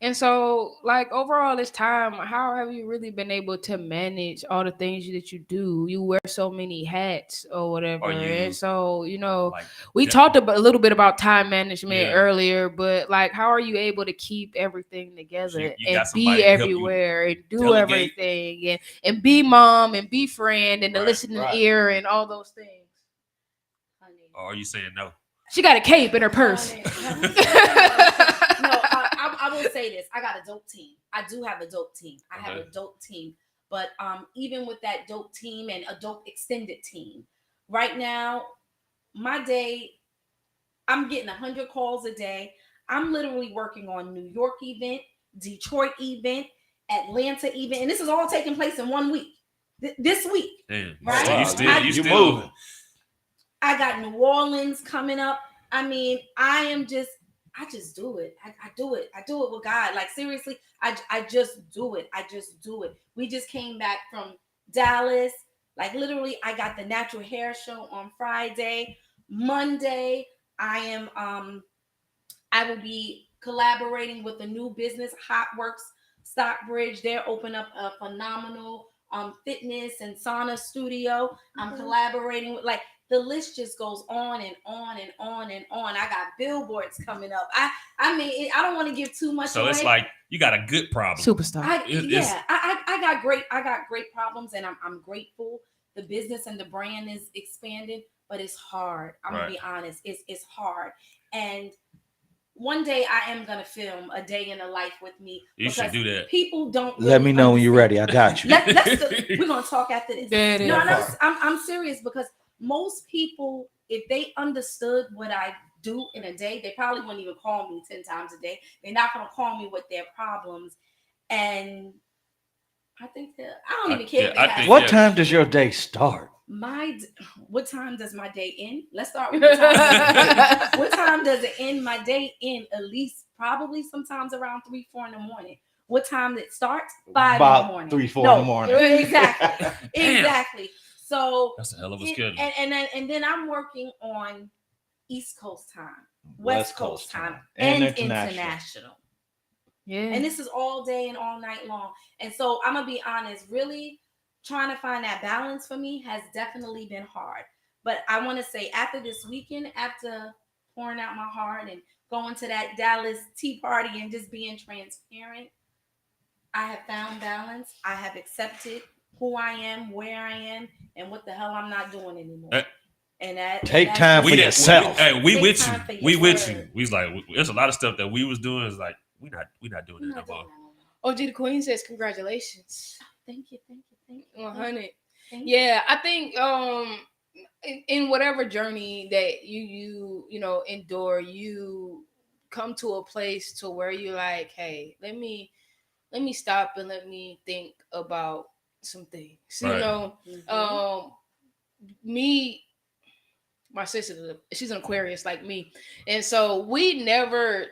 And so, like, overall this time, how have you really been able to manage all the things that you do? You wear so many hats or whatever. And so, like, we talked a little bit about time management earlier, but like, how are you able to keep everything together and be everywhere and do delegate everything and be mom and be friend and the listening ear and all those things? Or are you saying no? She got a cape in her purse. I will say this. I got a dope team. I do have a dope team. I have a dope team. But even with that dope team and a dope extended team, right now, my day, I'm getting 100 calls a day. I'm literally working on New York event, Detroit event, Atlanta event. And this is all taking place in 1 week. This week. Damn. Right? So you still moving. I got New Orleans coming up. I mean, I just do it. I do it. I do it with God. Like, seriously, I just do it. I just do it. We just came back from Dallas. Like, literally, I got the natural hair show on Friday. Monday, I will be collaborating with a new business, Hotworks Stockbridge. They're opening up a phenomenal fitness and sauna studio. I'm collaborating with, like, the list just goes on and on and on and on. I got billboards coming up. I mean, I don't want to give too much so away. It's like you got a good problem. Superstar. I got great problems, and I'm grateful. The business and the brand is expanding, but it's hard. I'm gonna be honest. It's hard. And one day I am gonna film a day in the life with me. You should do that. People don't really let me know when you're ready. I got you. We're gonna talk after this. No, I'm serious, because most people, if they understood what I do in a day, they probably wouldn't even call me 10 times a day. They're not gonna call me with their problems. And I think that I don't even care. What time does your day start? What time does my day end? Let's start with what time. What time does it end? My day end at least probably sometimes around 3-4 in the morning. What time it starts? 5 in the morning. 3-4 in the morning. Exactly. So that's a hell of a schedule. And then I'm working on East Coast time, West Coast time, and international. Yeah. And this is all day and all night long. And so I'm gonna be honest, really trying to find that balance for me has definitely been hard. But I want to say, after this weekend, after pouring out my heart and going to that Dallas Tea Party and just being transparent, I have found balance. I have accepted who I am, where I am, and what the hell I'm not doing anymore. And take time for yourself. We with you. We with you. We was like, there's a lot of stuff that we was doing. Is like, we not doing it no more. Ogdakween says congratulations. Thank you. 100. Yeah, I think in whatever journey that you endure, you come to a place to where you're like, hey, let me stop and let me think about some things. Right. My sister, she's an Aquarius like me, and so we never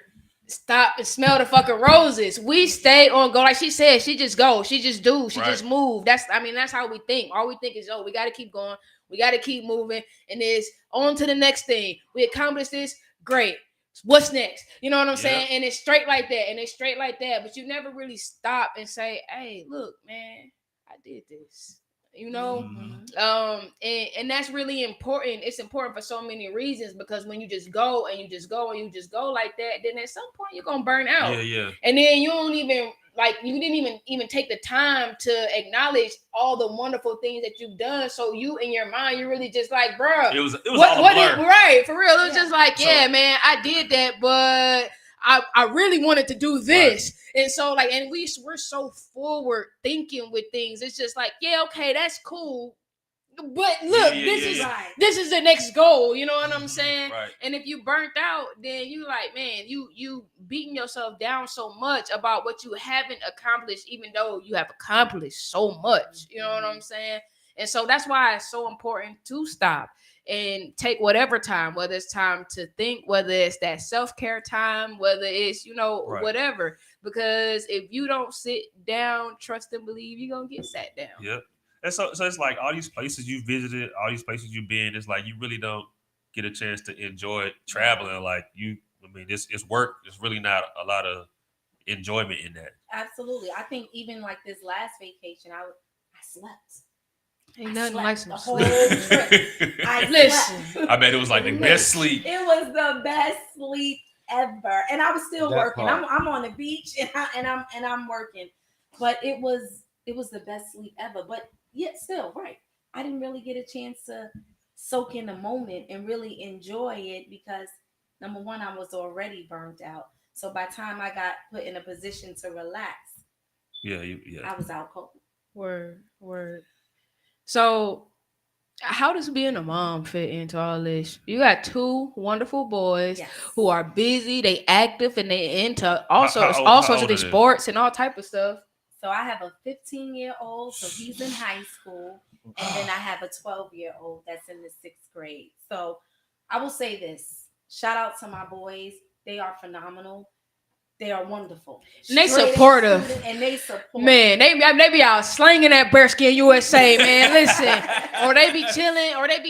stop and smell the fucking roses. We stay on go, like she said. She just go, she just do, she just move. That's how we think. All we think is, we got to keep going, we got to keep moving, and it's on to the next thing. We accomplished this, great. What's next? You know what I'm saying? And it's straight like that. But you never really stop and say, hey, look, man, I did this. And that's really important. It's important for so many reasons, because when you just go and you just go like that, then at some point you're gonna burn out. And then you don't even you didn't even take the time to acknowledge all the wonderful things that you've done. So you, in your mind, you're really just like, bro, it was all a blur. Right, for real. It was just like, man, I did that, but I really wanted to do this. Right. And so and we're so forward thinking with things. It's just like, okay, that's cool. But look, this is the next goal. You know what I'm saying? Right. And if you burnt out, then you like, man, you beating yourself down so much about what you haven't accomplished, even though you have accomplished so much. You know what I'm saying? And so that's why it's so important to stop and take whatever time, whether it's time to think, whether it's that self-care time, whether it's, whatever. Because if you don't sit down, trust and believe, you're going to get sat down. Yep. And so it's like all these places you visited, all these places you've been, it's like you really don't get a chance to enjoy traveling. Like it's work. There's really not a lot of enjoyment in that. Absolutely. I think even like this last vacation, I slept. Ain't nothing like some the sleep. whole trip. Listen, I bet it was like the best sleep. It was the best sleep ever, and I was still working. I'm on the beach and I'm working, but it was the best sleep ever. But yet still, right? I didn't really get a chance to soak in the moment and really enjoy it because number one, I was already burnt out. So by the time I got put in a position to relax, I was out cold. Word. So, how does being a mom fit into all this? You got two wonderful boys who are busy, they active, and they into all sorts of sports and all type of stuff. So I have a 15-year-old, so he's in high school, and then I have a 12-year-old that's in the 6th grade. So I will say this: shout out to my boys; they are phenomenal. They are wonderful. And they supportive. And they support. Man, they be out slinging that Bearskin USA, man. Listen. Or they be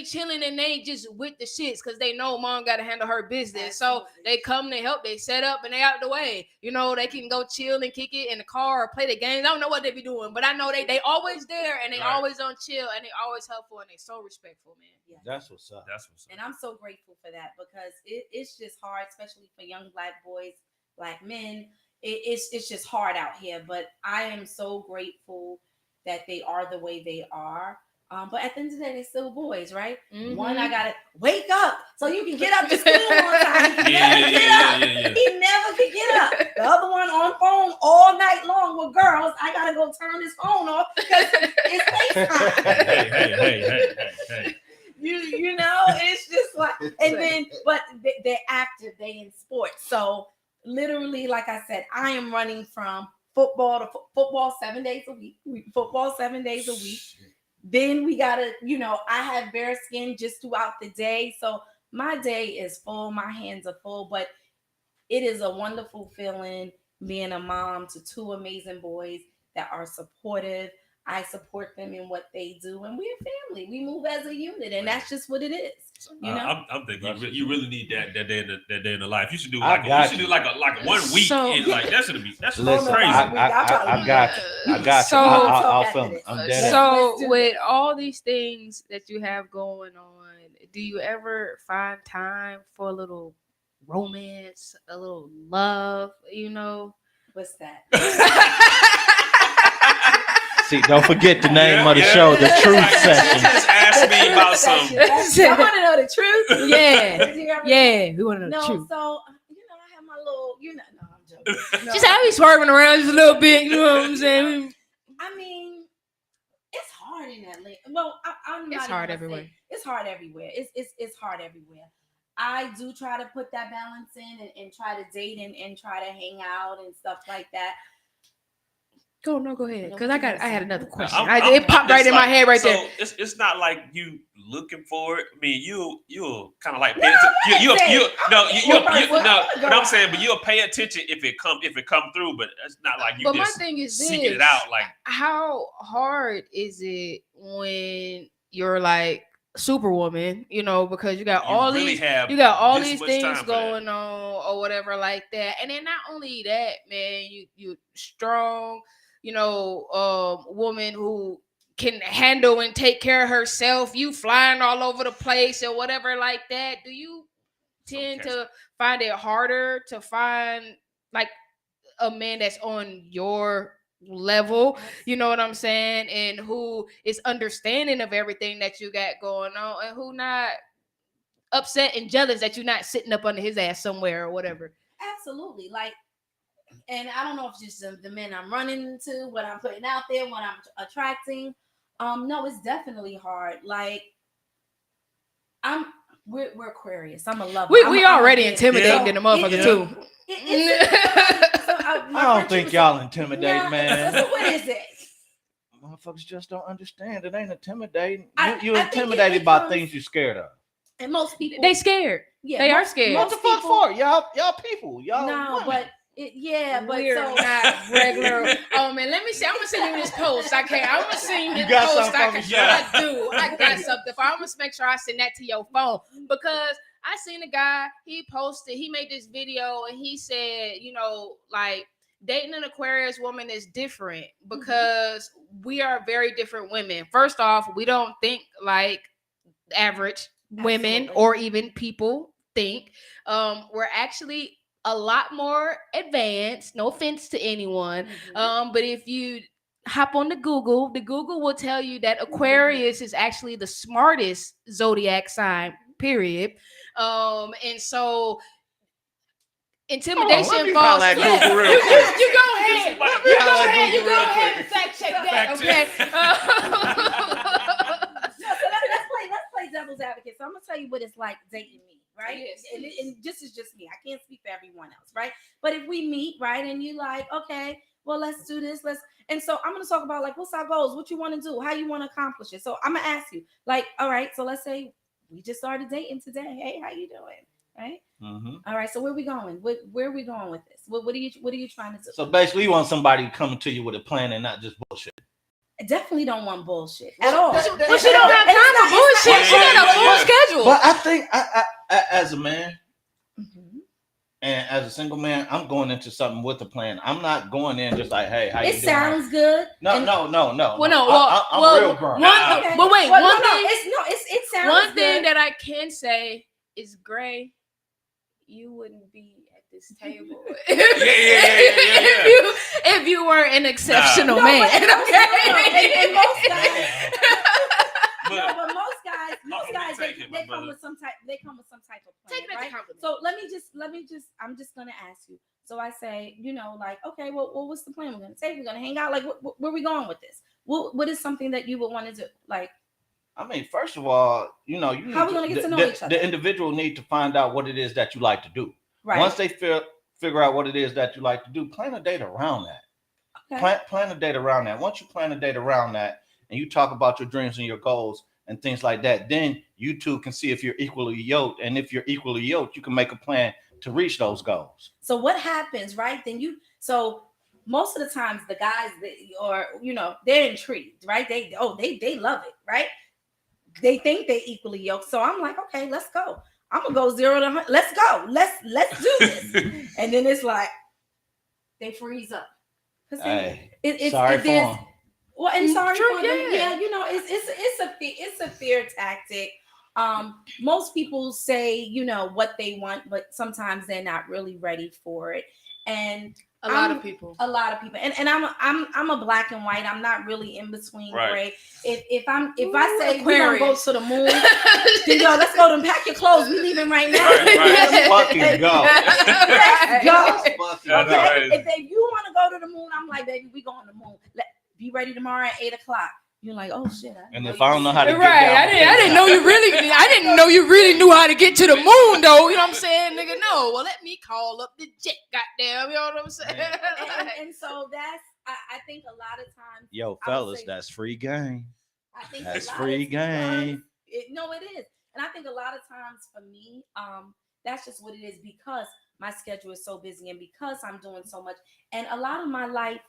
chilling and they just with the shits because they know mom got to handle her business. Absolutely. So they come, they help, they set up, and they out the way. You know, they can go chill and kick it in the car or play the games. I don't know what they be doing, but I know they always there and they always on chill and they always helpful and they so respectful, man. Yeah. That's what's up. And I'm so grateful for that because it's just hard, especially for young Black boys, Black men. It's just hard out here, but I am so grateful that they are the way they are. But at the end of the day, they're still boys, right? Mm-hmm. One, I gotta wake up so you can get up to school on time. He never get up. He never could get up. The other one on phone all night long with girls. I gotta go turn his phone off because it's FaceTime. Hey. You know, it's just like, and then, but they're active. They in sports, so. Literally, like I said, I am running from football to football 7 days a week. Football 7 days a week. Then we gotta, I have Bearskin just throughout the day. So my day is full. My hands are full. But it is a wonderful feeling being a mom to two amazing boys that are supportive. I support them in what they do, and we're family. We move as a unit, and that's just what it is. I'm thinking you really need that day in the life. You should do like a 1 week. So, that's listen, crazy. I got you. So, I'll film it. I'm dead. So with all these things that you have going on, do you ever find time for a little romance, a little love? What's that? See, don't forget the name of the show, The Truth Session. Just ask me about something. You want to know the truth? Yeah, we want to know the truth. So, I have my little, no, I'm joking. No. Just have me swerving around just a little bit, you know what I'm saying? I mean, it's hard in Atlanta. Well, I'm not. It's hard everywhere. It's hard everywhere. It's hard everywhere. I do try to put that balance in and try to date and try to hang out and stuff like that. Go ahead, because I had another question. It popped right in my head right there. It's not like you looking for it. I mean, you'll kind of like pay attention. But I'm saying, but you'll pay attention if it come through. But it's not like you but just my thing is seeking it out. Like, how hard is it when you're like Superwoman, because you got all these things going on or whatever like that, and then not only that, man, you strong. Woman who can handle and take care of herself. You flying all over the place or whatever like that. Do you tend to find it harder to find like a man that's on your level, you know what I'm saying, and who is understanding of everything that you got going on, and who not upset and jealous that you're not sitting up under his ass somewhere or whatever? Absolutely, and I don't know if it's just the men I'm running into, what I'm putting out there, what I'm attracting. No, it's definitely hard. We're Aquarius. I'm a lover. We already intimidating the motherfucker too. I don't think y'all intimidate, man. So what is it? Motherfuckers just don't understand. It ain't intimidating. You're intimidated by things you're scared of. And most people, they scared. Yeah, they are scared. What the fuck for? Y'all people. Y'all. No, women. but. We're not regular. Oh man, let me see. I'm gonna send you this post. I'm gonna send you this post. I got something. I'm gonna make sure I send that to your phone because I seen a guy. He made this video and he said, dating an Aquarius woman is different because we are very different women. First off, we don't think like average women or even people think. We're actually a lot more advanced. No offense to anyone. But if you hop on the Google will tell you that Aquarius is actually the smartest zodiac sign, period. And so intimidation falls. You go ahead. You go ahead and fact check that. Okay. Let's play devil's advocate. So I'm gonna tell you what it's like dating me, right? Yes. And this is just me. I can't speak for everyone else, right? But if we meet, right, and you like, okay, well, let's do this. And so I'm gonna talk about like what's our goals, what you want to do, how you want to accomplish it. So I'm gonna ask you, like, all right, so let's say we just started dating today. Hey, how you doing? Right. All right. So where are we going? Where are we going with this? What are you trying to do? So basically, you want somebody coming to you with a plan and not just bullshit. I definitely don't want bullshit at all. But she don't have time for bullshit. She got a full schedule. But I think I as a man and as a single man, I'm going into something with a plan. I'm not going in just like, hey, how you doing? It sounds good. No. Well, no. I'm real grown. Okay. But wait, it sounds one good. thing that I can say is, Gray, you wouldn't be at this table if you were an exceptional man. And most guys, but most guys, they come with some type of plan, right? So let me just, I'm just gonna ask you. So I say, like, okay, well, what's the plan? We're gonna take, we're gonna hang out. Like, where are we going with this? What is something that you would want to do? Like, I mean, first of all, you how are we gonna get to know each other? The individual need to find out what it is that you like to do. Right. Once they figure out what it is that you like to do, plan a date around that. Okay. Plan a date around that. Once you plan a date around that, and you talk about your dreams and your goals and things like that, then you two can see if you're equally yoked. And if you're equally yoked, you can make a plan to reach those goals. So what happens, right? So most of the times the guys, they're intrigued, right? They love it, right? They think they're equally yoked. So I'm like, okay, let's go. I'm gonna go 0 to 100. Let's go. Let's do this. And then it's like they freeze up. Hey, it's sorry for them. Well, and sorry for them. Yeah, it's a fear tactic. Most people say what they want, but sometimes they're not really ready for it. And a lot of people, and I'm a black and white. I'm not really in between gray. If I say we're gonna go to the moon, then let's go and pack your clothes. We leaving right now. Let's fucking go. Let's go. Okay. If you want to go to the moon, I'm like, baby, we going to the moon. Be ready tomorrow at 8:00. You're like, oh shit. And if I don't know how to get down, I didn't know you really knew how to get to the moon though. You know what I'm saying, nigga? No, well, let me call up the jet, goddamn. You know what I'm saying? And so that's, I think a lot of times. Yo, fellas, that's free game. I think that's free game. It is, and I think a lot of times for me, that's just what it is because my schedule is so busy and because I'm doing so much, and a lot of my life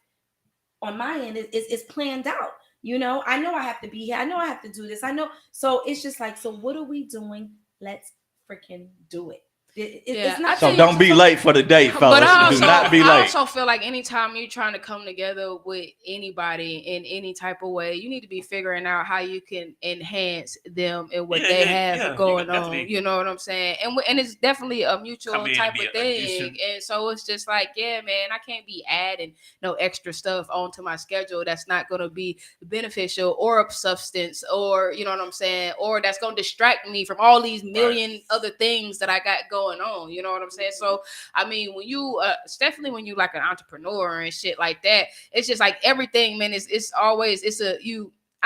on my end is planned out. I know I have to be here. I know I have to do this. I know. So it's just like, so what are we doing? Let's freaking do it. It's not so don't be late for the date, fellas. But do not be late. I also feel like anytime you're trying to come together with anybody in any type of way, you need to be figuring out how you can enhance them and what they have going on. You know what I'm saying? And it's definitely a mutual type of thing. And so it's just like, yeah, man, I can't be adding no extra stuff onto my schedule that's not going to be beneficial or of substance, or you know what I'm saying, or that's going to distract me from all these million other things that I got going on, you know what I'm saying? So I mean, when you definitely when you like an entrepreneur and shit like that, it's just like everything, man, it's always I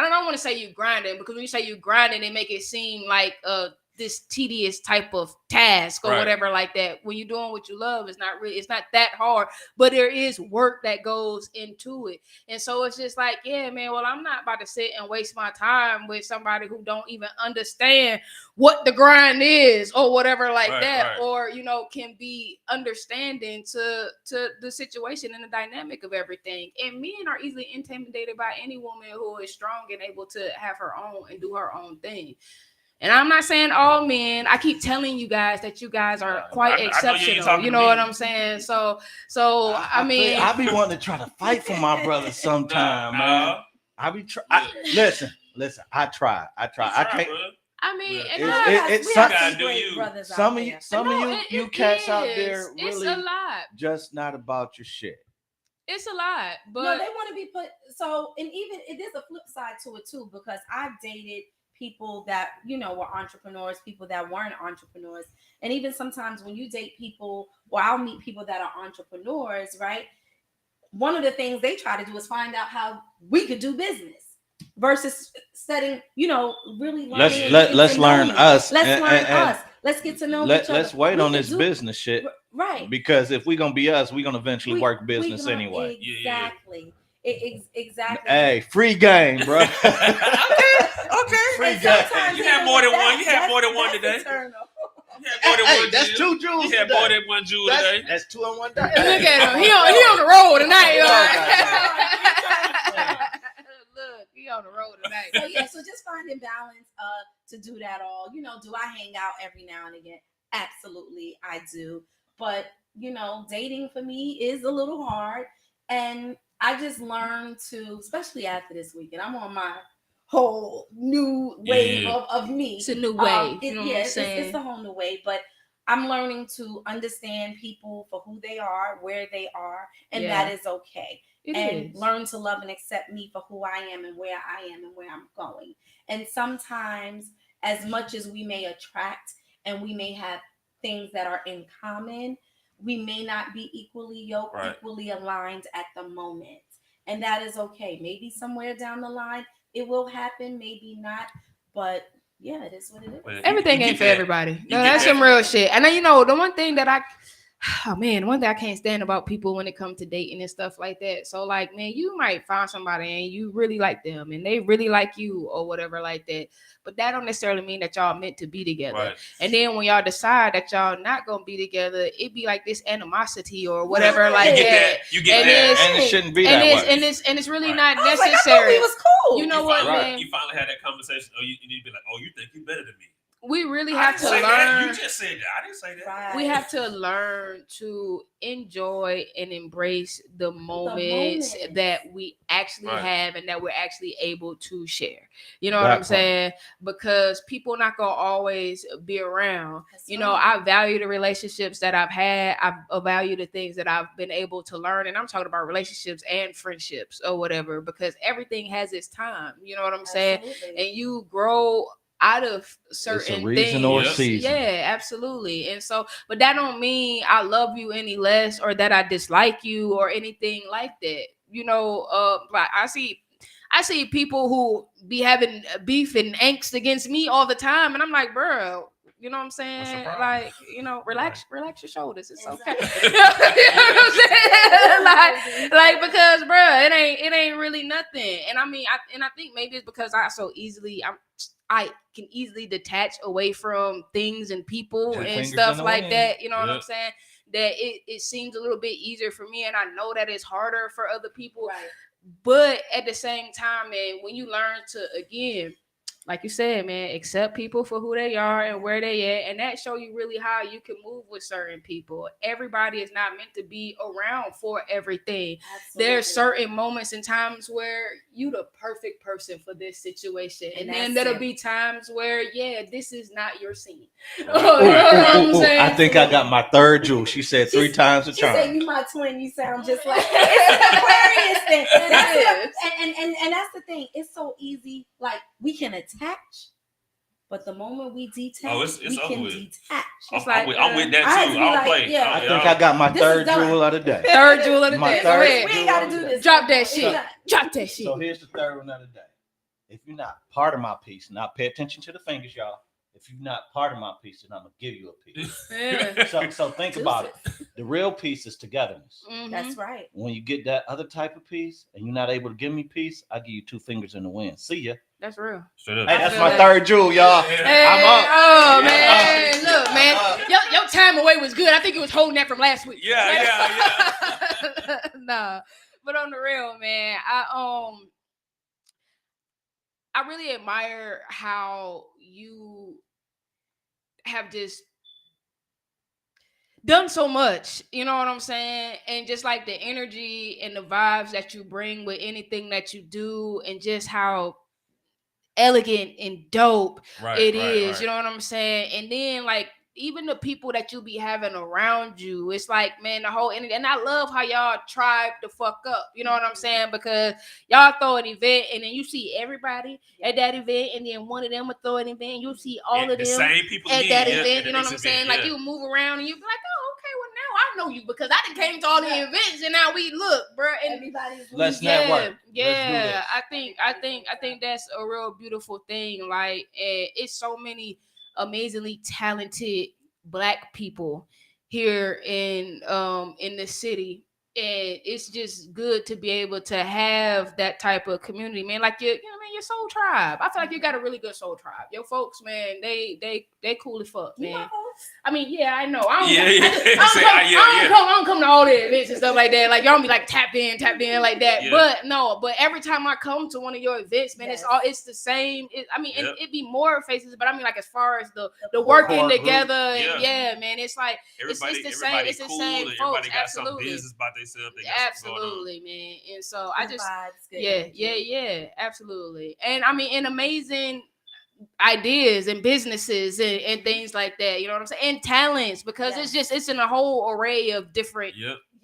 don't want to say you grinding, because when you say you grinding, they make it seem like this tedious type of task or whatever like that. When you're doing what you love, it's not that hard, but there is work that goes into it. And so it's just like, yeah, man, well, I'm not about to sit and waste my time with somebody who don't even understand what the grind is or whatever like that, or, can be understanding to the situation and the dynamic of everything. And men are easily intimidated by any woman who is strong and able to have her own and do her own thing. And I'm not saying all men. I keep telling you guys that you guys are quite exceptional. You know what I'm saying? So I mean, I be wanting to try to fight for my brother sometime, man. I be listen. I try. I can't. I mean, some of you cats out there really it's a lot. Just not about your shit. It's a lot, but no, they want to be put. So, and even there's a flip side to it too, because I've dated people that were entrepreneurs, people that weren't entrepreneurs, and even sometimes when you date people, or I'll meet people that are entrepreneurs, right? One of the things they try to do is find out how we could do business. Versus studying, really learning. Let's learn us. Let's learn us. Let's get to know each other. Let's wait on this business shit. Right. Because if we're gonna be us, we're gonna eventually work business anyway. Exactly. Exactly. Hey, free game, bro. Okay. Free game. You had more than one. You had more than one today. That's 2 jewels. You had more than one jewel today. That's 2 in one day. Look at him. He on the road tonight, y'all. Look, he on the road tonight. So just finding balance to do that all. Do I hang out every now and again? Absolutely, I do. But dating for me is a little hard, and I just learned to, especially after this weekend, I'm on my whole new wave of me. It's a new wave. It's a whole new wave, but I'm learning to understand people for who they are, where they are, and that is okay. Learn to love and accept me for who I am and where I am and where I'm going. And sometimes, as much as we may attract and we may have things that are in common, we may not be equally yoked, equally aligned at the moment. And that is okay. Maybe somewhere down the line it will happen, maybe not, but yeah, it is what it is. Everything ain't for everybody. No, that's some real shit. And then the one thing that one thing I can't stand about people when it comes to dating and stuff like that. So like, man, you might find somebody and you really like them and they really like you or whatever like that. But that don't necessarily mean that y'all meant to be together. Right. And then when y'all decide that y'all not gonna be together, it be like this animosity or whatever like that. You get that. And it shouldn't be that way. And it's really not necessary. Like, I thought he was cool. You know what, man? You finally had that conversation. Oh, you need to be like, oh, you think you better than me. We really have to learn. You just said that. I didn't say that. Right. We have to learn to enjoy and embrace the moments that we actually have and that we're actually able to share. You know what I'm saying? Because people not gonna always be around. I value the relationships that I've had. I value the things that I've been able to learn. And I'm talking about relationships and friendships or whatever, because everything has its time. You know what I'm saying? And you grow out of certain it's a reason things. Or season. Yeah, absolutely. And so, but that don't mean I love you any less or that I dislike you or anything like that. Like I see people who be having beef and angst against me all the time, and I'm like, bro, you know what I'm saying? Like, relax your shoulders. It's okay. You know what I'm saying? like because, bro, it ain't really nothing. And I mean, I think maybe it's because I can easily detach away from things and people and stuff like that. You know what I'm saying? That it seems a little bit easier for me, and I know that it's harder for other people. Right. But at the same time, man, when you learn to, again, like you said, man, accept people for who they are and where they at, and that show you really how you can move with certain people. Everybody is not meant to be around for everything. Absolutely. There's certain moments and times where you the perfect person for this situation, and then there'll be times where, this is not your scene. I think I got my third jewel. She said 3 times the charm. She said, "You my twin. You sound just like." It's an Aquarius thing. And that's the thing. It's so easy. Like, we can attach, but the moment we detach, we can detach. I'm with that too. I'll play. Yeah. I think I got my third jewel of the day. Third jewel of the day. We ain't got to do this. Drop that shit. Drop that shit. So here's the third one of the day. If you're not part of my piece, now pay attention to the fingers, y'all. If you're not part of my piece, then I'm gonna give you a piece. Yeah. So think about it. The real piece is togetherness. Mm-hmm. That's right. When you get that other type of piece and you're not able to give me peace, I give you 2 fingers in the wind. See ya. That's real. Hey, that's my third jewel, y'all. Hey, I'm up. Oh man, look, man, your time away was good. I think it was holding that from last week. Yeah. Nah, but on the real, man, I really admire how you have just done so much, you know what I'm saying? And just like the energy and the vibes that you bring with anything that you do, and just how elegant and dope it is, you know what I'm saying? And then like even the people that you be having around you, it's like, man, the whole energy. And I love how y'all tribe the fuck up, you know what I'm saying? Because y'all throw an event and then you see everybody at that event, and then one of them will throw an event and you see all of them same people at that again, event, you know what I'm saying? Like you move around and you be like, oh, okay, well now I know you because I done came to all the events and now we look, bro. And everybody's network. Yeah, I think that's a real beautiful thing. Like, it's so many amazingly talented Black people here in the city, and it's just good to be able to have that type of community, man. Like your soul tribe. I feel like you got a really good soul tribe. Your folks, man, they cool as fuck, man. I mean, yeah, I know. I don't come to all the events and stuff like that. Like y'all be like tapped in like that. Yeah. But every time I come to one of your events, man, it's the same. It be more faces, but I mean, like as far as the working together, and man, it's like it's the same. It's the same folks. Everybody got some business about themselves. Absolutely, man. And so I just absolutely. And I mean, and amazing ideas and businesses and things like that, you know what I'm saying, and talents, because it's in a whole array of different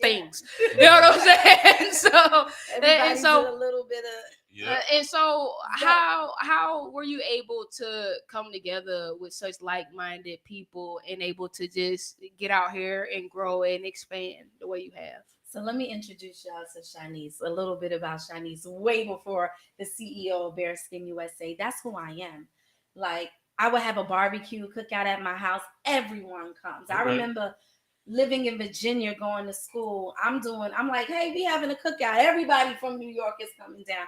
things, you know what I'm saying? So and so a little bit of and so how were you able to come together with such like-minded people and able to just get out here and grow and expand the way you have? So let me introduce y'all to Shanice, a little bit about Shanice, way before the CEO of Bearskin USA. That's who I am. Like, I would have a barbecue cookout at my house. Everyone comes. I remember living in Virginia, going to school. I'm like, hey, we having a cookout. Everybody from New York is coming down.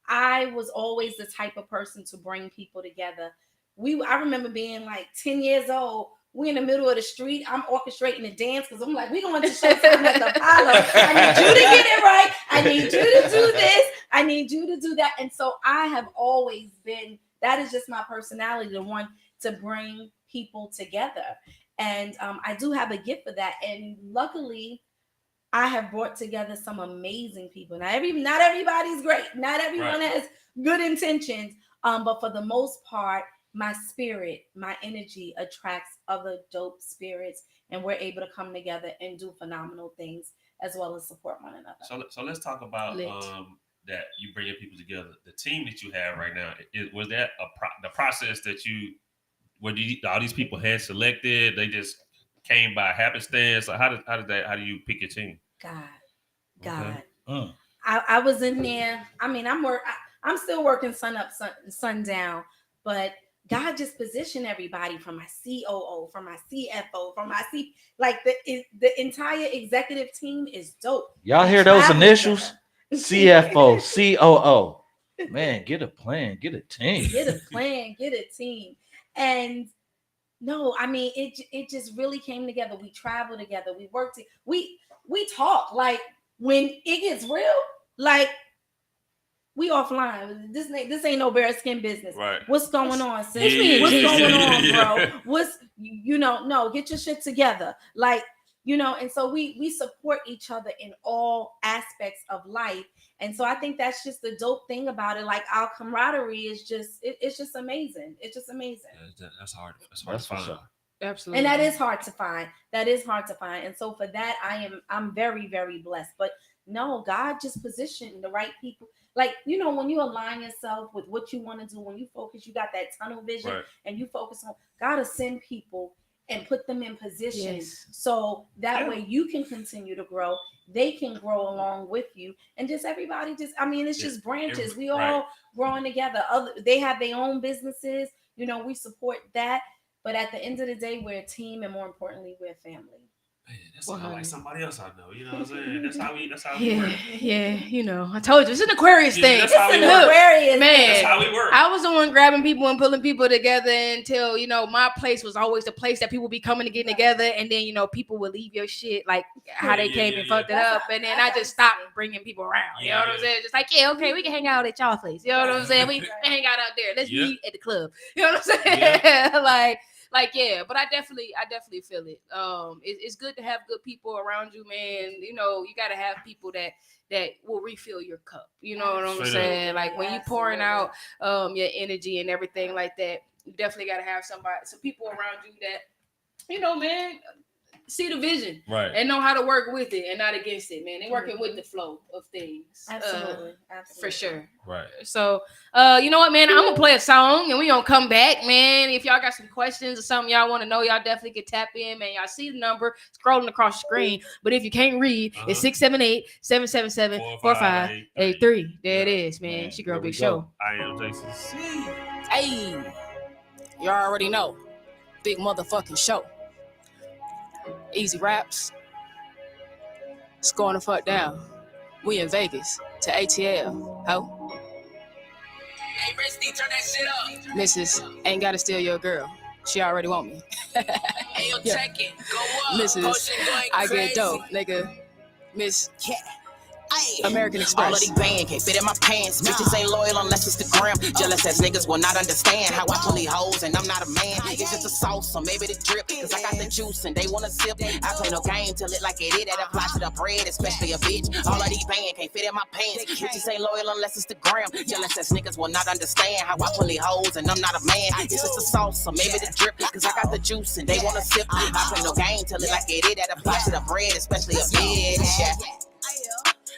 I was always the type of person to bring people together. I remember being like 10 years old. We in the middle of the street. I'm orchestrating the dance because I'm like, we going to Showtime at the Apollo. I need you to get it right. I need you to do this. I need you to do that. And so I have always been, that is just my personality, the one to bring people together. And I do have a gift for that. And luckily, I have brought together some amazing people. Not everybody's great. Not everyone has good intentions. But for the most part, my spirit, my energy attracts other dope spirits, and we're able to come together and do phenomenal things as well as support one another. So let's talk about that you bringing people together. The team that you have right now, was that the process that all these people had selected? They just came by happenstance. Like how do you pick your team? God. Okay. I was in there. I mean, I'm still working sun up, sun down, but God just positioned everybody, from my COO, from my CFO, from my the entire executive team is dope. Y'all hear those initials? CFO, COO. Man, get a plan, get a team. Get a plan, get a team. And no, I mean, it just really came together. We travel together. We work together. We talk. Like, when it gets real, like, we offline. This ain't no bearskin business. Right. What's going on, sis? What's going on, bro? No, get your shit together. Like, and so we support each other in all aspects of life. And so I think that's just the dope thing about it. Like, our camaraderie is just, it's just amazing. It's just amazing. That's hard. That's hard to find. Sure. Absolutely. And that is hard to find. And so for that, I'm very, very blessed. But no, God just positioned the right people. Like, when you align yourself with what you want to do, when you focus, you got that tunnel vision, and you focus on, God to send people and put them in position, so that way you can continue to grow. They can grow along with you, and just everybody it's just branches. We all growing together. They have their own businesses. We support that. But at the end of the day, we're a team, and more importantly, we're a family. Man, that sounds like somebody else I know. You know what I'm saying? That's how we Yeah, work. yeah. You know, I told you it's an Aquarius thing. That's how we work. Aquarius, man. That's how we work. I was the one grabbing people and pulling people together until my place was always the place that people be coming to get together, and then people would leave your shit like how they came and fucked it up, and then I just stopped bringing people around. You know what I'm saying? Just like okay, we can hang out at y'all place. You know what I'm saying? We hang out out there. Let's meet at the club. You know what I'm saying? Yeah, but I definitely feel it. It's good to have good people around you, man. You gotta have people that will refill your cup. You know what I'm saying? Like when you pouring out your energy and everything like that, you definitely gotta have some people around you that, man, see the vision, right, and know how to work with it and not against it, man. They working with the flow of things, absolutely, for sure, right. So, you know what, man? I'm gonna play a song and we gonna come back, man. If y'all got some questions or something y'all want to know, y'all definitely can tap in, man. Y'all see the number scrolling across the screen, but if you can't read, it's 678-777-4583. There it is, man. It's your girl Big Show. I am Jason C. Hey, you already know, big motherfucking show. Easy raps. It's going the fuck down. We in Vegas to ATL, ho. Hey, Risty, turn that shit up. Mrs. ain't gotta steal your girl. She already want me. Hey, yo, check it. Go up. Mrs. I get dope, nigga. Miss American Express. All of these bands can't fit in my pants. Bitches ain't loyal unless it's the gram. Jealous ass niggas will not understand how I pull these hoes and I'm not a man. It's just the sauce or maybe the drip. Cause I got the juice and they wanna sip. I play no game till it like it is. That apply to the bread, especially a bitch. All of these bands can't fit in my pants. Bitches ain't loyal unless it's the gram. Jealous ass niggas will not understand how I pull these hoes and I'm not a man. It's just the sauce or maybe the drip. Cause I got the juice and they wanna sip. I play no game till it like it is. That apply to the bread, especially a bitch. Yeah.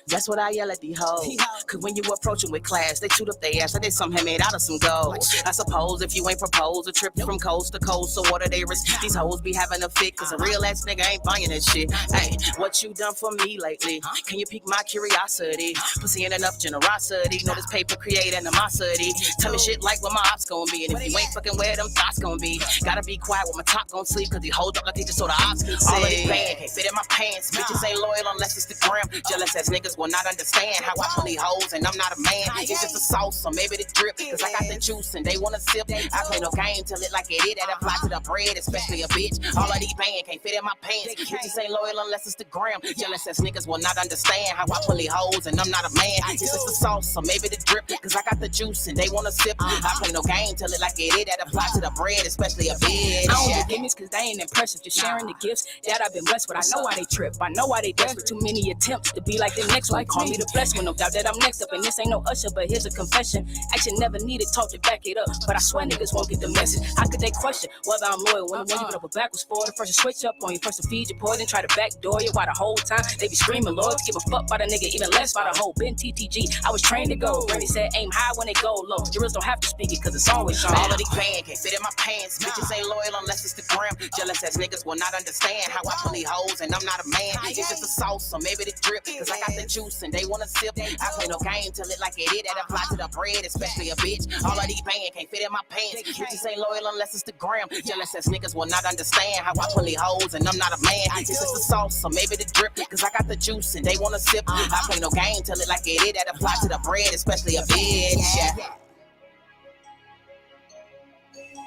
That's what I yell at these hoes. Cause when you approach them with class, they shoot up their ass like they somehow made out of some gold. I suppose if you ain't proposed a trip from coast to coast, so what are they risk? These hoes be having a fit, cause a real ass nigga ain't buying that shit. Hey, what you done for me lately? Can you pique my curiosity? Pussy ain't enough generosity. Know this paper create animosity. Tell me shit like what my ops gonna be. And if you ain't fucking where them thoughts gonna be, gotta be quiet with my top gon' sleep, cause he hold up like he just saw the ops. All of these bands can't fit in my pants. Bitches ain't loyal unless it's the gram. Jealous ass niggas will not understand how I pull these hoes and I'm not a man. It's just the sauce or maybe the drip. Cause I got the juice and they wanna sip. I play no game till it like it is. That apply to the bread, especially a bitch. All of these bands can't fit in my pants. Bitches ain't loyal unless it's the gram. Jealous ass niggas will not understand how I pull these hoes and I'm not a man. It's just the sauce or maybe the drip. Cause I got the juice and they wanna sip. I play no game till it like it is. That apply to the bread, especially a bitch. I don't do gimmicks cause they ain't impressive. Just sharing the gifts that I've been blessed with. I know why they trip. I know why they desperate. Too many attempts to be like the next one. Call me the blessed one. No doubt that I'm next up. And this ain't no usher, but here's a confession. Action never needed talk to back it up. But I swear niggas won't get the message. How could they question whether I'm loyal when the one you put up a backwards for? The first to switch up on you, first to feed your poison, try to backdoor you while the whole time they be screaming loyal. Give a fuck by the nigga, even less by the whole. Been TTG, I was trained to go. Bernie said aim high when they go low. You don't have to speak it cause it's always on. All of these bands can't fit in my pants. Bitches ain't loyal unless it's the gram. Jealous ass niggas will not understand how I pull these hoes and I'm not a man. It's just the sauce or maybe the drip. Cause I got the juice and they wanna sip. I play no game till it like it is. That apply to the bread, especially a bitch. All of these bands can't fit in my pants. Bitches ain't loyal unless it's the gram. Jealous ass niggas will not understand how I pull these hoes and I'm not a man. It's just the sauce or maybe the drip. Cause I got the juice and they wanna sip. I play no game till it like it is. That apply to the bread, especially a bitch. Yeah.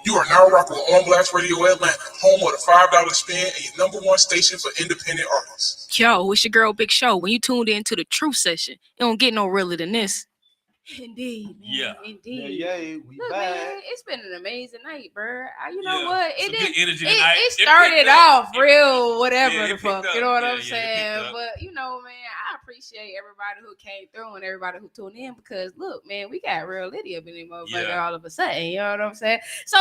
You are now rocking with On Blast Radio Atlanta, home of the $5 spin and your number one station for independent artists. Yo, it's your girl Big Show. When you tuned in to the Truth Session, it don't get no realer than this. Indeed, man. Yeah. Indeed. Yeah, we Look, back. man, it's been an amazing night, bro. You know what? Some good energy It tonight. started off real whatever Yeah, the it fuck. picked You know up. what I'm Yeah, it saying? picked up. But you know, man, I appreciate everybody who came through and everybody who tuned in because look, man, we got real Lydia up in this motherfucker all of a sudden. You know what I'm saying? So,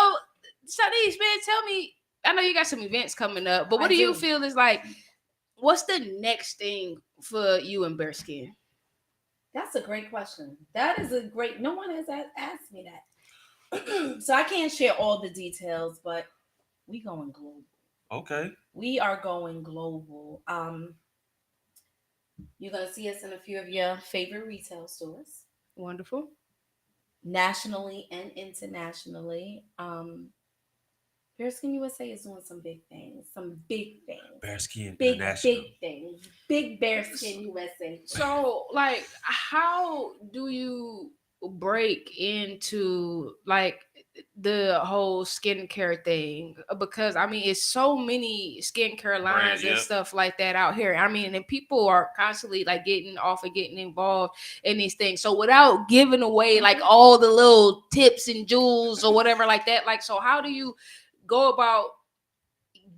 Shanice, man, tell me. I know you got some events coming up, but what do you feel is like? What's the next thing for you and Bearskin? That's a great question. That is a great. No one has asked me that, so I can't share all the details. But we going global. Okay. We are going global. You're gonna see us in a few of your favorite retail stores. Wonderful. Nationally and internationally. Bearskin USA is doing some big things. Bearskin Big International. things. Big Bearskin USA. So, like, how do you break into like the whole skincare thing? Because I mean, it's so many skincare lines and stuff like that out here. I mean, and people are constantly like getting off and getting involved in these things. So, without giving away like all the little tips and jewels or whatever like that, like, so how do you go about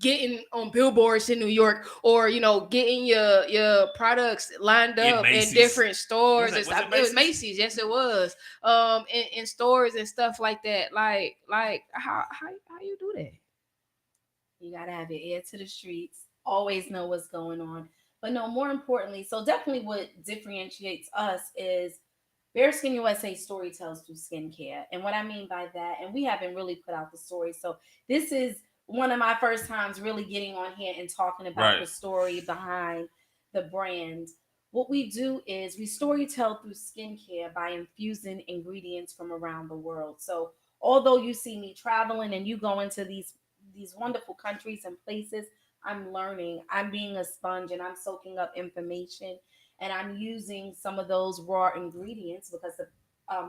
getting on billboards in New York, or getting your products lined up in different stores? Was It was Macy's. Yes, it was. In stores and stuff like that. Like how you do that? You gotta have your ear to the streets. Always know what's going on. But no, more importantly, so definitely what differentiates us is Bearskin USA story tells through skincare. And what I mean by that, and we haven't really put out the story, so this is one of my first times really getting on here and talking about the story behind the brand. What we do is we story tell through skincare by infusing ingredients from around the world. So although you see me traveling and you go into these wonderful countries and places, I'm learning. I'm being a sponge and I'm soaking up information, and I'm using some of those raw ingredients because the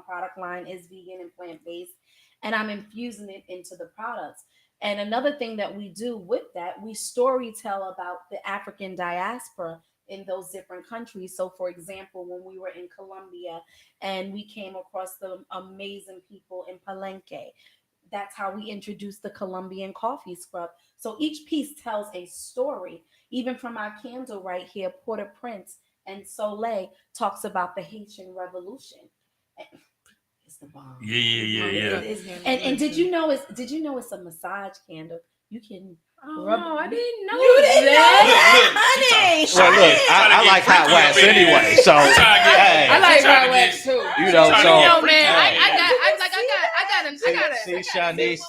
product line is vegan and plant-based, and I'm infusing it into the products. And another thing that we do with that, we story tell about the African diaspora in those different countries. So for example, when we were in Colombia and we came across the amazing people in Palenque, that's how we introduced the Colombian coffee scrub. So each piece tells a story. Even from our candle right here, Port-au-Prince and Soleil talks about the Haitian Revolution. It's the bomb. Yeah. And did you know it's a massage candle? You can rub. No, I didn't know. You didn't know that, honey. Well, look, I like hot wax anyway, so hey, I like hot wax too. You know, so yo, man, I got see, Shanice,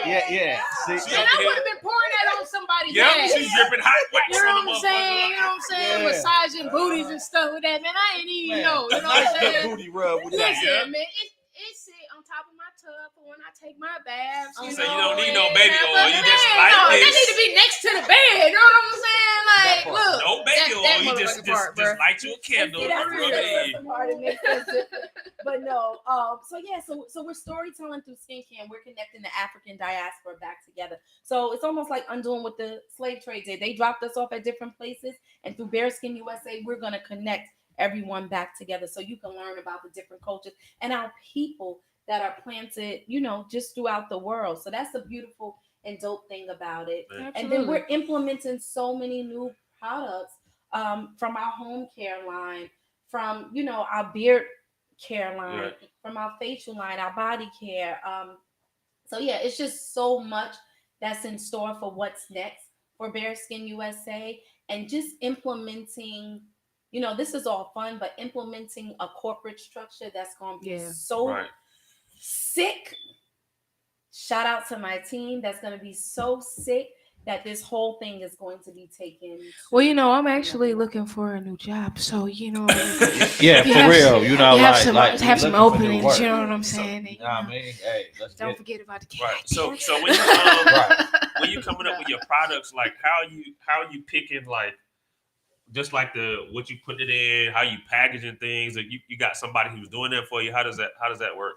yeah. See, and I would have been pouring that on somebody's head. She's dripping hot wax. You know what I'm saying? Yeah. Massaging booties and stuff with that, man. I ain't even know. You know what I'm saying? Good booty rub with that. Listen, man, it sit on top of my tub for when I take my baths. You don't need no baby oil. You just that this. need to be next to the bed. You know what I'm saying? Like, look, no baby oil. You just light you a candle. But no, so we're storytelling through skincare, and we're connecting the African diaspora back together. So it's almost like undoing what the slave trade did. They dropped us off at different places, and through Bearskin USA, we're gonna connect everyone back together so you can learn about the different cultures and our people that are planted, just throughout the world. So that's the beautiful and dope thing about it. Absolutely. And then we're implementing so many new products from our home care line, from our beard care line, from our facial line, our body care. So yeah, it's just so much that's in store for what's next for Bearskin USA, and just implementing. This is all fun, but implementing a corporate structure that's going to be so sick. Shout out to my team that's going to be so sick that this whole thing is going to be taken. Well, I'm actually looking for a new job, so yeah, for real. Have some openings. You know what I'm saying? I mean, hey, don't forget about the cat. Right. So when you coming up with your products, like how you picking like. Just like what you put it in, how you packaging things, or you got somebody who's doing that for you. How does that work?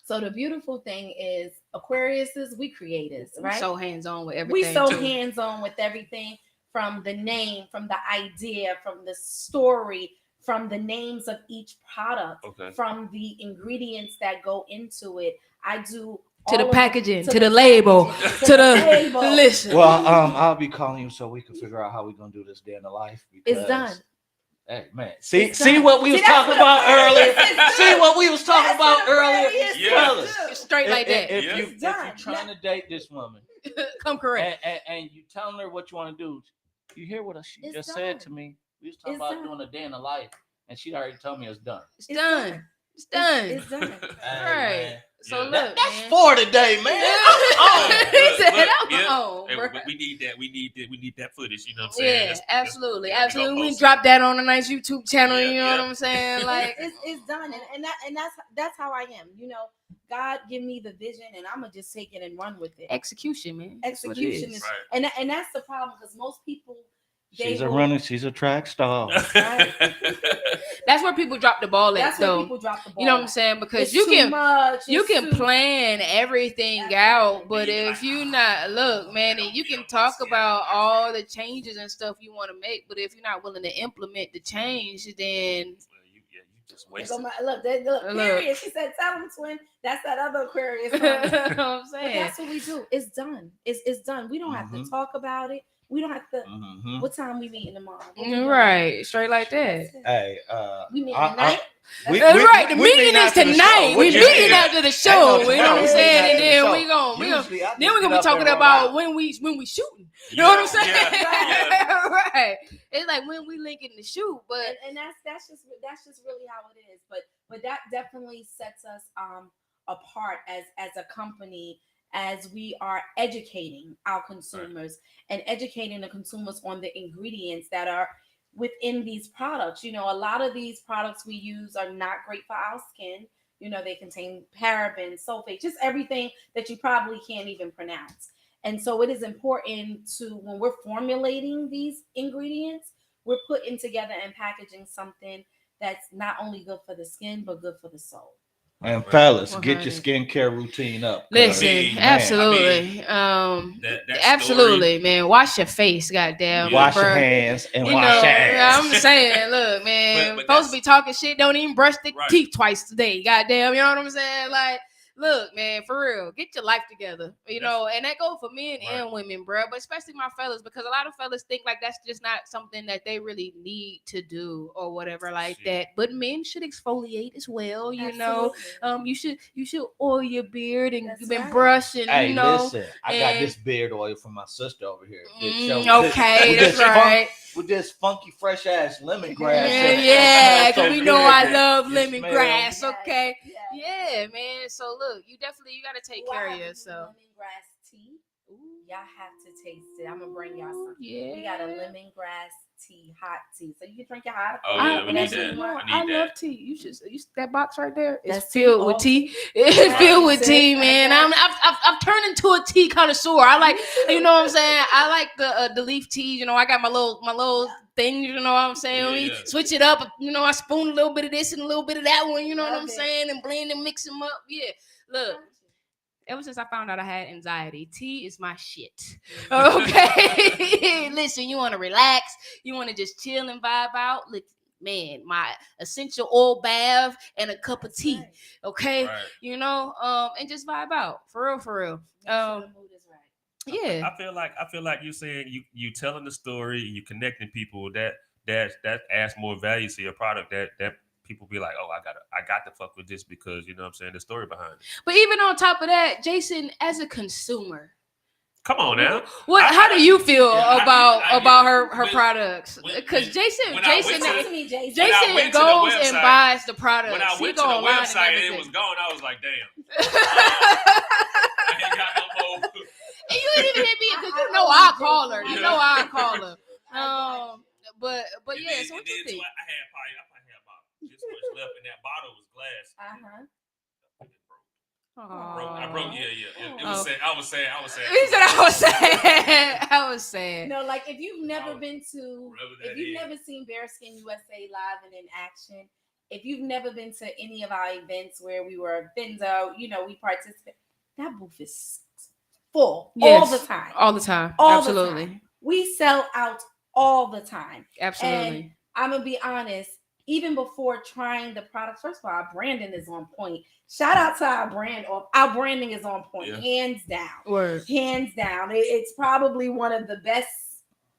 So the beautiful thing is, Aquariuses, we creators, right? We're so hands-on with everything. Hands-on with everything, from the name, from the idea, from the story, from the names of each product, from the ingredients that go into it. I do to the packaging, to the label, to the listen. Well, I'll be calling you so we can figure out how we're gonna do this day in the life. It's done. Hey man, see what we was talking about earlier. See what we was talking about earlier. Yeah. Straight like that. If you're trying to date this woman, come correct, and you telling her what you want to do, you hear what she just said to me. We was talking about doing a day in the life, and she already told me it's done. It's done. It's done. It's done. All right. So look, that's for today, man. We need that. We need that footage. You know what I'm saying? Yeah, absolutely. We drop that on a nice YouTube channel. You know what I'm saying? Like it's done, and that's how I am. God give me the vision, and I'm gonna just take it and run with it. Execution, man. Execution is, right. and that's the problem because most people. She's a runner. She's a track star. Right? That's where people drop the ball at, though. People drop the ball. You know what I'm saying? Because you can plan everything out, but if you not man, you can talk about all the changes and stuff you want to make, but if you're not willing to implement the change, then just wasted. Look, Aquarius. She said, "Tell them, twin." That's that other Aquarius. You know what I'm saying? But that's what we do. It's done. It's done. We don't have to talk about it. We don't have to. What time we meeting tomorrow? Right, straight like that. Hey, we meeting tonight. Right, the meeting is tonight. We meeting after the show. You know what I'm saying? And then we gonna be talking about when we shooting. You know what I'm saying? Right. It's like when we linking the shoot, but and that's just really how it is. But that definitely sets us apart as a company, as we are educating our consumers and educating the consumers on the ingredients that are within these products. You know, a lot of these products we use are not great for our skin. You know, they contain parabens, sulfate, just everything that you probably can't even pronounce. And so it is important to, when we're formulating these ingredients, we're putting together and packaging something that's not only good for the skin, but good for the soul. And fellas, get your skincare routine up. Listen, absolutely. Absolutely, man. Wash your face, goddamn. Wash your hands and wash your ass. I'm saying, look, man, supposed to be talking shit, don't even brush their teeth twice a day. Goddamn, you know what I'm saying? Like, look, man, for real, get your life together. You know, and that goes for men and women, bro. But especially my fellas, because a lot of fellas think like that's just not something that they really need to do or whatever like that. But men should exfoliate as well. You know, you should oil your beard and you've been brushing. Hey, you know, listen, I got this beard oil from my sister over here. Okay, that's right. With this funky, fresh ass lemongrass. Yeah, because we know I love lemongrass. Okay, yeah, man. So look, you gotta take care of yourself. Lemongrass tea. Ooh. Y'all have to taste it. I'm gonna bring y'all some. Yeah. We got a lemongrass tea, hot tea. So you can drink your hot. Oh yeah, we need that. I love tea. You should. That box right there is filled with tea. It's filled with tea, man. I've turned into a tea connoisseur. I like, you know what I'm saying. I like the leaf tea. You know, I got my little thing. You know what I'm saying. We switch it up. You know, I spoon a little bit of this and a little bit of that one. You know what I'm saying, and blend and mix them up. Yeah, look. Ever since I found out I had anxiety, tea is my shit. Okay. Listen, you want to relax, you want to just chill and vibe out. Look, man, my essential oil bath and a cup of tea. Okay. Right. You know, and just vibe out. For real. Yeah. I feel like you're saying you telling the story, you connecting people that adds more value to your product that people be like, oh, I got to fuck with this because, you know what I'm saying, the story behind it. But even on top of that, Jason, as a consumer, come on now. How do you feel about her products? Because Jason goes and buys the products. When I went to the website and it was gone, I was like, damn. I ain't got no more. And you didn't even hit me because you know I'll call her. You know I'll call her. But yeah, so what you think? I had about this much left, and that bottle was glass. I broke. Yeah. It was sad. I was sad. He said I was sad. No, like if you've never never seen Bearskin USA live and in action, if you've never been to any of our events where we were vendor, you know, we participate, that booth is full all the time. All the time. Absolutely. The time. We sell out all the time. Absolutely. And I'm gonna be honest. Even before trying the products, first of all, our branding is on point. Shout out to our brand. Our branding is on point, hands down. Word. Hands down. It's probably one of the best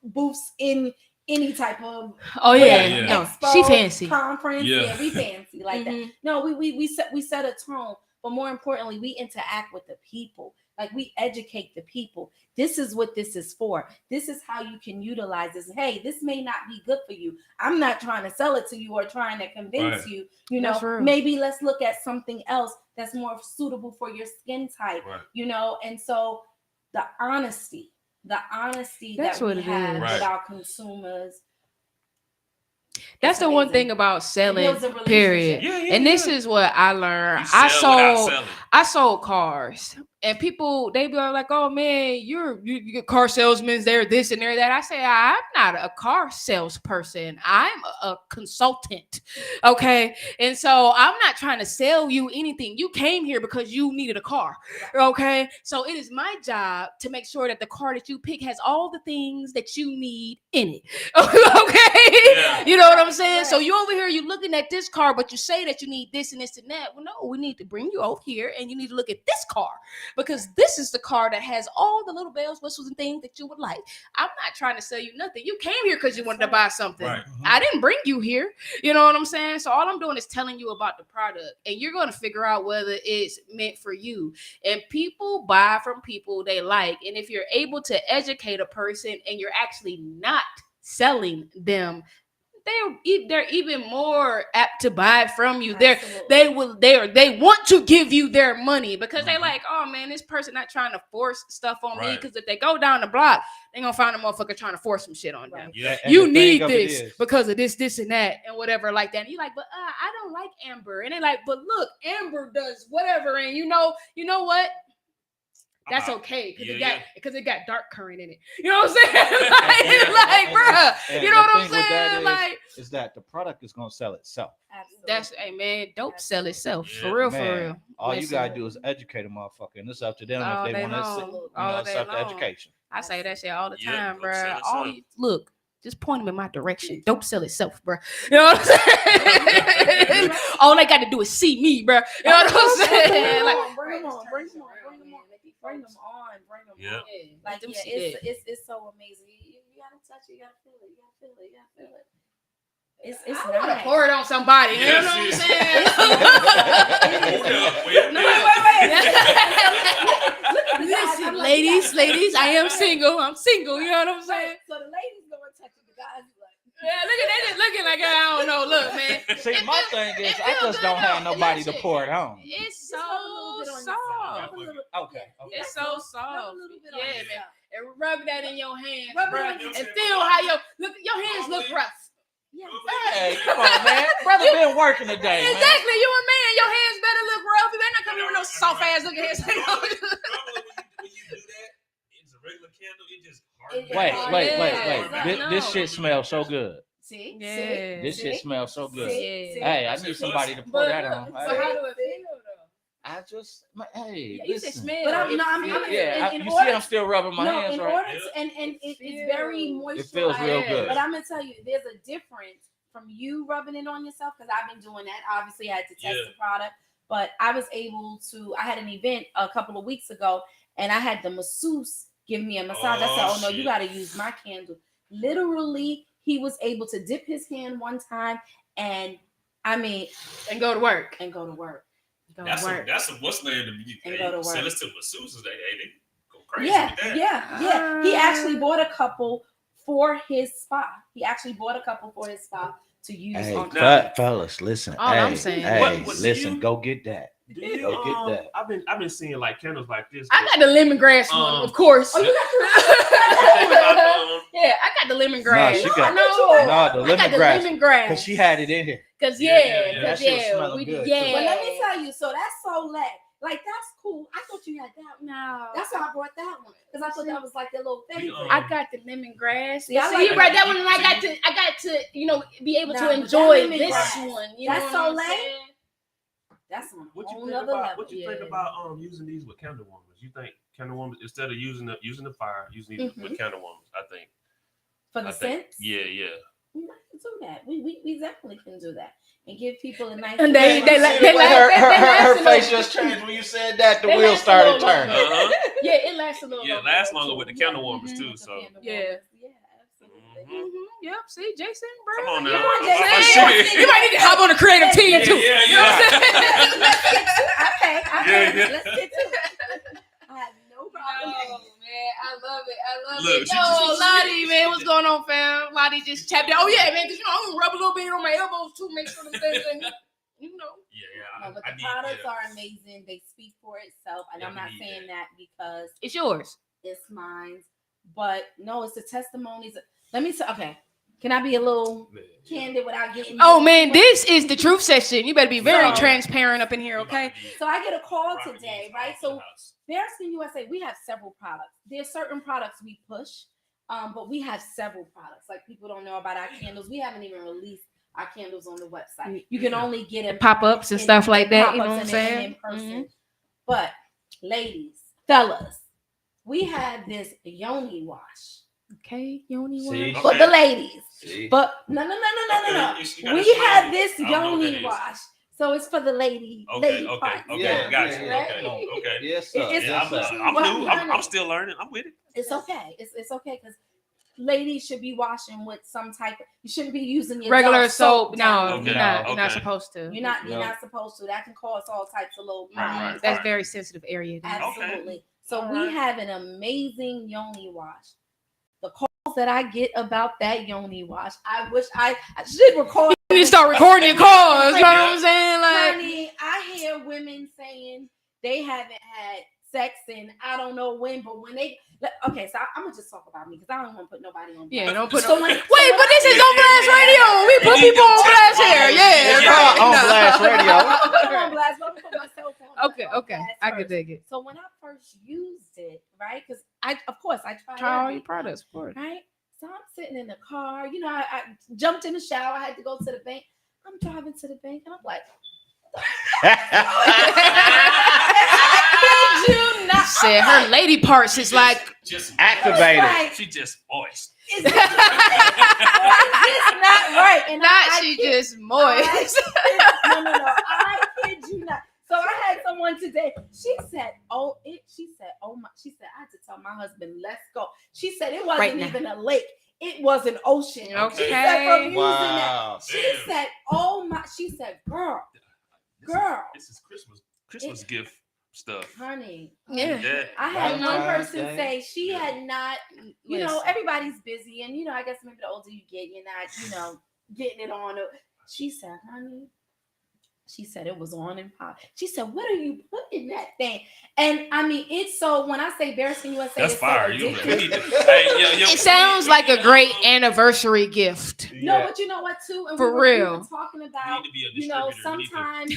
booths in any type of expo, she fancy conference. Yeah, we fancy like that. No, we set a tone, but more importantly, we interact with the people. Like we educate the people. This is what this is for. This is how you can utilize this. Hey, this may not be good for you. I'm not trying to sell it to you or trying to convince you. You know, maybe let's look at something else that's more suitable for your skin type. Right. You know, and so the honesty that we have with our consumers. That's the one thing about selling, period. And this is what I learned. I sold cars. And people, they be like, "Oh man, you get car salesmen. They're this and they're that." I say, I'm not a car salesperson. I'm a consultant. Okay, and so I'm not trying to sell you anything. You came here because you needed a car. Okay, so it is my job to make sure that the car that you pick has all the things that you need in it. Okay, you know what I'm saying? So you over here, you looking at this car, but you say that you need this and this and that. Well, no, we need to bring you over here, and you need to look at this car. Because this is the car that has all the little bells, whistles, and things that you would like. I'm not trying to sell you nothing. You came here because you wanted to buy something. Right. I didn't bring you here. You know what I'm saying? So all I'm doing is telling you about the product, and you're going to figure out whether it's meant for you. And people buy from people they like. And if you're able to educate a person and you're actually not selling them, they're even more apt to buy from you. They want to give you their money because they like, oh man, this person not trying to force stuff on me. Because if they go down the block, they gonna find a motherfucker trying to force some shit on them. Yeah. You need this because of this, and that, and whatever like that. And you like, but I don't like Amber, and they like, but look, Amber does whatever, and you know what? That's okay because it got dark current in it. You know what I'm saying? like bruh, you know what I'm saying? Is that the product is gonna sell itself. Absolutely. That's man, dope sell itself. For real. All you gotta do is educate a motherfucker, and it's up to them if they want to accept the education. I say that shit all the time, bro. Look. Just point them in my direction. Don't sell itself, bro. You know what I'm saying? All they got to do is see me, bro. You know what I'm saying? Like, bring them on. Like, it's so amazing. You gotta touch it. You gotta feel it. It's I want to pour it on somebody. You know what I'm saying? Listen, ladies, I am single. I'm single. You know what I'm saying? So the ladies gonna touch it. The guys like, yeah, look at that. Looking like I don't know. Look, man. See, my thing is, I just don't have nobody to pour it on. It's so soft. Okay. It's so soft. Yeah, man. And rub that in your hands, bro, and feel how your hands look rough. Yeah. Hey, come on, man. Brother been working today. Exactly. Man. You a man. Your hands better look rough. You better not come here with no soft ass looking hands. When you do that, it's a regular candle. It just Wait. This shit smells so good. See? Yeah. This shit smells so good. See? Hey, I need somebody to pour that on. So how do it feel? You should smell. But I'm you see, I'm still rubbing my hands, right? And it's very moisturized. It feels real good. But I'm gonna tell you, there's a difference from you rubbing it on yourself because I've been doing that. Obviously, I had to test the product, but I was able to. I had an event a couple of weeks ago, and I had the masseuse give me a massage. I said, "Oh no, you got to use my candle." Literally, he was able to dip his hand one time, and go to work. That's what's name to be. Send us to masseuses. They go crazy with that. Yeah. He actually bought a couple for his spa. To use on fellas, listen. I'm saying, listen, go get that. Go get that. I've been seeing like candles like this. I got the lemongrass one, of course. Oh, you got yeah, I got the lemongrass. No, she got the lemongrass because she had it in here. But let me tell you, so that's so lit. Like that's cool. I thought you had that one. No, that's why I brought that one because I thought that was like a little thing. I got the lemongrass. See, you brought that one, and I got to be able to enjoy this one. You that's know so late. That's on what you think about what you think about using these with candle warmers? You think candle warmers instead of using the fire, using these with candle warmers? I think for the scents. Yeah. We can do that. We definitely can do that and give people a nice. And they her face just changed when you said that. The wheels started turning. Yeah, it lasts a little. Yeah, it lasts longer with the candle warmers too. So yeah. Yep. See, Jason, bro. Come on now. You might need to hop on a creative team too. Yeah. You know what I'm saying? Okay. Let's get to it. I have no problem. Oh man, I love it. Yo, Lottie, man, what's going on, fam? Lottie just tapped in. Oh yeah, man, because I'm gonna rub a little bit on my elbows too, make sure the things in. Yeah. But the products are amazing. They speak for itself, and I'm not saying that because it's yours. It's mine. But no, it's the testimonies. Let me say, okay. Can I be a little candid without getting? Oh man, this is the truth session. You better be very transparent up in here, okay? So I get a call today, right? So Bearskin USA, we have several products. There's certain products we push, but we have several products. Like people don't know about our candles. We haven't even released our candles on the website. You can only get it pop-ups and stuff like that. You know what I'm saying? In person. Mm-hmm. But ladies, fellas, we have this yoni wash. Okay, yoni wash for the ladies. See? But no. We have this yoni wash. So it's for the lady. Okay. Part. Yeah, gotcha. Right? Okay. Yes, sir. I'm new. I'm still learning. I'm with it. It's okay. It's okay because ladies should be washing with some type of. You shouldn't be using your regular soap. No, okay. You're not supposed to. You're not supposed to. That can cause all types of little. Right. That's very sensitive area. Absolutely. Okay. So we have an amazing yoni wash. The calls that I get about that yoni wash, I wish I should record. You need to start recording your calls. You know what I'm saying? Like, honey, I hear women saying they haven't had sex and I don't know when, but when they okay, so I'm gonna just talk about me because I don't want to put nobody on blast. Yeah, don't put so wait, but this is on Blast Radio. We put people on blast here. Yeah, on Blast Radio. I'm on blast, but I'm put myself on. Okay, I can dig it. So when I first used it, right? Because I try all your products, of course. Right. So I'm sitting in the car. You know, I jumped in the shower. I had to go to the bank. I'm driving to the bank, and I'm like. I kid you not. Said her lady parts is like just activated. Right. She just moist. Is this not right? And she just moist. No. I kid you not. So I had someone today. She said, I had to tell my husband, let's go. She said it wasn't even a lake. It was an ocean. Okay. She said from using wow. that. She said, girl. This is Christmas gift stuff. Honey. Yeah. I had one person say she had not, you know, everybody's busy. And, you know, I guess maybe the older you get, you're not, you know, getting it on. She said, honey. She said it was on and pop. She said, "What are you putting in that thing?" And I mean, it's so. When I say Bearskin USA, that's fire. So it sounds like a great anniversary gift. No, but you know what, too? And for real. We were talking about, you know, sometimes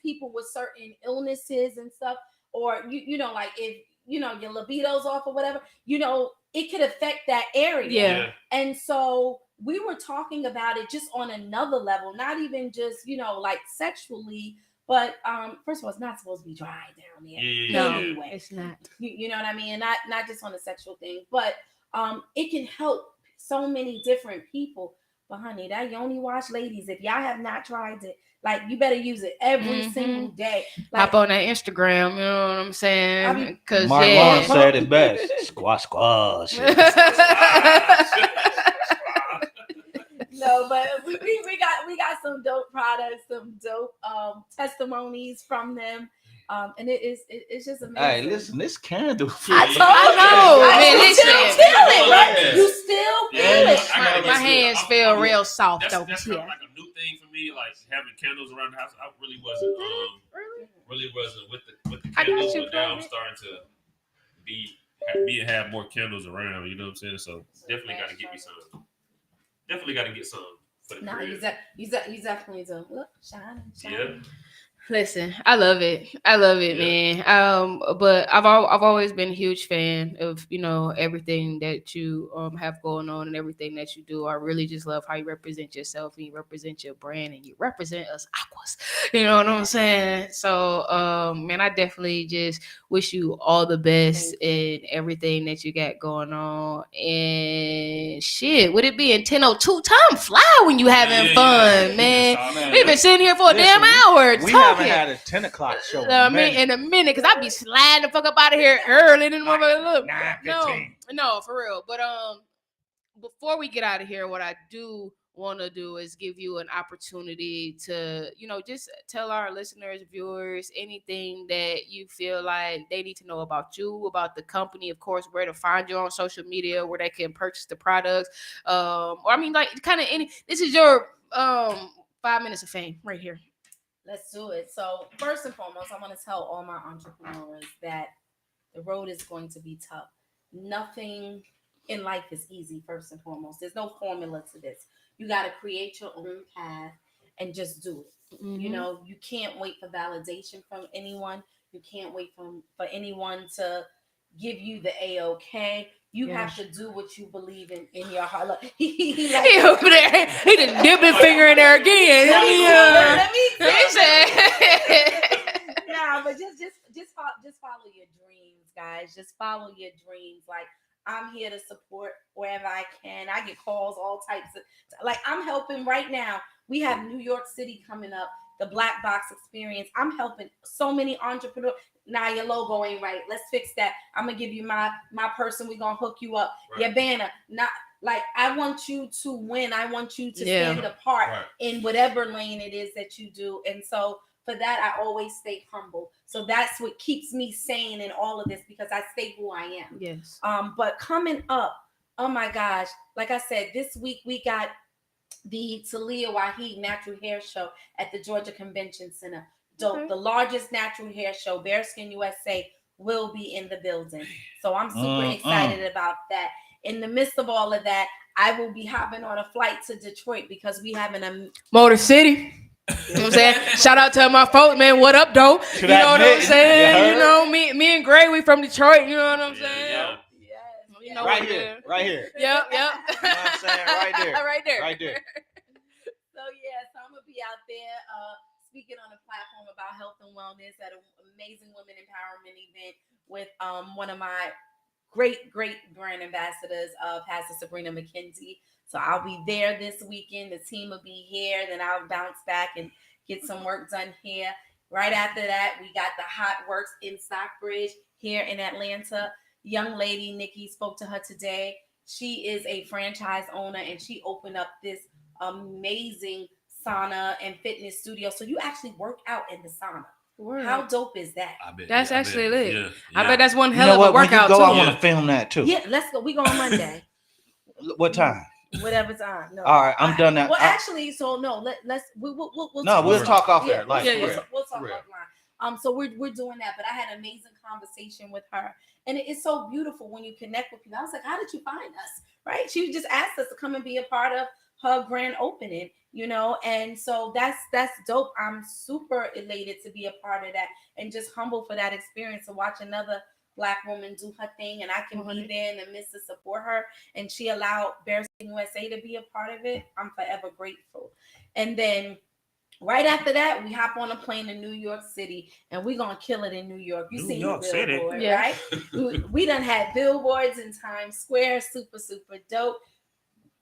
people with certain illnesses and stuff, or you know, like if you know your libido's off or whatever, you know, it could affect that area. Yeah. And so. We were talking about it just on another level, not even just, you know, like sexually, but first of all, it's not supposed to be dry down there. No, anyway. It's not. You know what I mean? And not just on a sexual thing, but it can help so many different people. But honey, that yoni wash, ladies, if y'all have not tried it, like you better use it every single day. Like, hop on that Instagram, you know what I'm saying? Because Marlon said it best. Squash. No, but we got some dope products, some dope testimonies from them, and it's just amazing. Hey, listen, this candle. I know, man. Listen, you still feel it. My hands feel real soft that's though. That's kind of like a new thing for me, like having candles around the house. I really wasn't with the candles, but now I'm starting to have more candles around. You know what I'm saying? So definitely got to get me some. Definitely got to get some. You definitely do. Look, shine. Yeah. Listen, I love it, man. But I've always been a huge fan of, you know, everything that you have going on and everything that you do. I really just love how you represent yourself and you represent your brand and you represent us Aquas. You know what I'm saying? So, man, I definitely just wish you all the best in everything that you got going on. And shit, would it be in 10:02? Time fly when you having fun, man. We've been sitting here for a damn hour. We haven't had a 10 o'clock show in a minute because I be sliding the fuck up out of here early. And look, no, for real. But before we get out of here, what I do want to do is give you an opportunity to, you know, just tell our listeners, viewers, anything that you feel like they need to know about you, about the company, of course, where to find you on social media, where they can purchase the products, or I mean, like kind of any. This is your 5 minutes of fame right here. Let's do it. So first and foremost, I want to tell all my entrepreneurs that the road is going to be tough. Nothing in life is easy, first and foremost. There's no formula to this. You got to create your own path and just do it. Mm-hmm. You know, you can't wait for validation from anyone. You can't wait for anyone to give you the A-OK. You have to do what you believe in your heart. Look, he like over there. He done dipped his finger in there again. Let me nah, but just follow your dreams, guys. Just follow your dreams. Like, I'm here to support wherever I can. I get calls, all types of, like, I'm helping right now. We have New York City coming up, the Black Box Experience. I'm helping so many entrepreneurs. Nah, your logo ain't right. Let's fix that. I'm gonna give you my person. We're gonna hook you up. Right. Your banner. Not like, I want you to win. I want you to stand apart in whatever lane it is that you do. And so for that, I always stay humble. So that's what keeps me sane in all of this, because I stay who I am. Yes. But coming up, oh my gosh, like I said, this week we got the Talia Waheed Natural Hair Show at the Georgia Convention Center. Dope. The largest natural hair show, Bearskin USA, will be in the building. So I'm super excited about that. In the midst of all of that, I will be hopping on a flight to Detroit because we have Motor City. You know what I'm saying? Shout out to my folks, man. What up, though? You know what I'm saying? You know, me and Gray, we from Detroit. You know what I'm saying? Yeah. You know Right here. Right here. Yep. You know what I'm saying? Right there. Right there. Right there. So I'm gonna be out there speaking on a platform about health and wellness at an amazing women empowerment event with one of my great brand ambassadors, Pastor Sabrina McKenzie. So I'll be there this weekend. The team will be here. Then I'll bounce back and get some work done here. Right after that, we got the Hot Works in Stockbridge here in Atlanta. Young lady, Nikki, spoke to her today. She is a franchise owner, and she opened up this amazing sauna and fitness studio. So you actually work out in the sauna. Word. How dope is that? That's actually lit. Yeah. I bet that's one hell of a workout when you go, too. I want to film that too. Yeah, let's go. We go on Monday. What time? Whatever time. No. All right, I'm done now. Well, actually, so no. We'll talk off there. We'll talk offline. So we're doing that. But I had an amazing conversation with her, and it's so beautiful when you connect with people. I was like, how did you find us? Right? She just asked us to come and be a part of her grand opening, you know, and so that's dope. I'm super elated to be a part of that, and just humble for that experience to watch another Black woman do her thing, and I can be there in the midst to support her, and she allowed Bearskin USA to be a part of it. I'm forever grateful. And then right after that, we hop on a plane to New York City, and we're gonna kill it in New York. You seen the billboard, right? We done had billboards in Times Square, super dope.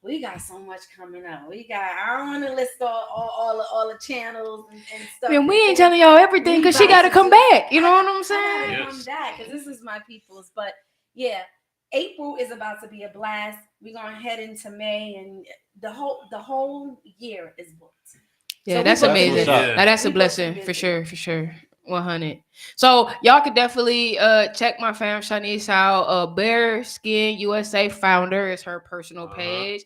We got so much coming up. I don't want to list all the channels and stuff. Man, we ain't telling y'all everything because she got to come back. You know what I'm saying? I gotta come back because this is my people's. But yeah, April is about to be a blast. We're gonna head into May, and the whole year is booked. Yeah, so that's amazing. That's a blessing for sure. 100. So y'all could definitely check my fam Shanice out. Bearskin USA founder is her personal page.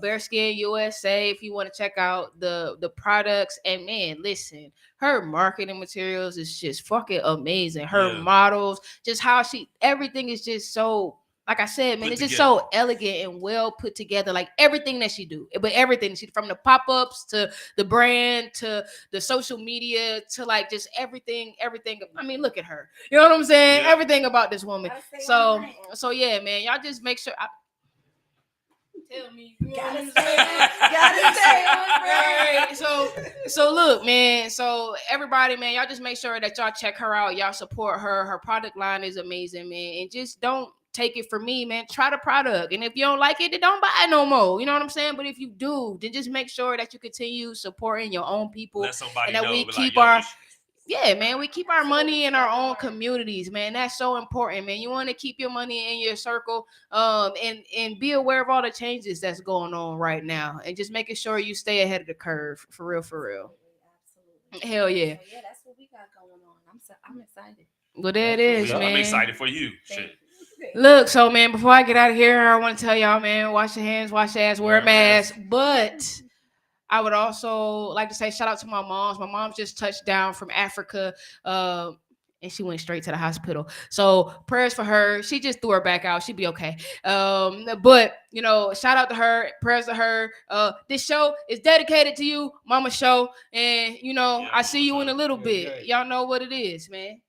Bearskin USA, if you want to check out the products. And man, listen, her marketing materials is just fucking amazing. Her models, just how everything is just so, like I said, man, it's just so elegant and well put together. Like everything that she do, but everything from the pop-ups to the brand to the social media to like just everything. I mean, look at her. You know what I'm saying? Yeah. Everything about this woman. So yeah, man, y'all just make sure. Tell me. Gotta stay. Right. So look, man. So everybody, man, y'all just make sure that y'all check her out. Y'all support her. Her product line is amazing, man. And just don't take it from me, man. Try the product. And if you don't like it, then don't buy it no more. You know what I'm saying? But if you do, then just make sure that you continue supporting your own people. Let somebody and that know, we keep like, we keep our money in our own communities, man. That's so important, man. You want to keep your money in your circle, and be aware of all the changes that's going on right now, and just making sure you stay ahead of the curve, for real. Absolutely. Hell yeah. So, yeah, that's what we got going on. I'm excited. Well, there it is, man. I'm excited for you. Shit. Look, so man, before I get out of here, I want to tell y'all, man, wash your hands, wash your ass, wear a mask. But I would also like to say shout out to my moms. My mom just touched down from Africa, and she went straight to the hospital. So prayers for her. She just threw her back out. She'd be okay. But you know, shout out to her. Prayers to her. This show is dedicated to you, Mama Show. And you know, I see you in a little bit. Y'all know what it is, man.